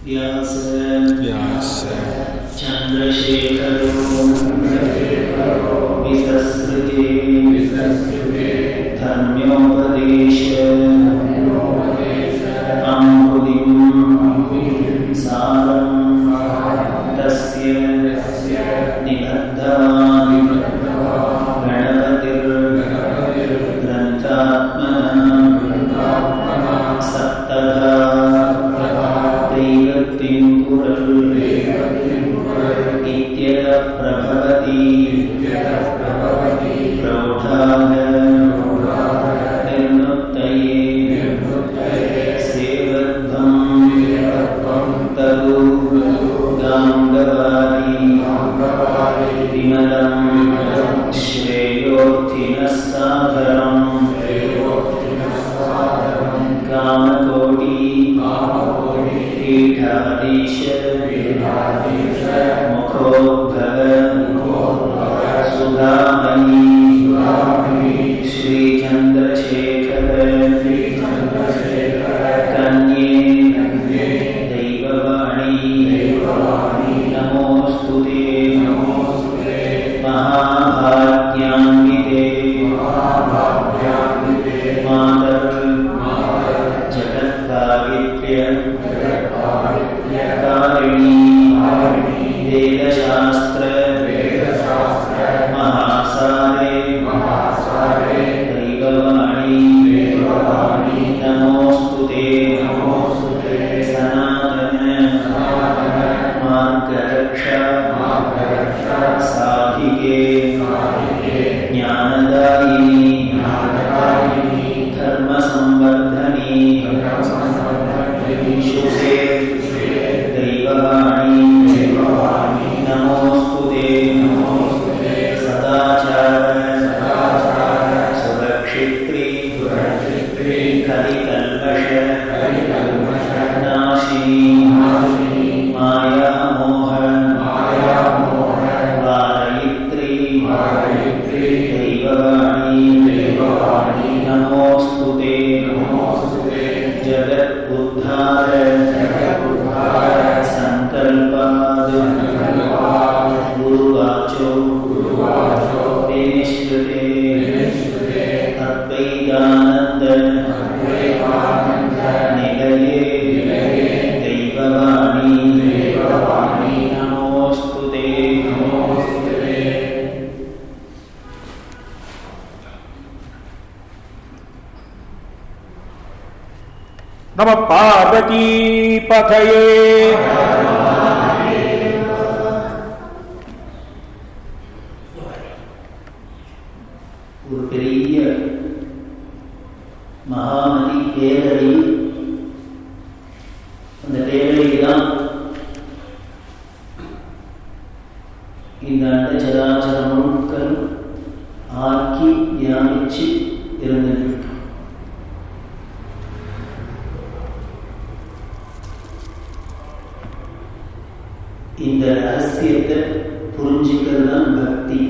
व्यास चंद्रशेखरो विसस्कृते धर्म्योपदेश अमृतिं सारं तस्य निबद्धवान् गणपतिर्ग्रन्थात्मना सप्तधा दैवत्तिं कुरल् इत्यतः प्रभवति प्रौढाः निर्नुक्तये सेवध्वं तदु गाङ्गवादी विमलं श्रेयोत्थिनः साधरम् कामकोटि पीठाधीश मुखोद्भव सुधामयी श्रीचन्द्रशेखर कन्ये दैववाणी नमोस्तुते महाभाग्यान्विते मातर् जगत्कारिण्य कारिणी वेदशास्त्र महासारे दैववाणी नमोस्तुते सनातन मार्गरक्षा साधिके ज्ञानदायिनी धर्मसंवर्धनी शुभे दैववाणी नमोस्तुते सदाचार सुरक्षित्री कलिकल्मष नाशिनी मायामोह वारयित्री दैववाणी नमोस्तुते जगद्बुद्धार संकल्पाद गुरुवाचो विनिश्रुते अद्वैतानंद निलये दैववाणी नमोस्तुते नमः पार्वती पतये। ஒரு பெரிய மகாநதி பேரழி, அந்த பேரழி தான் இந்த அண்டச்சராச்சர முழுக்கள் ஆக்கி தியானிச்சு இருந்திருக்கு. இந்த ரகசியத்தை புரிஞ்சுக்கிறது தான் பக்தி,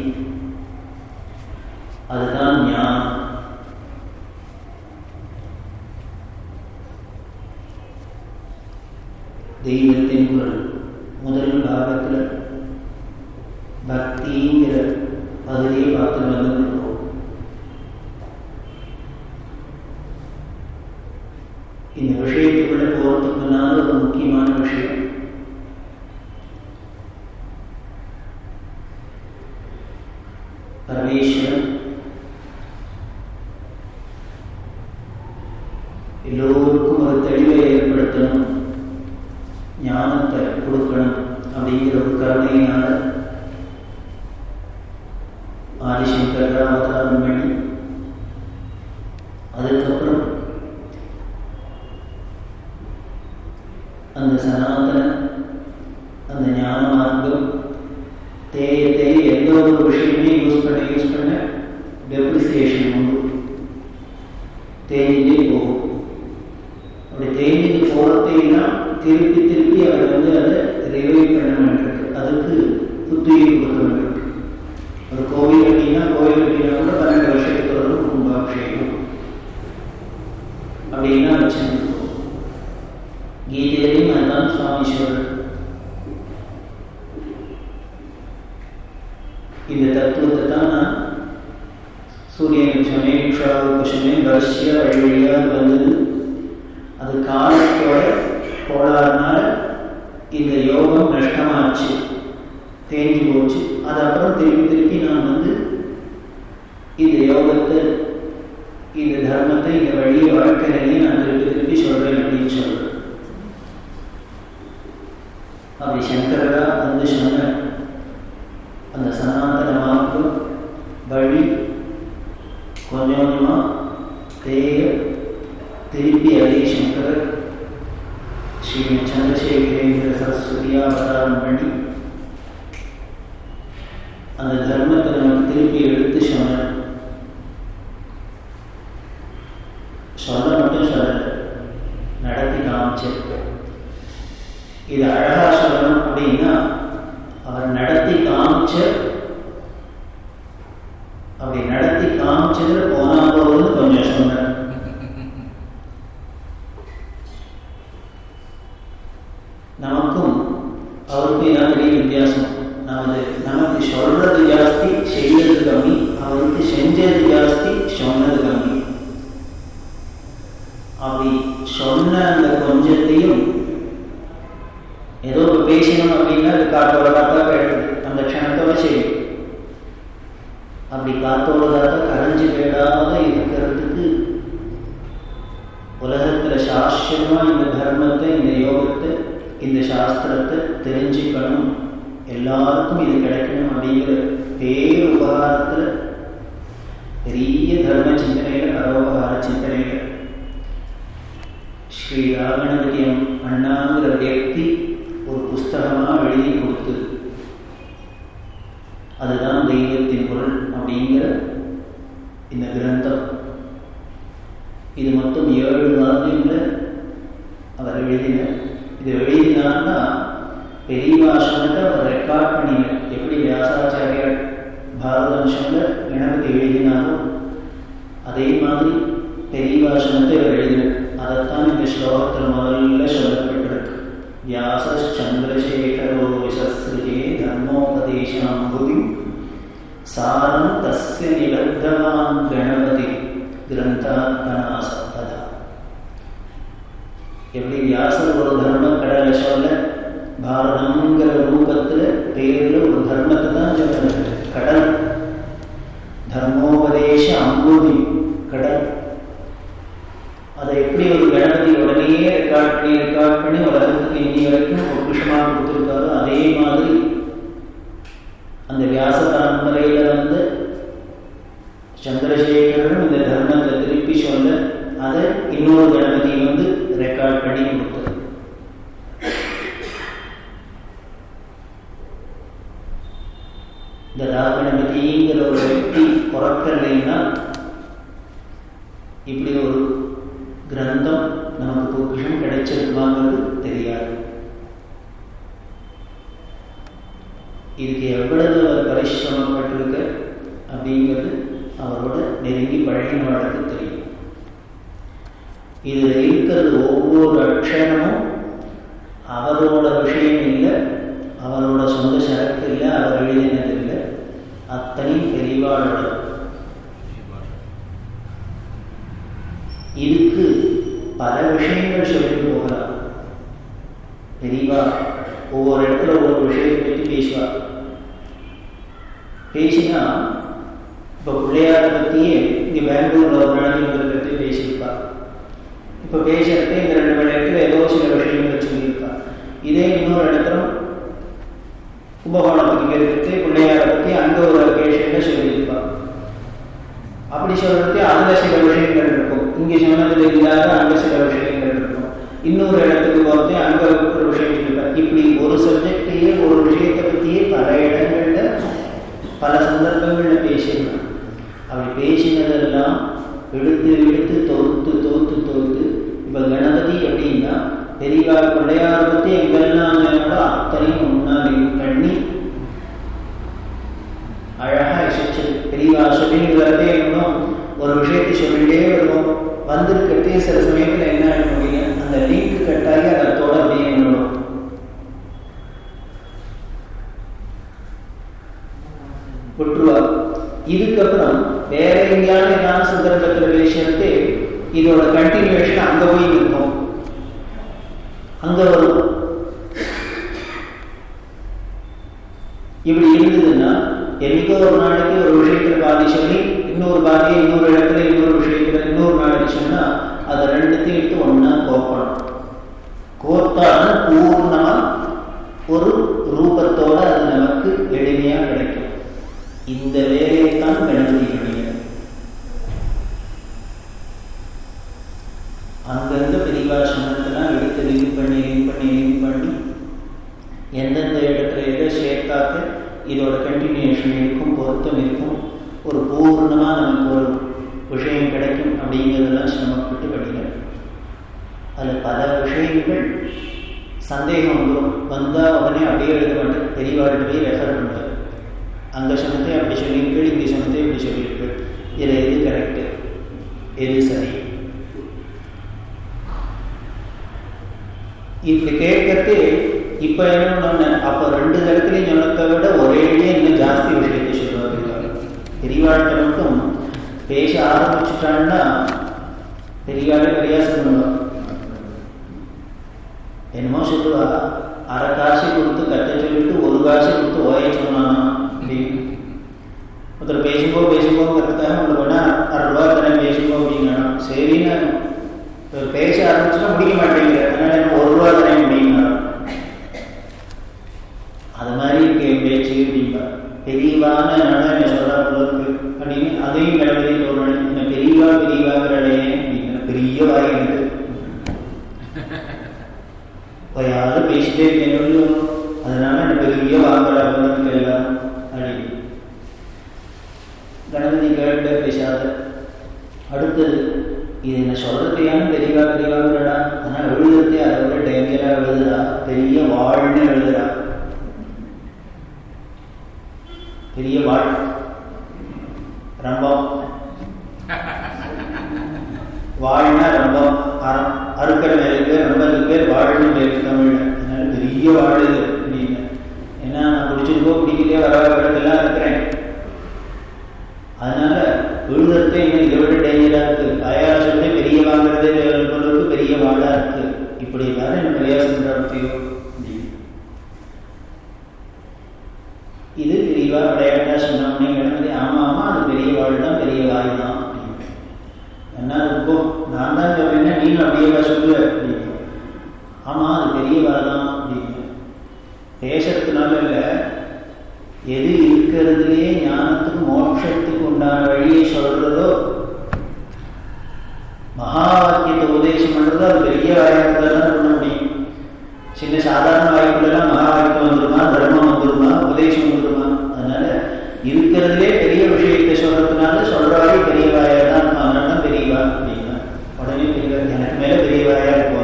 அதுதான் ஞானம். தெய்வத்தின் குரல் முதல் பாகத்தில் பக்திங்கிற பகுதியை பார்த்து வந்துருக்கோம். இந்த விஷயத்துக்குள்ள போறதுக்கு முன்னால ஒரு முக்கியமான விஷயம், பரமேஸ்வரன் எல்லோருக்கும் ஒரு தெளிவை ஏற்படுத்தணும், ஞானத்தை கொடுக்கணும் அப்படிங்கிற ஒரு கருணையினால ஆதிசங்கர அவதாரம் பண்ணி, அதுக்கப்புறம் அந்த சனாதன அந்த ஞான மார்க்கம் தேய எந்த ஒரு விஷயமே யூஸ் பண்ண டெப்ரிசியேஷன் உண்டு, தேஞ்சிட்டே போகும். அப்படி தேஞ்சிட்டு போகிறதைன்னா திருப்பி அவர் அதை ரிவைவ் பண்ண வேண்டியிருக்கு, அதுக்கு புத்துயிர் கொடுக்க வேண்டியிருக்கு. ஒரு கோவில் கட்டினா கூட 12 வருஷத்துக்கு ஒரு கும்பாபிஷேகம் அப்படின்னா வச்சுருக்கோம். கீதையிலையும் தான் சுவாமி சொல்றார். இந்த தத்துவத்தை தான் நான் சூரியனுக்கு சொன்னேன், இக்ஷாவுக்கு சொன்னேன், வரிசையா வழி வழியாக வந்தது. அது காலத்தோட கோளாறுனால இந்த யோகம் நஷ்டமாச்சு, தேங்கி போச்சு. அது அப்புறம் திருப்பி திருப்பி நான் இந்த யோகத்தை, இந்த தர்மத்தை, இந்த வழியை வாழ்க்கையிலேயே நான் திருப்பி திருப்பி சொல்றேன் அப்படின்னு சொல்றேன். அப்படி சங்கரரா சொன்ன அந்த சனாதன மார்க்கம் வழி கொஞ்சம் கொஞ்சமா திருப்பி அதே சங்கரர் ஸ்ரீமத் சந்திரசேகரேந்திர சரஸ்வதியா அவதாரம் பண்ணி அந்த தர்மத்தை நமக்கு திருப்பி எடுத்து சொன்னார். சொல்ல மட்டும் சொல்லல, நடத்தி காமிச்சார். இது அழகா சொல்லணும் அப்படின்னா அவர் நடத்தி காமிச்ச, அப்படி நடத்தி காமிச்சதுல போனா போகுது கொஞ்சம் சொன்னார். நமக்கும் அவருக்கும் இதான் பெரிய வித்தியாசம். நமக்கு சொல்றது ஜாஸ்தி, செய்யறது கம்மி. அவருக்கு செஞ்சது ஜாஸ்தி, சொன்னது கம்மி. அப்படி சொன்ன அந்த கொஞ்சத்தையும் ஏதோ பேசணும் அப்படின்னா அது காத்தோட காத்தா போயிடுது, அந்த க்ஷணத்தோட செய்யும். அப்படி காத்தோட காத்தா கரைஞ்சு போயிடாத இருக்கிறதுக்கு உலகத்துல சாஸ்திரமா இந்த தர்மத்தை, இந்த யோகத்தை, இந்த சாஸ்திரத்தை தெரிஞ்சுக்கணும், எல்லாருக்கும் இது கிடைக்கணும் அப்படிங்கிற பேர் உபகாரத்துல, பெரிய தர்ம சிந்தனையில, பரோபகார சிந்தனையில ஸ்ரீ ராகணபதி அண்ணாங்கிற வியக்தி ஒரு புஸ்தகமா எழுதி கொடுத்து, அதுதான் தெய்வத்தின் பொருள் அப்படிங்கிற இந்த கிரந்தம். இது மொத்தம் 7 வால்யூம்ல அவர் எழுதினார். இது எழுதினார்னா பெரியவாசனத்தை அவர் ரெக்கார்ட் பண்ணினார். எப்படி வியாசாச்சாரியார் பாரதவம்சம்ல கணபதி எழுதினாரோ அதே மாதிரி பெரியவாசனத்தை அவர் எழுதினார். அதைத்தான் இந்த ஸ்லோகத்தில் முதல்ல சொல்லப்பட்டிருக்கு. வியாச சந்திரசேகரோ விசஸ்ருஜே தர்மோபதேசாம்புதி சாரம் தஸ்ய நிபத்தவான் கணபதி கிரந்தாத்மனா சப்ததா. எப்படி வியாசர் ஒரு தர்ம கடலை சொல்ல, பாரதம்ங்கிற ரூபத்துல பேர்ல ஒரு தர்மத்தை தான் சொல்றது. கடல், தர்மோபதேச அம்புதி கடல். அதை எப்படி ஒரு கணபதி உடனே ரெக்கார்ட் பண்ணி உலகத்துக்கு இன்னி வரைக்கும் ஒரு விஷயமாக கொடுத்துருக்காரோ, அதே மாதிரி அந்த வியாச பரம்பரையில சந்திரசேகரனும் இந்த தர்மத்தை திருப்பி சொல்ல, அதை இன்னொரு கணபதி ரெக்கார்ட் பண்ணி கொடுத்தது. இந்த ராகணபதிங்கிற ஒரு व्यक्ति பிறக்கலைன்னா இப்படி ஒரு கிரந்தம் நமக்கு பொக்கிஷம் கிடைச்சிருக்குமாங்கிறது தெரியாது. இதுக்கு எவ்வளவு அவர் பரிசிரமப்பட்டிருக்க அப்படிங்கிறது அவரோட நெருங்கி பழகினவர்களுக்கு தெரியும். இதுல இருக்கிறது ஒவ்வொரு அக்ஷரமும் அவரோட விஷயம் இல்லை, அவரோட சொந்த சரக்கு இல்லை, அவர் எழுதினது இல்லை, அத்தனை பெரிவாளோட. இதுக்கு பல விஷயங்கள் சொல்லிட்டு போகலாம். பெரியவா ஒவ்வொரு இடத்துல ஒவ்வொரு விஷயத்தை பற்றி பேசுவா. பேசினா இப்போ பிள்ளையாரை பற்றியே இங்கே பெங்களூரில் ஒரு நடனங்களை பற்றி பேசியிருப்பா. இப்போ பேசுறதே இந்த 2 மணி நேரத்தில் ஏதோ சில விஷயங்களை சொல்லியிருப்பா. இதே இன்னொரு இடத்துல கும்பகோணத்துக்கு இருக்கிறது பிள்ளையாரை பற்றி அங்கே ஒரு அக்கேஷனில் சொல்லியிருப்பா. அப்படி சொல்றது அதில் சில விஷயங்கள் இருக்கும், இங்கே சொன்னதில் இல்லாத அங்கே சில விஷயங்கள் இருக்கும். இன்னொரு இடத்துக்கு போகிறது அங்கே ஒரு விஷயம் சொல்லியிருப்பா. இப்படி ஒரு சப்ஜெக்டையே, ஒரு விஷயத்தை பற்றியே பல இடங்கள்ல பல சந்தர்ப்பங்களில் பேசியிருக்காங்க. அப்படி பேசினதெல்லாம் எடுத்து எடுத்து தொகுத்து இப்போ கணபதி அப்படின்னா பெரியவா பிள்ளையாரை பற்றி எங்கெல்லாம் வேணாலோ அத்தனையும் முன்னாடியும் பண்ணி அழகா இசைச்சது. பெரியவா சொல்லிட்டு வரதே இருக்கணும், ஒரு விஷயத்தை சொல்லிட்டே வருவோம். வந்திருக்கிறதே சில சமயத்தில் என்ன ஆகிடும், அந்த லிங்க் கட்டாகி அதை தொடர்பே பண்ணணும். கேட்குறீங்களான்னு ஏதாவது சந்தர்ப்பத்தில் பேசுறது இதோட கண்டினியூஷன் அங்கே போய் இருக்கும், அங்கே வரும். இப்படி இருந்ததுன்னா என்னைக்கோ ஒரு நாளைக்கு ஒரு விஷயத்தில் பாதி சொல்லி இன்னொரு பாதியை இன்னொரு இடத்துல இன்னொரு விஷயத்தில் இன்னொரு நாளைக்கு சொன்னால் அதை ரெண்டுத்தையும் எடுத்து ஒன்றா கோப்பணும். கோத்தாலும் பூர்ணமாக ஒரு ரூபத்தோட அது நமக்கு எளிமையாக கிடைக்கும். இந்த வேலையைத்தான் கணபதி பண்ணினார். அங்கங்க பெரிவாசனத்தெல்லாம் எடுத்து லிங்க் பண்ணி எந்தெந்த இடத்துல எதை சேர்த்தாக்க இதோட கண்டினியூஷன் இருக்கும், பொருத்தம் இருக்கும், ஒரு பூர்ணமாக நமக்கு ஒரு விஷயம் கிடைக்கும் அப்படிங்கிறதெல்லாம் சிரமப்பட்டு படிக்கிறார். அதில் பல விஷயங்கள் சந்தேகம் வந்துடும். வந்தால் உடனே அப்படியே எழுத மாட்டேன், பெரியவாழ்கிட்ட போய் ரெஃபர் பண்ணுவார். அங்கே சொன்னதே அப்படி சொல்லியிருக்கள், இங்கே சொன்னதே இப்படி சொல்லியிருக்கள், இதில் எது கரெக்டு எது சரி இப்படி கேட்கறது. இப்போ என்ன அப்போ 2 தடத்துலையும் சொன்னதை விட ஒரேடியே இன்னும் ஜாஸ்தி விஷயத்தை சொல்லுவாங்க. பெரியவாழ்கிட்ட மட்டும் பேச ஆரம்பிச்சுட்டான்னா பெரியவாளே பரியாசம் பண்ணுவாங்க. என்னமோ சொல்லுவா, 1/2 காசு கொடுத்து கற்ற சொல்லிட்டு 1 காசு கொடுத்து ஓய சொன்னானா அப்படின்னு. ஒருத்தர் பேசும்போங்கிறதுக்காக உங்களுக்கு வேணா 1/2 ரூபா தானே பேசும்போது அப்படின்னா சரின்னு பேச ஆரம்பிச்சுன்னா முடிக்க மாட்டேங்கிற, அதனால என்ன 1 ரூபா தானே முடியுமா. அது மாதிரி இருக்கு என் பேச்சு அப்படின்பா. பெரியவான என்ன சொல்றா இருக்கு அப்படின்னு அதையும் கடவுளை தோணும். என்ன பெரியவாங்கிறடையே அப்படின்னா பெரிய வாய் எனக்கு யாரும் பேசிட்டே இருக்கேன், அதனால எனக்கு பெரிய வாங்குறாங்க எல்லாம் அப்படின்னு கணபதி கேட்ட பேசாத. அடுத்தது இது என்ன சொல்றதையான பெரியவாங்கிறடா, ஆனால் எழுதுறதே அதை விட டேஞ்சரா எழுதுறா, பெரிய வாழ்ன்னு எழுதுறா. பெரிய வாழ் ரம்பம், வாழ்னா ரம்பம், அறுக்கிற மேலுக்கு ரம்பத்துக்கு பேர் வாழ்னு பேர் தமிழ். அதனால பெரிய வாழுது அப்படின்னு. ஏன்னா நான் பிடிச்சிருக்கோ பிடிக்கலையோ வரவெல்லாம் இருக்கிறேன், அதனால விழுதுறதே இன்னும் இதை விட டேஞ்சரா இருக்கு. அயால சொல்லி பெரிய வாங்குறதே பொருளுக்கு பெரிய வாழா இருக்கு. இப்படி எல்லாரும் என்ன பிரயாசம் நடத்தியோ இது பெரியவா விளையாட்டா சொன்னோம்னே கிடந்தது. ஆமாம் அது பெரிய வாழ் தான், பெரிய வாய் தான் அப்படின்னு. என்ன இருக்கும், நான் தான் சொல்றேன்னா நீனும் அப்படியேவா சொல்லுவ அப்படின்னு. ஆமாம் அது பெரிய வாய் தான் அப்படின்னு. பேசுறதுனால இல்லை, எது இருக்கிறதுலேயே ஞானத்துக்கு மோட்சத்துக்கு உண்டான வழியை சொல்றதோ மகா வாக்கியத்தை உபதேசம் பண்றதோ அது பெரிய வாய்ப்பு தான் பண்ண முடியும். சின்ன சாதாரண வாய்ப்புலாம் மகா வாக்கியம் வந்துருமா, தர்மம் வந்துருமா, உபதேசம் வந்துருமா. அதனால இருக்கிறதுலே பெரிய விஷயத்தை சொல்றதுனால சொல்ற வாய் பெரிய வாயா தான், அதனால தான் பெரியவா அப்படின்னா. உடனே பெரியவா எனக்கு மேல பெரிய வாயா இருக்கும்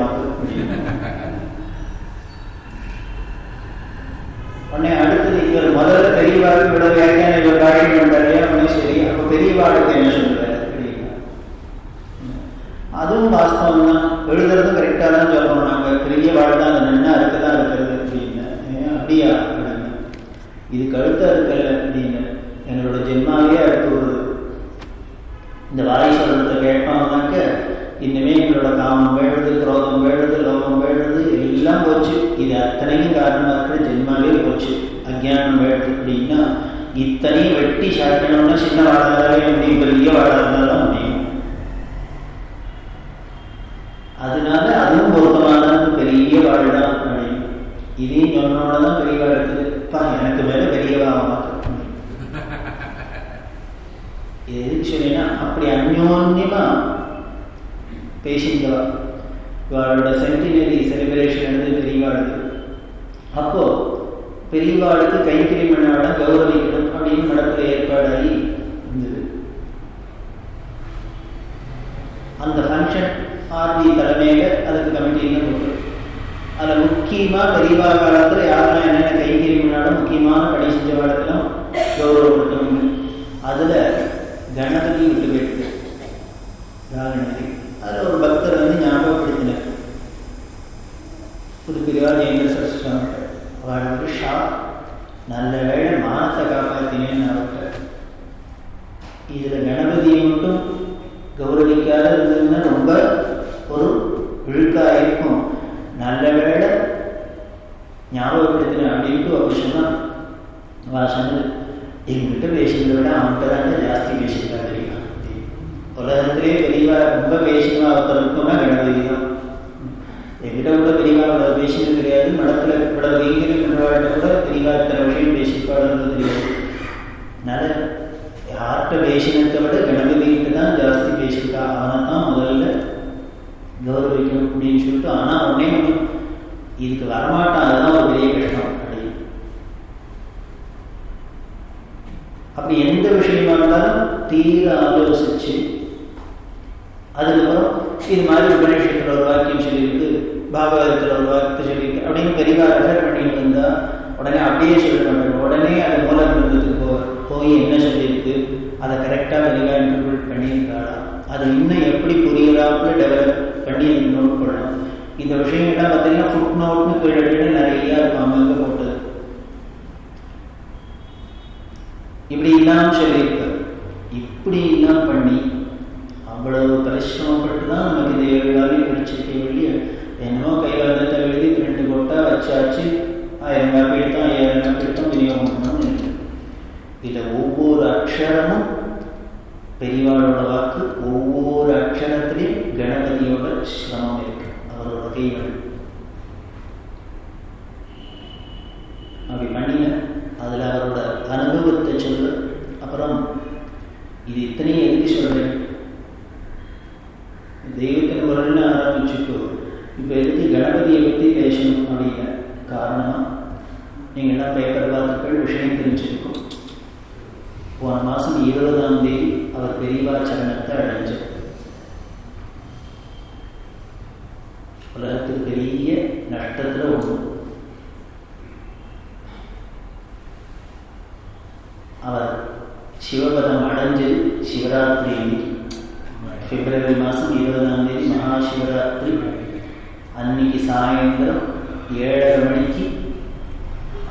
உடனே அடுத்தது இவர் முதல்ல பெரியவாளுக்கு இவ்வளவு வியாக்கியான இவர் காட்சி பண்றாரு அப்படின்னு. சரி, அப்ப பெரியவாளுக்கு என்ன சொல்றாரு அப்படின்னா அதுவும் வாஸ்தவம் தான், எழுதுறதும் கரெக்டா தான் சொல்றோம். நாங்க பெரிய வாழ் தான், அது நன்னா இருக்குதான் இருக்கிறது அப்படின்னு. அப்படியா அப்படின்னு. இது கழுத்தா இருக்கல அப்படின்னு. எங்களோட ஜென்மாவே அடுத்து வருது. இந்த வாய் சொல்றதை கேட்டோம்னாக்க இன்னுமே எங்களோட காமம் வேழுது, குரோதம் வேழுது, லோகம் வேழுது, எல்லாம் போச்சு. இது அத்தனையும் காரணமாக இருக்கிற ஜென்மாவே போச்சு. அஜ்ஞானம் வேழுது அப்படின்னா இத்தனையும் வெட்டி சாட்டணும்னா சின்ன வாழாதாலே முடியும், பெரிய வாழாதான் முடியும். அதனால அதுவும் பொருத்தமானது பெரிய வாழ்தான் அப்படின்னு. இதையும் சொன்னோடதான் பெரிய வாழ் இருக்குது. எனக்கு மேல பெரியவா எதுக்கு சொன்னா அப்படி அந்யோன்யமா பேசிந்தவா. இவாளோட சென்டினரி செலிப்ரேஷன் எடுத்து பெரியவாளுக்கு. அப்போ பெரியவாளுக்கு கைங்கரியம் பண்ணாட கௌரவிக்கணும் அப்படின்னு மடத்துல ஏற்பாடாகி இருந்தது. அந்த ஃபங்க்ஷன் ஆர்டி தலைமையில அதுக்கு கமிட்டின்னு போட்டு அதில் முக்கியமாக பெரியவா காலத்தில் யாரெல்லாம் என்னென்ன கைங்கரியம் பண்ணாலும் முக்கியமான பணி செஞ்ச வாழ்க்கெல்லாம் கௌரவப்படுத்தணும். அதில் கணபதி விட்டு போயிட்டு கணபதி அதில் ஒரு பக்தர் வந்து ஞாபகப்படுத்தினார். புது பெரியவா ஜெயங்கர் சரஸ்வதி சுவாமி அவள் ஒரு ஷாக். நல்ல வேளை மானத்தை காப்பாற்றினேன்னு அவர்கிட்ட இதில் கணபதியை மட்டும் கௌரவிக்காத இருந்ததுன்னா ரொம்ப ஒரு இழுக்காக இருக்கும். நல்ல வேளை ஞாபகப்படுத்தினேன் அப்படின்ட்டு அப்படி சொன்னான். வாசனது எங்கிட்ட பேசுகிறத விட அவன்கிட்ட தான் ஜாஸ்தி பேசியிருக்கா தெரியுமா. உலகத்திலே பெரியவா ரொம்ப பேசினா ஒருத்தர் இருக்குன்னா கணபதி தான். எங்கிட்ட கூட பெரியவா அவ்வளோ பேசினது கிடையாது. மடத்தில் இவ்வளோ வெயில் பண்ணுவாட்ட கூட பெரியவா இத்தனை விஷயம் பேசிப்பாடுறது தெரியாது. அதனால யார்கிட்ட பேசினதை விட கணபதிகிட்ட தான் ஜாஸ்தி பேசியிருக்கா. அவனை தான் முதல்ல கௌரவிக்கணும் அப்படின்னு சொல்லிட்டு. ஆனால் உடனே ஒன்று இதுக்கு வரமாட்டான். அதுதான் ஒரு பெரிய கஷ்டம். அப்படி எந்த விஷயமா இருந்தாலும் தீர ஆலோசிச்சு அதுக்கப்புறம் இது மாதிரி உபநிஷத்தில் ஒரு வாக்கியம் சொல்லியிருக்கு, பாகவதத்தில் ஒரு வாக்கியத்தை சொல்லியிருக்கு அப்படின்னு பெரியவா ரெஃபர் பண்ணிட்டு இருந்தா உடனே அப்படியே சொல்ல மாட்டோம். உடனே அது மூல கிரந்தத்துக்கு போய் என்ன சொல்லியிருக்கு அதை கரெக்டாக பெரியவா இன்டர்பிரேட் பண்ணியிருக்காளா, அது இன்னும் எப்படி புரியுறாப்புல டெவலப் பண்ணி எனக்கு நோட் பண்ணலாம். இந்த விஷயங்கள்லாம் பார்த்தீங்கன்னா ஃபுட் நோட்னு கீழே நிறையா இருக்கும் அங்கே போட்டது. இப்படி இல்லாமல் சொல்லியிருக்கார். இப்படி எல்லாம் பண்ணி அவ்வளவு பரிசிரமப்பட்டு தான் நமக்கு இந்த 7 நாளையும் பிடிச்சிருக்க வெளியே என்னமோ கைவாதத்தை எழுதி 2 கொட்டா வச்சாச்சு. 1000 காப்பி எடுத்தோம், 5000 காப்பி எடுத்தோம், விநியோகம் பண்ணோம்னு இருக்கு. இதில் ஒவ்வொரு அக்ஷரமும் பெரியவாளோட வாக்கு, ஒவ்வொரு அக்ஷரத்திலையும் கணபதியோட சிரமம் இருக்கு, அவரோட கைகள். அப்படி பண்ணின அதில் அவரோட அனுபவத்தை சொல்ல. அப்புறம் இது இத்தனையும் எதுக்கு சொல்கிறேன், தெய்வத்தின் குரல்னு ஆரம்பிச்சுட்டு இப்போ எதுக்கு கணபதியை பற்றி பேசணும் அப்படிங்கிற காரணமாக நீங்கள் எல்லாம் பேப்பர் பார்த்துக்கள் விஷயம் தெரிஞ்சிருக்கும். போன மாதம் 20ஆம் தேதி அவர் பெரியவா சரணத்தை அடைஞ்சார். உலகத்துக்கு பெரிய நஷ்டத்தில் ஒன்று. அவர் சிவபதம் அடைஞ்சது சிவராத்திரி அன்னைக்கு, பிப்ரவரி மாதம் 20ஆம் தேதி மகாசிவராத்திரி அன்னைக்கு சாயந்தரம் 7:30 மணிக்கு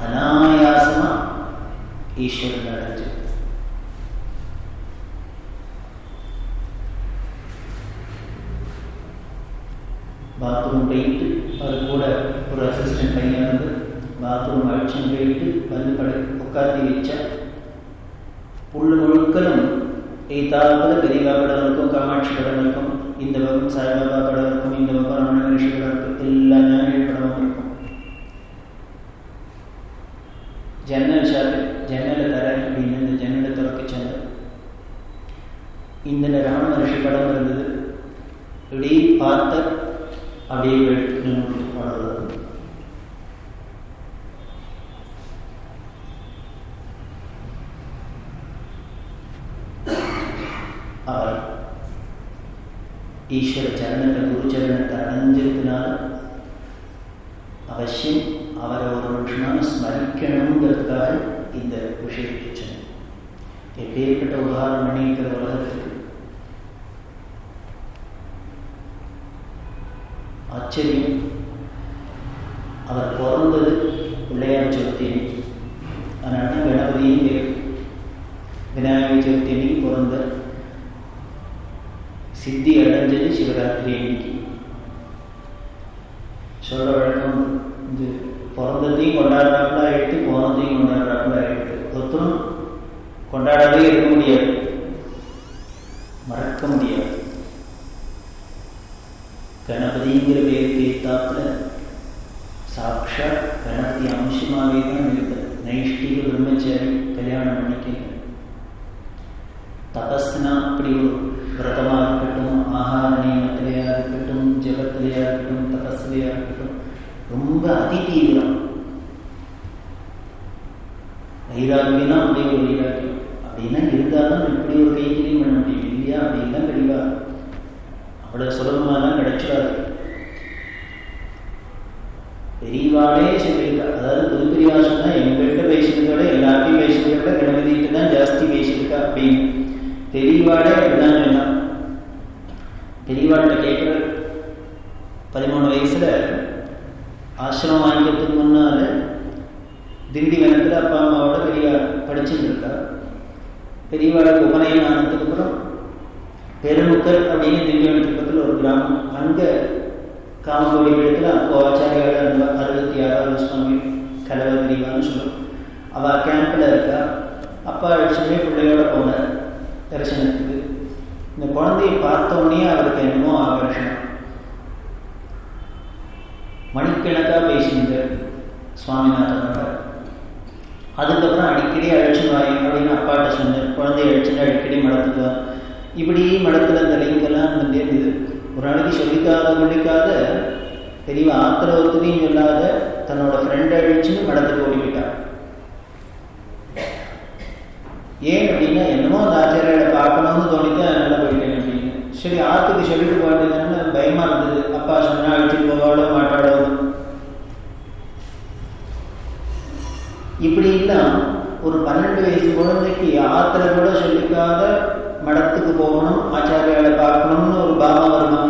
அனாயாசமாக ஈஸ்வரன் அடைஞ்சது. பாத்ரூம் போயிட்டு அவர் கூட ஒரு அசிஸ்டன்ட் பையன் வந்து பாத்ரூம் அழிச்சுன்னு போயிட்டு வந்து உட்காந்து வச்சா புல்லு முழுக்களும் எய்தாப்பில் பெரியவா படம் இருக்கும், காமாட்சி படம் இருக்கும், இந்த பக்கம் சாய்பாபா படம் இருக்கும், இந்த பக்கம் ரமண மகரிஷி படம் இருக்கும், எல்லா ஞானிகள் படமும் இருக்கும். ஜன்னல் ஷாட்டு ஜன்னலை தரேன் அப்படின்னு இந்த ஜன்னலை திறக்க சொன்னார். இந்த ரமண மகரிஷி படம் இருந்தது. இப்படி பார்த்த அப்படியே எடுத்து அவ்வளோதான். அவர் ஈஸ்வர சரணத்தை குரு சரணத்தை அடைஞ்சிருக்கனால அவசியம் அவரை ஒரு நிமிஷமான ஸ்மரிக்கணுங்கிறதுக்காக இந்த விஷயத்தை சொன்னேன். எப்பேற்பட்ட உபகாரம் பண்ணியிருக்கிற உலகத்துக்கு. ஆச்சரியம், அவர் பிறந்தது பிள்ளையார் சதுர்த்தி அன்னைக்கு. அதனால தான் கணபதியும் பேர். விநாயகர் சதுர்த்தி அன்னைக்கு பிறந்த, சித்தி அடைஞ்சது சிவராத்திரி அன்னைக்கு. சொல்ல வழக்கம் இது பிறந்ததையும் கொண்டாடுறாப்புல ஆகிடுது, போனதையும் கொண்டாடுறாப்புல ஆகிடுது. ஒருத்தரும் கொண்டாடாதே இருக்க முடியாது, மறக்க முடியாது. கணபதிங்கிற பேருக்கு ஏத்தாப்புல சாட்சாத் கணபதி அம்சமாகவே தான் இருந்தது. நைஷ்டிக பிரம்மச்சாரி கல்யாணம் பண்ணிக்கல. தபஸ்னா அப்படி ஒரு விரதமாக இருக்கட்டும், ஆகார நியமத்திலையா இருக்கட்டும், ஜபத்திலையா இருக்கட்டும், தபஸ்லையா இருக்கட்டும், ரொம்ப அதி தீவிரம். வைராகியம்னா அப்படி ஒரு வைராகியம். அப்படின்னா இருந்தாலும் இப்படி ஒரு கைகளையும் பண்ண முடியும் இல்லையா? அப்படின்லாம் தெளிவா அவ்வளோ சுலபமாலாம் கிடைச்சிடாது. பெரியவாளே சொல்லியிருக்கா. அதாவது புதுப்பெரியவா சொன்னால் எங்கள்கிட்ட பேசுறதோட எல்லாத்தையும் பேசுறதோட கணபதிட்டு தான் ஜாஸ்தி பேசியிருக்கா அப்படின்னு. பெரியவாளே அப்படிதான் சொன்னான். பெரியவாள்கிட்ட கேட்குற 13 வயசுல ஆசிரமம் வாங்கிக்கிறதுக்கு முன்னால் திண்டிவனத்தில் அப்பா அம்மாவோட பெரியவா படிச்சுட்டு இருக்கா. பெரியவாளுக்கு உபநயனம் ஆனதுக்கு அப்புறம் பெருமுக்கல் அப்படின்னு திண்டிவனத்துக்கு பக்கத்தில் ஒரு கிராமம், அங்கே காமகோடி பீடத்தில் அப்போ ஆச்சாரியால் 66வது சுவாமி கலவை பெரியவான்னு சொல்லுவோம். அவள் கேம்பில் இருக்கா. அப்பா அழிச்சுமே பிள்ளையோட போனார் தரிசனத்துக்கு. இந்த குழந்தையை பார்த்தோன்னே அவருக்கு என்னமோ ஆகர்ஷணம். மணிக்கணக்காக பேசியிருந்தார் சுவாமிநாதனோட. அதுக்கப்புறம் அடிக்கடி அழைச்சிடுவாய் அப்படின்னு அப்பாட்ட சொன்னார். குழந்தைய அழைச்சிட்டு அடிக்கடி மடத்துக்குவார். இப்படி மடத்தில் அந்த லிங்கெல்லாம் வந்துட்டே இருந்தது. ஒரு நாளைக்கு சொல்லிக்காத பெரிய ஆத்திரவத்துலையும் சொல்லாத தன்னோட ஃப்ரெண்டை அழிச்சுன்னு மடத்துக்கு ஓடிக்கிட்டான். ஏன் அப்படின்னா என்னமோ அந்த ஆச்சாரியாரை பார்க்கணும்னு தோணிட்டு அதனால போயிட்டேன் அப்படின்னு. சரி, ஆற்றுக்கு சொல்லிட்டு போயிட்டதுன்னு பயமா இருந்தது. அப்பா சொன்னா அழிச்சுட்டு போவாளோ மாட்டாளோ. இப்படி இல்லாம் ஒரு 12 வயசு குழந்தைக்கு ஆத்திர கூட சொல்லிக்காத மடத்துக்கு போகணும், ஆச்சாரியாரை பார்க்கணும்னு ஒரு பாவம் வருமா?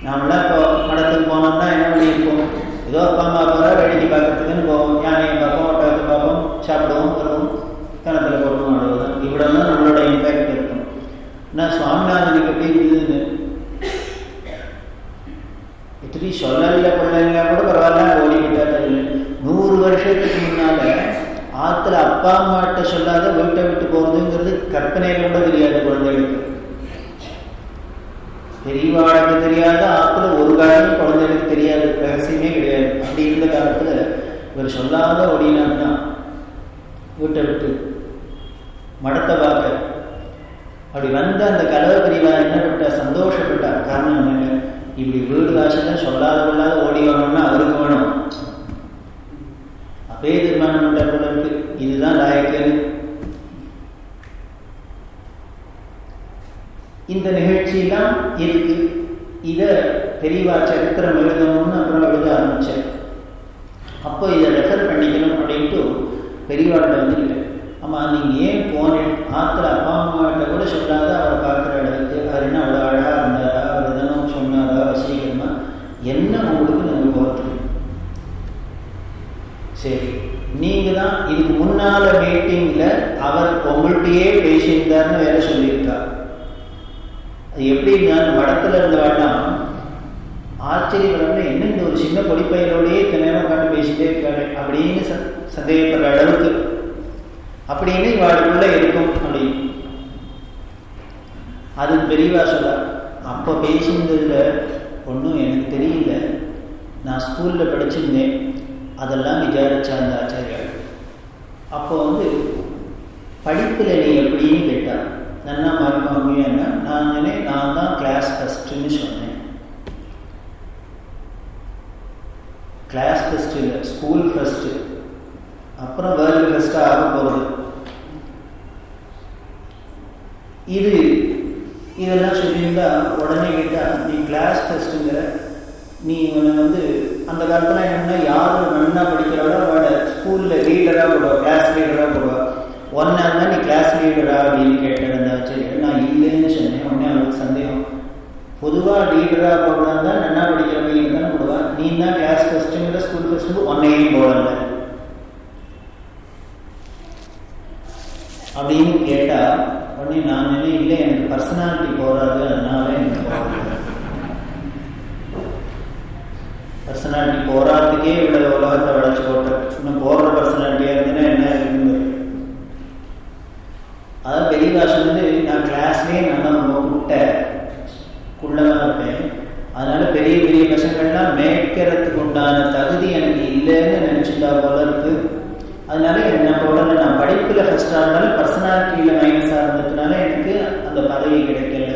நாமெல்லாம் இப்போ மடத்துக்கு போனோம்னா என்ன பண்ணியிருப்போம்? ஏதோ அப்பா அம்மா போகிற வேடிக்கை பார்க்கறதுக்குன்னு போவோம். யானையை பார்ப்போம், ஒட்டகத்தை பார்ப்போம், சாப்பிடுவோம், வருவோம், கணத்தில் போடுவோம், அவ்வளவுதான். இவ்வளோ தான் நம்மளோட இம்பேக்ட் இருக்கும். ஆனால் சுவாமிநாதனுக்கு எப்படி இருந்ததுன்னு எப்படி சொல்லல கொள்ளல கூட பரவாயில்ல, ஓடிக்கிட்டா தெரியல. 100 வருஷத்துக்கு முன்னால ஆற்றுல அப்பா அம்மாட்ட சொல்லாத வீட்டை விட்டு போகிறதுங்கிறது கற்பனையில கூட தெரியாது குழந்தைகளுக்கு. பெரியவாளுக்கு தெரியாத ஆற்றுல ஒரு காலமும் குழந்தைகளுக்கு தெரியாது, ரகசியமே கிடையாது. அப்படி இருந்த காலத்தில் இவர் சொல்லாத ஓடினான்னா வீட்டை விட்டு மடத்தை பார்க்க. அப்படி வந்த அந்த கலவை பிரிவா என்ன பண்ணா? சந்தோஷப்பட்டா. காரணம் என்ன? இப்படி வீடு வாசல்ல சொல்லாத கொள்ளாத ஓடி வரணும்னா அவருக்கு வேணும். அப்பயே தீர்மானம் பண்ண போல இருக்கு, இதுதான் லாயக்குன்னு. இந்த நிகழ்ச்சியெல்லாம் இருக்கு. இதை பெரியவா சரித்திரம் எழுதணும்னு அப்புறம் எழுத ஆரம்பிச்சேன். அப்போ இதை ரெஃபர் பண்ணிக்கணும் அப்படின்ட்டு பெரியவாட்ட வந்துக்கிட்டேன். அம்மா, நீங்கள் ஏன் போனேன்? ஆற்றுல அப்பா அம்மாட்ட கூட சொல்லாத அவரை பார்க்குற இடத்துக்கு. அவர் என்ன அவ்வளோ அழகாக இருந்தாரா? அவர் எதனும் சொன்னாரா? வசீகரமா என்ன உங்களுக்கு நாங்கள் போகிறதுக்கு? சரி, நீங்கள் தான் இதுக்கு முன்னால் மீட்டிங்கில் அவர் உங்கள்கிட்டயே பேசியிருந்தார்னு வேற சொல்லியிருக்கார். அது எப்படி இருந்தாலும் மடத்தில் இருந்தவாட்டம் ஆச்சரியப்பட என்ன இந்த ஒரு சின்ன பொடிப்பையிலோடையே இத்தனை நேரம் உட்காந்து பேசிட்டே இருக்காரு அப்படின்னு சந்தேகப்படுற அளவுக்கு அப்படின்னு இவாளுக்குள்ள இருக்கும் அப்படின்னு. அது பெரியவா சொல்ல. அப்போ பேசியிருந்ததுல ஒன்றும் எனக்கு தெரியல. நான் ஸ்கூலில் படிச்சிருந்தேன், அதெல்லாம் விசாரிச்சா அந்த ஆச்சாரியார். அப்போ படிப்பில் நீ எப்படின்னு கேட்டா, நல்லா மார்க் வாங்குவேன்னா நான் தான் கிளாஸ் ஃபஸ்ட்டுன்னு சொன்னேன். கிளாஸ் ஃபஸ்ட்டு இல்லை, ஸ்கூல் ஃபஸ்ட்டு, அப்புறம் வேர்ல்டு ஃபஸ்ட்டாக ஆக போகிறது. இதெல்லாம் சொல்லியிருந்தா உடனே கேட்டால், நீ கிளாஸ் ஃபஸ்ட்டுங்கிற, நீ அந்த காலத்தில் என்னென்னா யாரும் நல்லா படிக்கிறாளோ அவளோட ஸ்கூலில் லீடராக போடுவா, கிளாஸ் லீடராக போடுவா. ஒன்னா இருந்தால் நீ கிளாஸ் லீடரா அப்படின்னு கேட்டிருந்தா. சரி, நான் இல்லைன்னு சொன்னேன். உடனே அவளுக்கு சந்தேகம். பொதுவாக லீடராக போடுறாங்க நல்லா படிக்கிற பையன் தானே போடுவா, நீ தான் கிளாஸ் ஃபஸ்ட்டுங்கிற ஸ்கூல் ஃபஸ்ட்டு ஒன்னையும் போடல அப்படின்னு கேட்டால் உடனே நான் இல்லை, எனக்கு பர்சனாலிட்டி போகாது, அதனால எனக்கு போகிறது. பர்சனாலிட்டி போராட்டத்துக்கே இவ்வளோ உலகத்தை வளைச்சு போட்டேன். இன்னும் போடுற பர்சனாலிட்டியாக இருந்ததுன்னா என்ன இருக்குது? அதான் பெரியவா சொன்னது, நான் கிளாஸ்லேயே நல்லா ரொம்ப குள்ளமாக இருப்பேன். அதனால பெரிய பெரிய பசங்கள்லாம் மேய்க்கிறதுக்கு உண்டான தகுதி எனக்கு இல்லைன்னு நினச்சிட்டா போல இருக்கு. அதனால என்ன போடல. நான் படிப்பில் ஃபஸ்ட்டாக இருந்தாலும் பர்சனாலிட்டியில் மைனஸாக இருந்ததுனால எனக்கு அந்த பதவி கிடைக்கல.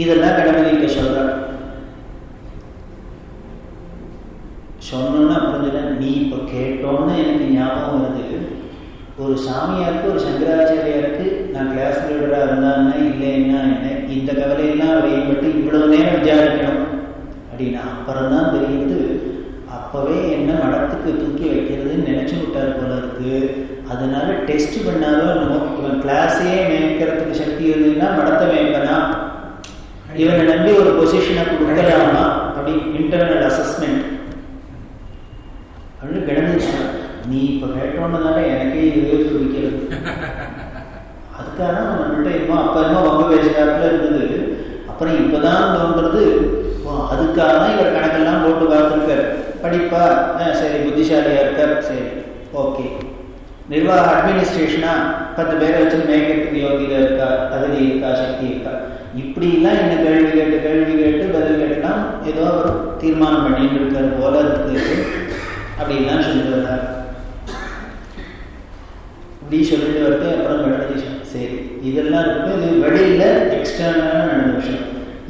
இதெல்லாம் கடமைக்க சொல்கிறேன். சொன்னோன்னா புரிஞ்சுதான். நீ இப்போ கேட்டோன்னு எனக்கு ஞாபகம் வருது. ஒரு சாமியாருக்கு ஒரு சங்கராச்சாரியாருக்கு நான் கிளாஸ் லீடராக இருந்தான்னா இல்லைன்னா என்ன, இந்த கவலையெல்லாம் அவர் ஏற்பட்டு இவ்வளவு நேரம் விசாரிக்கணும் அப்படின்னா அப்புறம் தான் தெரியுது. அப்போவே என்ன மடத்துக்கு தூக்கி வைக்கிறதுன்னு நினச்சி விட்டார் போல இருக்கு. அதனால டெஸ்ட் பண்ணாலும் இவன் கிளாஸையே மேய்க்கிறதுக்கு சக்தி இருந்ததுன்னா மடத்தை மேய்ப்பனா, இவனை நம்பி ஒரு பொசிஷனை கொடுக்கலாமா அப்படி இன்டர்னல் அசஸ்மெண்ட் அப்படின்னு கிடந்துச்சு. நீ இப்போ கேட்டோன்னதால எனக்கே இதுவே பிடிக்கிறது. அதுக்காக நம்மகிட்ட இன்னும் அப்போ இன்னும் ரொம்ப பேசுகிறாப்புல இருந்தது. அப்புறம் இப்போதான் தோன்றது, அதுக்காக தான் இவர் கணக்கெல்லாம் போட்டு பார்த்துருக்கார். படிப்பா சரி, புத்திசாலியாக இருக்கார், சரி ஓகே. நிர்வாக அட்மினிஸ்ட்ரேஷனா 10 பேரை வச்சு மேய்க்கிறதுக்கு யோகிதா இருக்கா, தகுதி இருக்கா, சக்தி இருக்கா, இப்படிலாம் என்ன கேள்வி கேட்டு பதில் கேட்டுலாம் ஏதோ ஒரு தீர்மானம் பண்ணிட்டு இருக்காரு போல இருக்கு அப்படின்லாம் சொல்லிட்டு வர்றார். இப்படி சொல்லிட்டு வரது. அப்புறம் கணபதி சரி இதெல்லாம் இருக்கு, இது வெளியில் எக்ஸ்டர்னலாக நடந்த விஷயம்.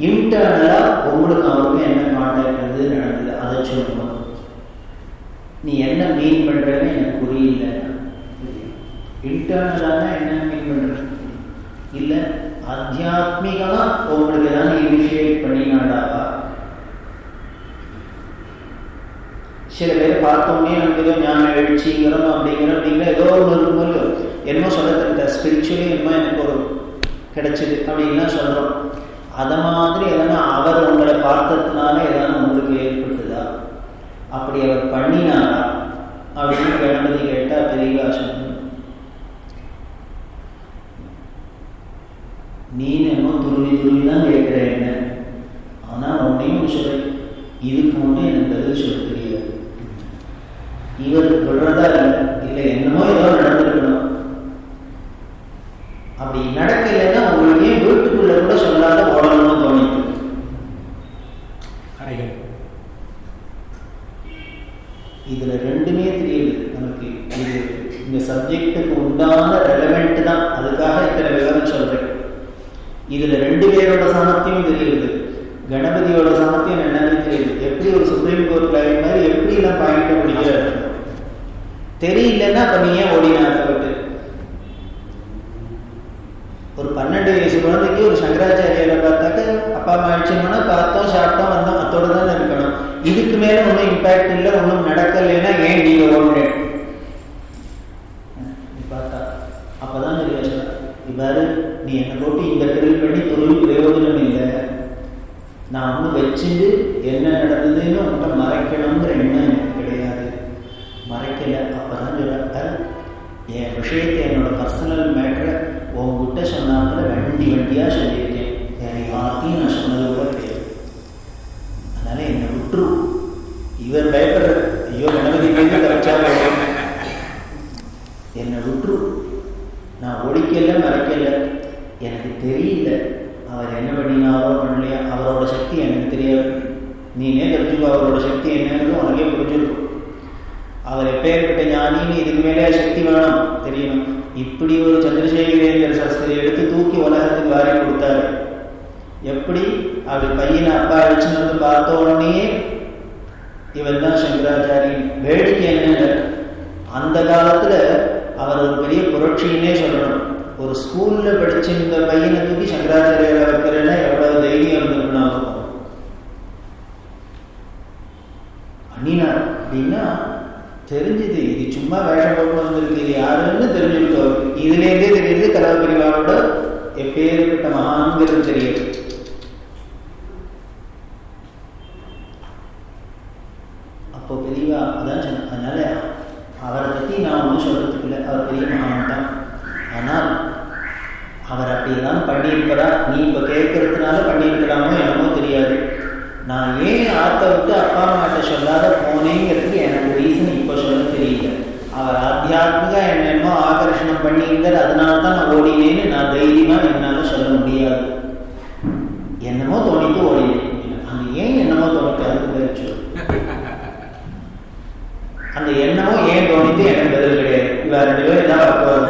இன்டர்னலாக உங்களுக்கு அவருக்கும் என்ன கான்டாக்ட் நடந்தது அதை சொல்லணும். நீ என்ன மீன் பண்ணுறன்னு எனக்கு புரியல. இன்டர்னலாக என்ன மீன் பண்ணுறது இல்லை, ஆத்தியாத்மிகமாக உங்களுக்கு ஏதாவது இனிஷியேட் பண்ணினாடாவா? சில பேர் பார்த்தோன்னே நமக்கு ஏதோ ஞானம் எழுச்சிங்கிறோம் அப்படிங்கிற ஏதோ ஒன்று இருக்கும்போது என்னமோ சொல்ல தெரியல, ஸ்பிரிச்சுவலி என்னமோ எனக்கு ஒரு கிடைச்சிது அப்படின்லாம் சொல்கிறோம். அதை மாதிரி எதனா அவர் உங்களை பார்த்ததுனால எதனா உங்களுக்கு ஏற்பட்டுதா, அப்படி அவர் பண்ணினாரா அப்படின்னு கணபதி கேட்டால் பெரியவா சொன்ன, நீ என்னமோ துருவி தான் கேட்குற என்ன, ஆனால் உன்னையும் சொல்ல இதுக்கு முன்னே எனக்கு பதில் சொல்ல தெரியாது. இவர் விடுறதா இல்லை என்னமோ ஏதோ நடந்திருக்கணும். அப்படி நடக்கலைன்னா உங்களுக்கு ஏன் வீட்டுக்குள்ள கூட சொல்லாத ஓடணும்னு தோணிட்டு. இதுல ரெண்டுமே தெரியுது நமக்கு. இது இந்த சப்ஜெக்டுக்கு உண்டான ரெலவெண்ட் தான், அதுக்காக இத்தனை விவரம் சொல்றேன். இதுல 2 பேரோட சாமர்த்தியம் தெரியுது, கணபதியோட சாமர்த்தியம் என்னன்னு தெரியுது. எப்படி ஒரு சுப்ரீம் கோர்ட் லைன் மாதிரி எப்படி எல்லாம் பாயிண்ட் பிடிக்கிற தெரியலன்னா அப்ப நீ ஏன் ஓடினாக்க விட்டு. ஒரு 12 வயசு குழந்தைக்கு ஒரு சங்கராச்சாரியாரை பார்த்தாக்க அப்பா அம்மா அழிச்சோம்னா பார்த்தோம் சாப்பிட்டோம் வந்தோம் அத்தோடு தானே இருக்கணும். இதுக்கு மேல ஒன்றும் இம்பாக்ட் இல்லை, ஒன்றும் நடக்கலைன்னா ஏன் நீங்க ஓடுறேன் பார்த்தா அப்பதான் தெரியாது. இவ்வாறு நீ என்னை போட்டு இந்த ட்ரில் பண்ணி தொழில் பிரயோஜனம் இல்லை, நான் ஒன்று வச்சுட்டு என்ன நடந்ததுன்னு உன்கிட்ட மறைக்கணுங்கிற எண்ணம் எனக்கு கிடையாது, மறைக்கலை. அப்பதான் சொல்ல என் விஷயத்தை என்னோட பர்சனல் மேட்டரை உங்ககிட்ட சொன்னாப்புல வண்டியா சொல்லியிருக்கேன், வேற யார்த்தையும் நான் சொன்னது கூட கிடையாது. அதனால என்னை விட்டுரு. இவர் பயப்படுற ஐயோ கணபதி மீது கரைச்சா என்னை விட்டுரு, நான் ஒழிக்கல மறைக்கல, எனக்கு தெரியல அவர் என்ன பண்ணினாரோ பண்ணலையா, அவரோட சக்தி எனக்கு தெரியாது. நீனே தெரிஞ்சுக்கோ அவரோட சக்தி என்னன்னு உனக்கே புரிஞ்சிருக்கும். அவர் எப்பேற்பட்ட ஞானின்னு இதுக்கு மேலே சக்தி வேணும் தெரியணும். இப்படி ஒரு சந்திரசேகரேந்திர சாஸ்திரி எடுத்து தூக்கி உலகத்துக்கு வாரி கொடுத்தாரு. எப்படி அவர் பையனை அப்பா வச்சுன்னு வந்து பார்த்த உடனே இவன் தான் சங்கராச்சாரி. வேடிக்கை என்னங்க, அந்த காலத்துல அவர் ஒரு பெரிய புரட்சின்னே சொல்லணும். ஒரு ஸ்கூல்ல படிச்சிருந்த பையனை தூக்கி சங்கராச்சாரியாரை வைக்கிறேன்னா எவ்வளவு தைரியம் இருந்திருக்கணும். பண்ணினார் அப்படின்னா தெரிஞ்சுது, இது சும்மா வேஷம் போட்டு வந்திருக்கு, இது யாருன்னு தெரிஞ்சுக்கிட்டு அவருக்கு. இதுலேருந்தே தெரியுது கலாபரிவாவோட எப்பேற்பட்ட மகான்கிறது தெரியுது. அப்போ பெரியவா அதான் சொன்ன. அதனால அவரை பற்றி நான் ஒன்றும் சொல்றதுக்கு இல்லை, அவர் பெரிய மகான் தான். ஆனால் அவர் அப்படியெல்லாம் பண்ணியிருக்கிறா, நீ இப்போ கேட்கறதுனால பண்ணியிருக்கலாமோ என்னமோ தெரியாது. நான் ஏன் ஆற்ற விட்டு அப்பா அம்மாட்ட சொல்லாத போனேங்கிறதுக்கு எனக்கு ரீசன் இப்போ சொல்ல தெரியல. அவர் ஆத்தியாத்மிக என்னென்னமோ ஆகர்ஷணம் பண்ணியிருந்தார், அதனால தான் நான் ஓடினேன்னு நான் தைரியமாக என்னால் சொல்ல முடியாது. என்னமோ தோணிட்டு ஓடினேன். அந்த ஏன் என்னமோ தோணிட்டு அதுக்கு போயிடுச்சு. அந்த எண்ணமோ ஏன் தோணிட்டு எனக்கு பதில் கிடையாது. இவ 2 பேரும் தான் பார்க்குவாங்க.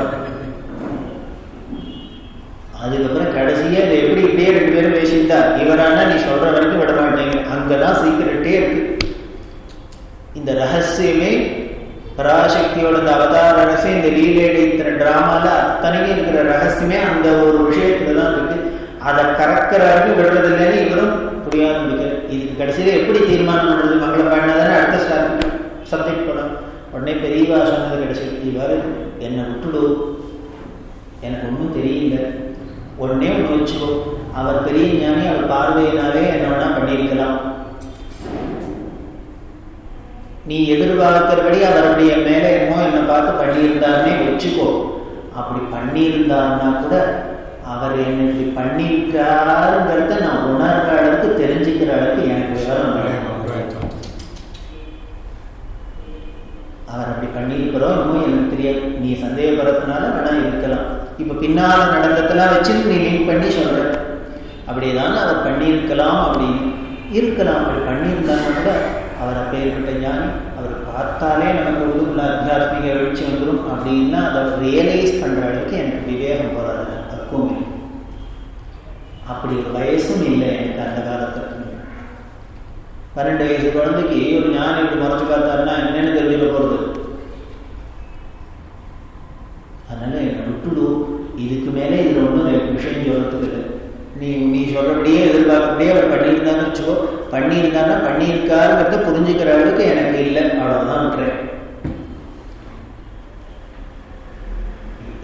அதுக்கப்புறம் கடைசியாக இதை எப்படி இப்படியே 2 பேரும் பேசியிருந்தா இவரானா நீ சொல்ற வரைக்கும் விட மாட்டேங்க. அங்கதான் சீக்கிரட்டே இருக்கு. இந்த ரகசியமே பராசக்தியோட இந்த அவதார ரகசியம், இந்த லீலையோட இத்தனை டிராமால அத்தனையும் இருக்கிற ரகசியமே அந்த ஒரு விஷயத்துல தான் இருக்கு. அதை கறக்கிறாரு விடுறது இல்லைன்னு இவரும் புரியாத முடிக்கிறார். இதுக்கு கடைசியில எப்படி தீர்மானம் பண்றது, மங்களம் பண்ணதானே அடுத்த சப்ஜெக்ட் பண்ண. உடனே பெரியவா சொன்னது கடைசி, இவர் என்னை விட்டுடு, எனக்கு ஒன்றும் தெரியல, உடனே ஒன்று வச்சுக்கோ, அவர் பெரிய ஞானி, அவர் பார்வையினாலே என்ன வேணா பண்ணியிருக்கலாம். நீ எதிர்பார்க்கிறபடி அவருடைய மேலே என்னமோ என்னை பார்த்து பண்ணியிருந்தாருன்னே வச்சுக்கோ. அப்படி பண்ணியிருந்தாருன்னா கூட அவர் என்ன இப்படி பண்ணியிருக்காருங்கிறத நான் உணர்ற அளவுக்கு தெரிஞ்சுக்கிற அளவுக்கு எனக்கு விவரம் வேணும். அவர் அப்படி பண்ணியிருக்கிறோம் இன்னும் எனக்கு தெரியாது. நீ சந்தேகப்படுறதுனால வேணா இருக்கலாம். இப்போ பின்னால் நடந்ததெல்லாம் வச்சு நீ லிங்க் பண்ணி சொல்ற அப்படிதான் அவர் பண்ணியிருக்கலாம் அப்படின்னு இருக்கலாம். அப்படி பண்ணியிருந்தாலும் கூட அவர் அப்பேற்பட்ட ஞானி. அவர் பார்த்தாலே நமக்கு உள்ள அத்தியாத்மிக எழுச்சி வந்துடும் அப்படின்னா அதை ரியலைஸ் பண்ணுற அளவுக்கு எனக்கு விவேகம் போகாது, பக்குவம் இல்லை. அப்படி ஒரு வயசும் இல்லை எனக்கு அந்த காலத்தில். 12 வயசு குழந்தைக்கு ஒரு ஞானி இப்படி மறைச்சு பார்த்தாருன்னா என்னென்னு தெரிஞ்சுக்க போகிறது. அதனால என்னை விட்டுடும். இதுக்கு மேலே இதில் ஒன்றும் விஷயம் சொல்றதுக்கு இல்லை. நீ சொல்றபடியே எதிர்பார்க்கபடியே அவர் பண்ணியிருந்தான்னு வச்சுக்கோ. பண்ணியிருந்தான்னா பண்ணியிருக்காருங்கிறத புரிஞ்சுக்கிற அளவுக்கு எனக்கு இல்லை, அவ்வளவுதான் இருக்கிறேன்.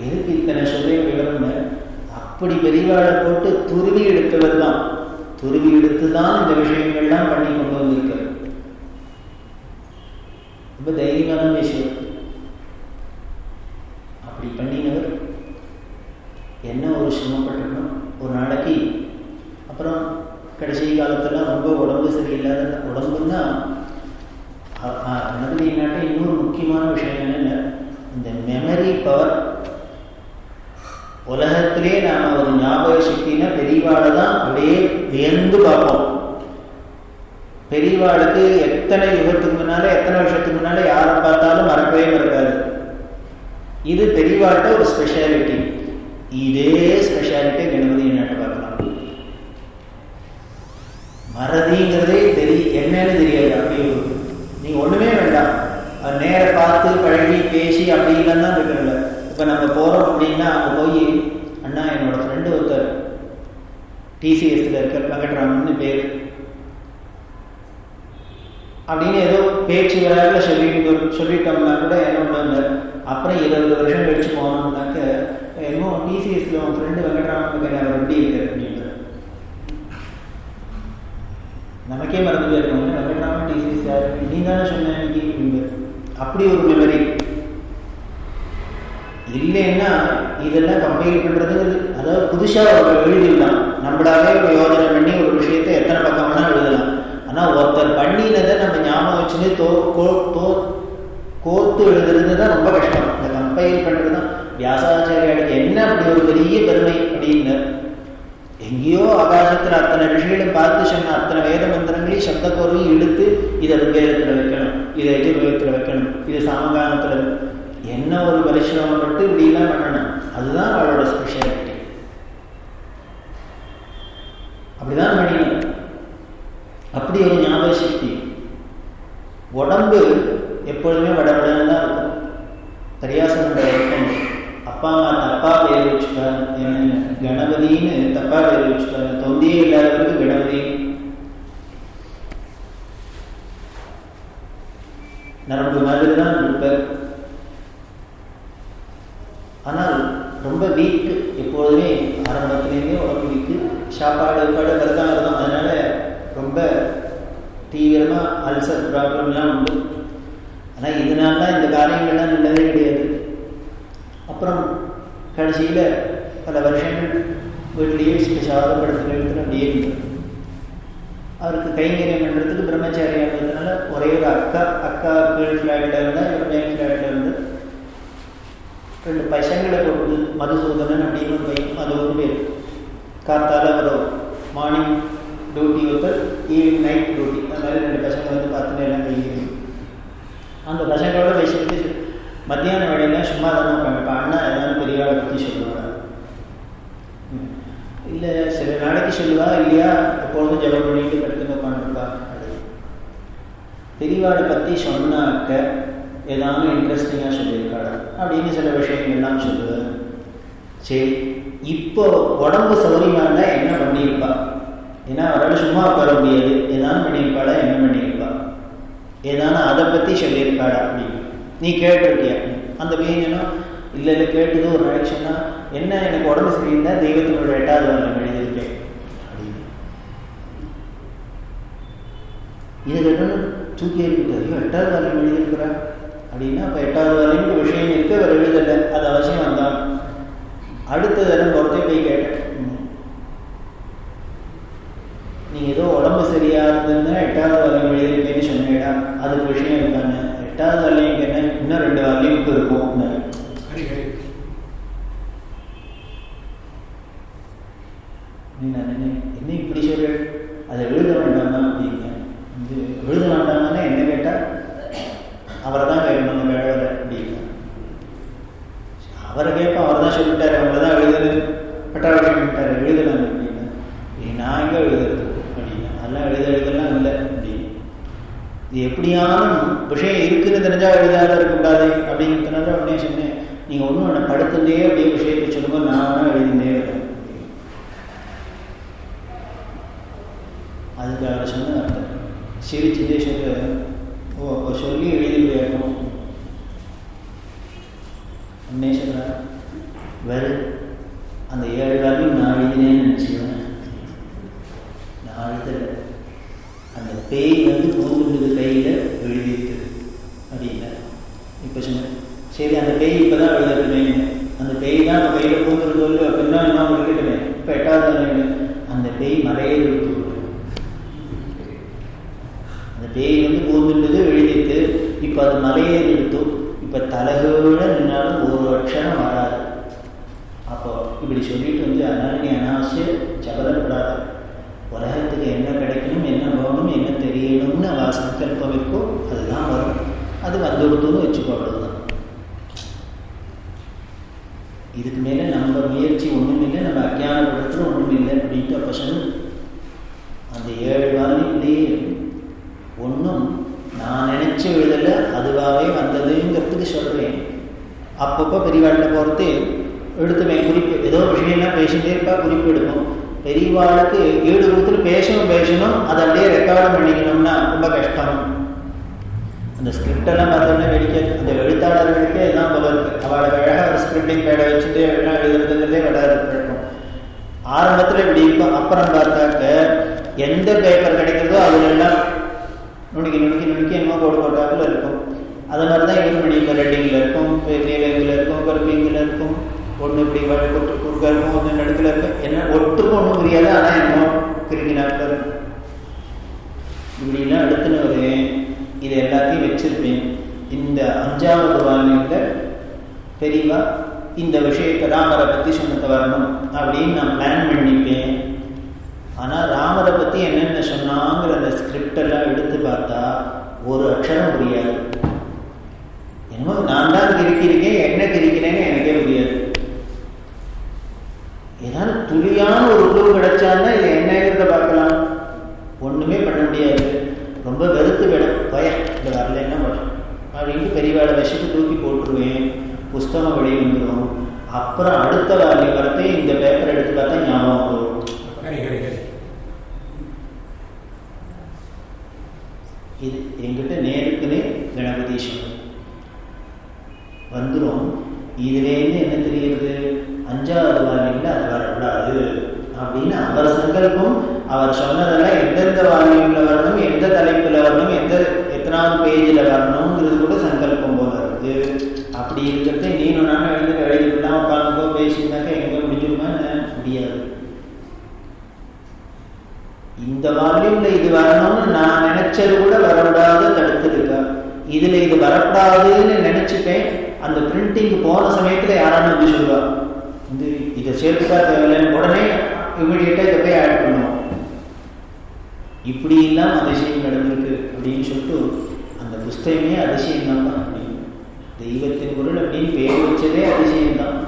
எதுக்கு இத்தனை சொல்ல விவரம்னு அப்படி பெரியவாளை போட்டு துருவி எடுத்தவர் தான். துருவி எடுத்துதான் இந்த விஷயங்கள்லாம் பண்ணி கொண்டு வந்திருக்கார். ரொம்ப தைரியமான விஷயம். அப்படி பண்ணினவர் என்ன ஒரு சிரமப்பட்டிருக்கணும் ஒரு நாளைக்கு. அப்புறம் கடைசி காலத்துல ரொம்ப உடம்பு சரியில்லாத உடம்புன்னா நாட்டை இன்னொரு முக்கியமான விஷயம் என்னென்ன, இந்த மெமரி பவர். உலகத்திலே நாம ஒரு ஞாபக சக்தினா பெரியவாளை தான் அப்படியே வியந்து பார்ப்போம். பெரியவாளுக்கு எத்தனை யுகத்துக்கு முன்னால எத்தனை வருஷத்துக்கு முன்னால யாரை பார்த்தாலும் மறக்கவே மறக்காது. இது பெரியவாள்கிட்ட ஒரு ஸ்பெஷாலிட்டி. இதே ஸ்பெஷாலிட்டி கணபதி நாட்டை பார்க்கலாம். மறதிங்கிறதே என்னன்னு தெரியாது. அப்படி நீங்க ஒண்ணுமே வேண்டாம், நேர பார்த்து பழகி பேசி அப்படின்லாம் தான் இருக்கிறல. இப்ப நம்ம போறோம் அப்படின்னா அங்க போய் அண்ணா என்னோட ஃப்ரெண்டு ஒருத்தர் டிசிஎஸ்ல இருக்க வெங்கட்ராமன் பேரு அப்படின்னு ஏதோ பேச்சு விளையாட்டுல சொல்லிட்டோம்னா கூட என்ன பண்ணுவாங்க. அப்புறம் 20 வருஷம் கழிச்சு போனோம்னாக்க என்னமோ டிசிஎஸ்ல உன் ஃப்ரெண்டு வெங்கட்ராமனுக்கு அவர் எப்படி இருக்காரு அப்படின்னு நமக்கே மறந்து போயிருக்கோம். வெங்கட்ராமன் டிசிஎஸ் யாரு நீ தானே சொன்ன இன்னைக்கு. அப்படி ஒரு மெமரி இல்லைன்னா இதெல்லாம் கம்பைல் பண்றது, அதாவது புதுசா ஒரு எழுதிடலாம். நம்மளாவே ஒரு யோஜனை பண்ணி ஒரு விஷயத்தை எத்தனை பக்கம் வேணா எழுதலாம். ஆனா ஒருத்தர் பண்ணினதை நம்ம ஞாபகம் வச்சுன்னு கோத்து எழுதுறது தான் ரொம்ப கஷ்டம். இந்த கம்பைல் பண்றது தான் வியாசாச்சாரியாருக்கு என்ன அப்படி ஒரு பெரிய பெருமை அப்படின்னு. எங்கேயோ ஆகாசத்துல அத்தனை ரிஷிகளும் பார்த்து சொன்ன அத்தனை வேத மந்திரங்களையும் சப்தக்கோரையும் எடுத்து இதை ருக்வேதத்துல வைக்கணும், இதை எதிர்வேதத்துல வைக்கணும், இது சாமகானத்துல என்ன ஒரு பரிசிரமப்பட்டு இப்படிலாம் பண்ணணும். அதுதான் அவளோட ஸ்பெஷாலிட்டி. அப்படிதான் பண்ணிடணும். அப்படி ஒரு ஞாபக சக்தி. உடம்பு எப்பொழுதுமே வடவடன்னு தான் இருக்கும். பரியாசம் இருக்கும். அப்பா அம்மா தப்பா பேர் வச்சுட்டாங்க, கணபதினு தப்பா பேர் வச்சுட்டாங்க. தொந்தியே இல்லாதவருக்கு கணபதி. நரம்பு மாதிரி தான் இருப்பார். ஆனால் ரொம்ப வீக்கு. எப்பொழுதுமே ஆரம்பத்திலேருந்தே உடம்பு வீக்கு. சாப்பாடு விரதம். அதனால ரொம்ப தீவிரமா அல்சர் ப்ராப்ளம்லாம் உண்டு. ஆனால் இதனால தான் இந்த காரியங்கள்லாம் நல்லதே கிடையாது. அப்புறம் கடைசியில் பல வருஷங்கள் வீட்டிலேயே சாதப்படுத்துகிறதுல அப்படியே இருந்தது. அவருக்கு கைங்கரியம் பண்ணுறதுக்கு பிரம்மச்சாரியாக இருந்ததுனால ஒரே ஒரு அக்கா கீழ் ஃப்ளாட்டில் இருந்தால் இவர் மேல் ஃப்ளாட்டில் இருந்து 2 பசங்களை கொண்டு மதுசூதனன் அப்படின்னு ஒரு பையன். அது ஒரு பேர். காத்தால ஒரு மார்னிங் டியூட்டி ஒருத்தர், ஈவினிங் நைட் டியூட்டி. அந்த மாதிரி 2 பசங்க வந்து பார்த்துட்டு எல்லாம் கைங்கரியம். அந்த பசங்களோட பேசிட்டு மத்தியான வேலையெல்லாம் சும்மா தானே உட்காந்துப்பா. அண்ணா ஏதாவது பெரியவாளை பற்றி சொல்லுவாங்க. இல்லை சில நாளைக்கு சொல்லுவா, இல்லையா எப்பொழுதும் ஜபம் பண்ணிட்டு படுத்துன்னு உட்காந்துருப்பா. பெரியவாளை பற்றி சொன்னாக்க ஏதாவது இன்ட்ரெஸ்டிங்காக சொல்லியிருக்காள் அப்படின்னு சில விஷயங்கள்லாம் சொல்லுவேன். சரி, இப்போ உடம்பு சௌரியமாக இருந்தால் என்ன பண்ணியிருப்பா? ஏன்னா அவரால் சும்மா உட்கார முடியாது. ஏதாவது பண்ணியிருப்பாளா, என்ன பண்ணியிருப்பா, ஏதான அதை பற்றி சொல்லியிருக்காளா அப்படின்னு நீ கேட்டிருக்கியா? அந்த பையனும் இல்லை கேட்டது ஒரு நாளைக்கு சொன்னால், என்ன எனக்கு உடம்பு சரியிருந்தா தெய்வத்தினோட 8வது வாரம் எழுதியிருக்கேன் அப்படின்னு. இதை கேட்டாலும் தூக்கி எழுதிட்டாரு. 8வது வாரம் எழுதியிருக்கிறா அப்படின்னா அப்போ 8வது வாரம் விஷயம் இருக்கு, அவர் எழுதலை, அது அவசியம் வந்தான் அடுத்த தரம் பொறுத்தே போய் கேட்டேன், நீங்கள் ஏதோ உடம்பு சரியாக இருந்ததுன்னா 8வது வால்யூம் எழுதியிருக்கேன்னு சொன்னேடா, அதுக்கு விஷயம் இருக்காங்க. 8வது வால்யூம் என்ன, இன்னும் 2 வால்யூமுக்கு இருக்கும். என்ன இப்படி சொல்ற, அதை எழுத வேண்டாமா அப்படிங்க. எழுத வேண்டாமான்னா என்ன கேட்டால் அவரை தான் கேட்கணும், அந்த வேலை அப்படிங்க. அவரை கேட்போம், அவர் தான் சொல்லிட்டாரு, அவங்கள தான் எழுதுது பட்டாளம் விட்டார், எழுதலாம் அப்படின்னா. நான் எங்கே எழுதுறது அப்படின்னா, அதெல்லாம் எழுதலாம் இல்லை அப்படின்னு. இது எப்படியான விஷயம் இருக்குன்னு தெரிஞ்சால் எழுதாத இருக்கக்கூடாது அப்படிங்கிறதுனால உடனே சொன்னேன், நீங்கள் ஒன்றும் என்னை படுத்துட்டே அப்படியே விஷயத்தை சொல்லும்போது நான் வேணா எழுதிட்டே இருக்கேன். அதுக்கு அவர் சொன்ன சிரிச்சுதே சொல்ல, ஓ அப்போ சொல்லி எழுதி போயிருக்கோம். உடனே சொல்ற, வேறு அந்த 7 வால்யூம் நான் எழுதினேன்னு நினச்சிடுவேன். நான் எழுதலை, அந்த பேய் வந்து பூந்துண்டு கையில் எழுதியிருக்கு அப்படின்னா. இப்போ சொன்னேன், சரி அந்த பேய் இப்போ தான் எழுதட்டுமேங்க, அந்த பேய் தான் இப்போ கையில் பூந்துட்டு சொல்லு அப்படின்னா இன்னும் இருக்கட்டுமே. இப்போ 8வது வால்யூம் அந்த பேய் மலையே எடுத்து, அந்த பேய் வந்து பூந்துண்டது எழுதிட்டு, இப்போ அது மலையே எடுத்தோம். இப்போ தலைகீழ நின்னாலும் ஒரு அக்ஷரம் வராது. அப்போ இப்படி சொல்லிட்டு வந்து, அதனால நீ அனாவசியம் சபலப்படாத. உலகத்துக்கு என்ன கிடைக்கணும், என்ன போகணும், என்ன தெரியணும்னு அவள் சங்கல்பம் இருக்கோ அதுதான் வரும். அது வந்துடுத்துன்னு வச்சுக்கோடு தான். இதுக்கு மேலே நம்ம முயற்சி ஒன்றும் இல்லை, நம்ம அஜ்ஞானப்படுத்துகிற ஒன்றும் இல்லை அப்படின்ட்டு அப்போ சொன்ன. அந்த 7 வால்யூம்லேயே ஒன்றும் நான் நினச்சி எழுதலை, அதுவாகவே வந்ததுங்கிறதுக்கு சொல்கிறேன். அப்பப்போ பெரியவாழ்கிட்ட போகிறது எடுத்துவேன் குறிப்பு. ஏதோ விஷயம்லாம் பேசிகிட்டே இருப்பா, குறிப்பு எடுப்போம். பெரியவாளுக்கு ஈடு கொடுத்துட்டு பேசணும், அதை அப்படியே ரெக்கார்டு பண்ணிக்கணும்னா ரொம்ப கஷ்டம். அந்த ஸ்கிரிப்டெல்லாம் பார்த்தோன்னா வெடிக்காது. அந்த எழுத்தாளர்களுக்கே இதுதான் போல இருக்குது. அவளுக்கு அழகாக ஒரு ஸ்கிரிப்டிங் பேடை வச்சுட்டு எல்லாம் எழுதுறதுங்கிறதே வராது இருக்கும். ஆரம்பத்தில் இப்படி இருக்கும். அப்புறம் பார்த்தாக்க எந்த பேப்பர் கிடைக்கிறதோ அதுலெல்லாம் நுணுக்கி என்னமோ போட்டாப்புல இருக்கும். அது மாதிரி தான் இது பண்ணி இப்போ ரெட்டிங்கில் இருக்கும், நீலங்கில் இருக்கும், கருப்பிங்கில் இருக்கும், ஒன்று இப்படி குறுக்க இருக்கும், ஒன்று நடுக்கில் இருக்கும். என்ன ஒட்டுக்கும் ஒன்றும் புரியாது, ஆனால் என்னமோ கிருக்கினாப்பில் இருக்கும். இப்படிலாம் எடுத்துன்னு வருவேன். இது எல்லாத்தையும் வச்சிருப்பேன். இந்த 5வது வால்யூமில் பெரியவா இந்த விஷயத்தை ராமரை பற்றி சொன்னதை வரணும் அப்படின்னு நான் பிளான் பண்ணிப்பேன். ஆனால் ராமரை பற்றி என்னென்ன சொன்னாங்கிற அந்த ஸ்கிரிப்டெல்லாம் எடுத்து பார்த்தா ஒரு அக்ஷரம் புரியாது. என்னமோ நான் தான் கிரிக்கிறேன், என்ன கிரிக்கிறேன்னு எனக்கே புரியாது. ஏதாவது துளியான ஒரு குழு கிடைச்சான்னா இது என்னங்கிறத பார்க்கலாம். ஒன்றுமே பண்ண முடியாது. ரொம்ப வெறுத்து விடும், பயம் இந்த வரல என்ன பண்ணும் அப்படின்ட்டு பெரியவாளை விஷயத்தை தூக்கி போட்டுருவேன். புஸ்தகம் வெளியே வந்துடும். அப்புறம் அடுத்த வார்த்தை வரத்தை இந்த பேப்பர் எடுத்து பார்த்தா ஞாபகம் வரும். இது என்கிட்ட நேருக்குன்னே கணபதீஸ்வரன் வந்துடும். இதுலேருந்து என்ன தெரிகிறது, 5வது வால்யூமில் அது வரக்கூடாது அப்படின்னு அவர் சங்கல்பம். அவர் சொன்னதெல்லாம் எந்தெந்த வால்யூமில் வரணும், எந்த தலைப்பில் வரணும், எத்தனாவது பேஜில் வரணுங்கிறது கூட சங்கல்பம் போல இருக்கு. அப்படி இருக்கிறத நீனும் நானும் எழுதிக்கலாம், உட்காந்துக்கோ பேசியிருந்தாக்கா எங்கே முடிஞ்சுமா முடியாது. இந்த வால்யூம்ல இது வரணும்னு நான் நினைச்சது கூட வரக்கூடாது, தடுத்துருக்கா. இதுல இது வரக்கூடாதுன்னு நினைச்சுட்டேன். அந்த பிரிண்டிங் போன சமயத்துல யாராலும் வந்து சொல்லுவா, இதை சேர்த்துக்கா தேவையில்லைன்னு உடனே இமிடியேட்டா இதை போய் ஆட் பண்ணுவோம். இப்படி எல்லாம் அதிசயம் நடந்திருக்கு அப்படின்னு சொல்லிட்டு அந்த புஸ்தகமே அதிசயம் தான். அப்படின்னு தெய்வத்தின் பொருள் அப்படின்னு பேர் வச்சதே அதிசயம்தான்.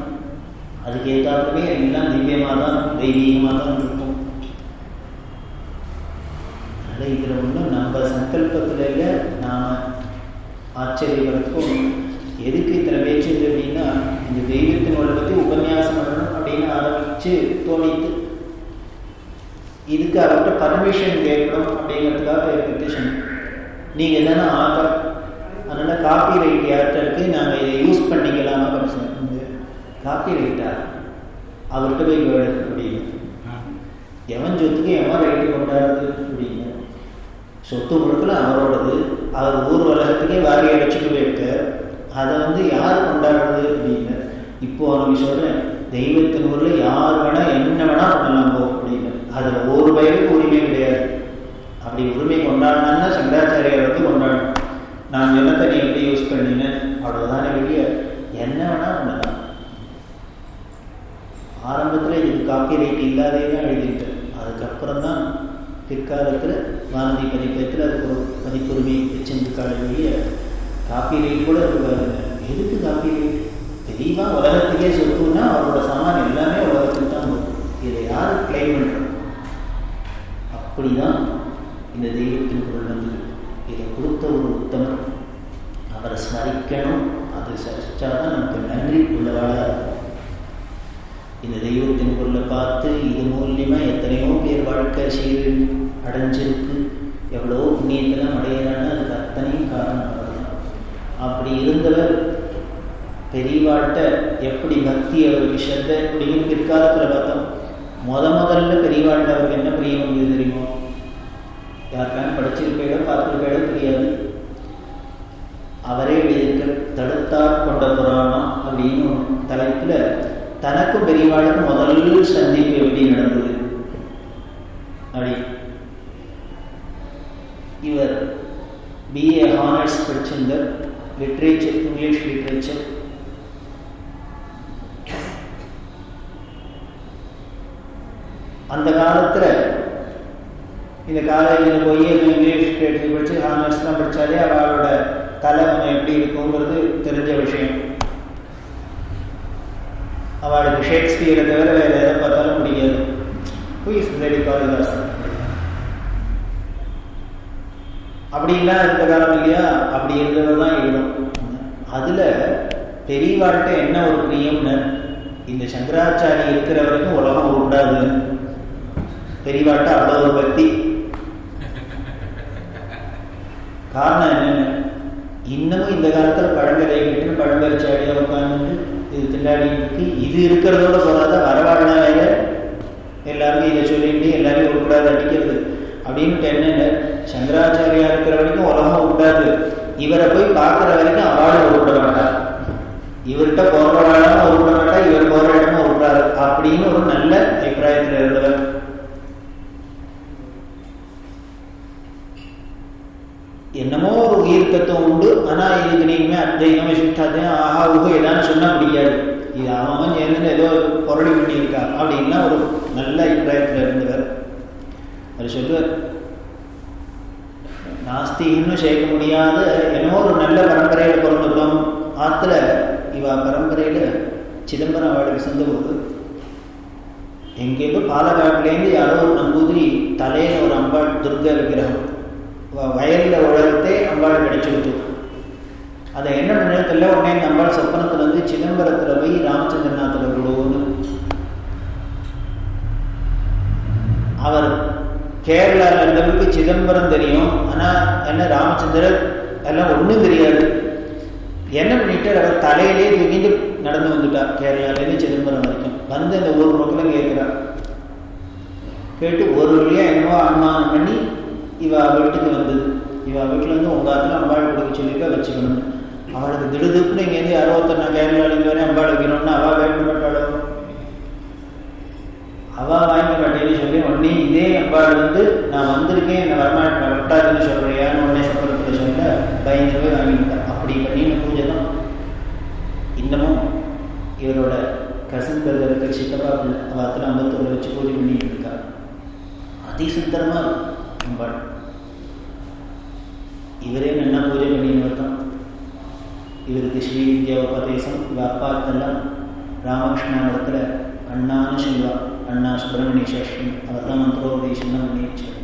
அதுக்கு ஏற்றாப்புமே எல்லாம் திவ்யமாக தான் தெய்வீகமாக தான் இருக்கும். அதனால் இதில் ஒன்றும் நம்ம சங்கல்பத்தில் இல்லை, நாம் ஆச்சரியப்படுறதுக்கும். எதுக்கு இத்தனை பேச்சு அப்படின்னா, இந்த தெய்வத்தினோட பற்றி உபன்யாசம் பண்ணணும் அப்படின்னு ஆரம்பித்து தோணித்து, இதுக்கு அவர்கிட்ட பர்மிஷன் கேட்கணும் அப்படிங்கிறதுக்காக பெட்டிஷன். நீங்கள் தானே ஆத்தர், அதனால் காப்பி ரைட் யார்கிட்ட இருக்குது, நாங்கள் இதை யூஸ் பண்ணிக்கலாமா பர்மிஷன். காப்பி ரைட்டா அவர்கிட்ட போய் கேடு அப்படின்னு. எவன் சொத்துக்கு எவன் ரைட்டு கொண்டாடுறது அப்படின்னு. சொத்து முழுக்கெல்லாம் அவரோடது, அவர் ஊர் உலகத்துக்கே வாரியை வச்சுட்டு போயிட்டு அதை யார் கொண்டாடுறது அப்படின்னு. இப்போ அவனுக்கு சொல்கிறேன், தெய்வத்தின் ஊரில் யார் வேணா என்ன வேணா பண்ணலாம் போ அப்படின்னு. அதில் ஒரு வயலுக்கு உரிமை கிடையாது. அப்படி உரிமை கொண்டாடினா சங்கராச்சாரியார் வந்து கொண்டாடணும். நான் ஜலத்தை நீ எப்படி யூஸ் பண்ணினேன் அவ்வளோதானே வெளியே என்ன வேணா பண்ணலாம். ஆரம்பத்தில் இதுக்கு காப்பி ரைட் இல்லாதே தான் எழுதிட்டேன். அதுக்கப்புறம் தான் பிற்காலத்தில் வானதி பதிப்பகத்தில் அதுக்கு ஒரு பதிப்புரிமை வச்சிருந்துக்கான வெளியே காப்பி ரைட் கூட இருக்காது. எதுக்கு காப்பி ரைட்? தெளிவா உலகத்துக்கே சொத்துன்னா அவரோட சாமான் எல்லாமே உலகத்துக்கு தான் வரும். இதை யாரு கிளைம் பண்ணுறோம்? அப்படிதான் இந்த தெய்வத்தின் குரல் வந்து இதை கொடுத்த ஒரு உத்தமர். அவரை ஸ்மரிக்கணும். அதை சரிச்சாதான் நமக்கு நன்றி உள்ளவாளாக இருக்கும். இந்த தெய்வத்தின் குரலை பார்த்து இது மூலியமா எத்தனையோ பேர் வாழ்க்கை சீர் அடைஞ்சிருக்கு. எவ்வளோ புண்ணியத்தெல்லாம் அடையிறான்னு அதுக்கு அத்தனையும் காரணம் அவர் தான். அப்படி இருந்தவர் பெரியவாட்ட எப்படி பக்தி அவருக்கு ஸ்ரத்தை அப்படின்னு பிற்காலத்தில் பார்த்தோம். முதல்ல பெரியவாட்ட அவருக்கு என்ன பிரியம் வந்தது தெரியுமோ? யாருக்கான படிச்சிருப்பேடோ பார்த்துருப்பேடோ தெரியாது. அவரே எழுதிட்டு தடுத்தாற் கொண்ட புராணம் அப்படின்னு தலைப்புல தனக்கும் பெரியவாளுக்கு முதல் சந்திப்பு எப்படி நடந்தது அப்படி. இவர் BA ஹானர்ஸ் படிச்சிருந்தார், லிட்ரேச்சர், இங்கிலீஷ் லிட்ரேச்சர். அந்த காலத்துல இந்த காலேஜில் போய் இங்கிலீஷ் லிட்ரேச்சர் படிச்சு ஹானர்ஸ்லாம் படிச்சாலே அவளோட தலை எப்படி இருக்குங்கிறது தெரிஞ்ச விஷயம். அவளுக்கு ஷேக்ஸ்பியரை தவிர வேற எதை பார்த்தாலும் பிடிக்காது. காளிதாசன் அப்படின்லாம் இருந்த காலம் இல்லையா? அப்படி இருந்தவர் தான் எழுதும். அதுல பெரியவாழ்கிட்ட என்ன ஒரு பிரியம்னு, இந்த சங்கராச்சாரி இருக்கிற வரைக்கும் உலகம் உருடாது. பெரியவாழ்கிட்ட அவ்வளோ ஒரு பக்தி. காரணம் என்னன்னு, இன்னமும் இந்த காலத்துல பழங்கதை கேட்டு பழங்கரிச்சாடியா உட்கார்ந்துட்டு இது திண்டாடிட்டு இது இருக்கிறதோட சொல்லாத வரவாழ்னா வேற எல்லாருக்கும் இதை சொல்லிட்டு எல்லாரையும் உருப்படாது அடிக்கிறது அப்படின்ட்டு என்னென்ன சங்கராச்சாரியா இருக்கிற வரைக்கும் உலகம் உண்டாது. இவரை போய் பார்க்குற வரைக்கும் அவார்டு உருப்பட மாட்டார். இவர்கிட்ட போற இடமும் உருப்பட மாட்டா, இவர் போற இடமும் உருப்படாது அப்படின்னு ஒரு நல்ல அபிப்பிராயத்தில் இருந்தவர். என்னமோ ஒரு உயிர் தத்துவம் உண்டு, ஆனா இதுக்கு நீங்க அத்தையும் விசிஷ்டாத்தையும் ஆஹா ஊக ஏதான்னு சொன்னா பிடிக்காது. இது அவன் சேர்ந்து ஏதோ பொருளை பண்ணியிருக்கா அப்படின்னா ஒரு நல்ல அபிப்பிராயத்தில் இருந்தவர். அவர் சொல்லுவார், நாஸ்திகன்னு சேர்க்க முடியாத என்னமோ ஒரு நல்ல பரம்பரையில பிறந்துட்டோம். ஆத்துல இவ பரம்பரையில சிதம்பரம் அவளுக்கு சொந்தபோது எங்கேயோ பாலக்காட்டிலேருந்து யாரோ ஒரு நம்பூதிரி தலையில ஒரு அம்பாள் துர்கா விக்கிரகம் வயல்ல உலகத்தே அம்பாள் கிடைச்சு விட்டு அதை என்ன பண்ணல. உடனே இந்த அம்பாள் சொப்பனத்துல வந்து சிதம்பரத்துல போய் ராமச்சந்திரநாத்தில் விடுவோன்னு. அவர் கேரளாவில் இருந்தவருக்கு சிதம்பரம் தெரியும், ஆனா என்ன ராமச்சந்திரர் எல்லாம் ஒன்றும் தெரியாது. என்ன பண்ணிட்டு அவர் தலையிலே தூக்கிட்டு நடந்து வந்துட்டார். கேரளாலேருந்து சிதம்பரம் வரைக்கும் வந்து அந்த ஒரு நோக்கில் கேட்கிறார். கேட்டு ஒரு வழியா என்னவோ அனுமானம் பண்ணி இவ வீட்டுக்கு வந்தது. இவ வீட்டுல வந்து உங்க ஆத்துல அம்பாள் கொடுக்க சொல்லியிருக்கா, வச்சுக்கணும். அவளுக்கு திடுதுப்புன்னு இங்கேருந்து யாரோத்தர் நான் கேரளாலேருந்து வரேன் அம்பாள் வைக்கணும்னு அவ வேண்ட மாட்டாளோ, அவ வாங்கி மாட்டேன்னு சொல்லி உடனே இதே அம்பாள் வந்து நான் வந்திருக்கேன் என்ன வரமாட்டேன் விட்டாதுன்னு சொல்றியான்னு உடனே சம்பளத்தில் சொல்ல பயந்து போய் வாங்கிட்டான். அப்படி பண்ணின்னு பூஜை தான் இன்னமும் இவரோட கசின் பிரதருக்கு சித்தப்பா பிள்ளை அவத்துல அம்பத்தூர்ல வச்சு பூஜை பண்ணிட்டு இருக்கா. அதிசுத்தரமா இருக்கும் அம்பாள். இவரே நல்லா பூஜை பண்ணின்னு தான். இவருக்கு ஸ்ரீ வித்யா உபதேசம் இவ அப்பாக்கெல்லாம் ராமகிருஷ்ணாபுரத்தில் அண்ணான்னு சொல்லுவா. அண்ணா சுப்பிரமணிய சாஸ்திரி அவர் தான் மந்திரோபதேசம் தான் பண்ணி வச்சார்.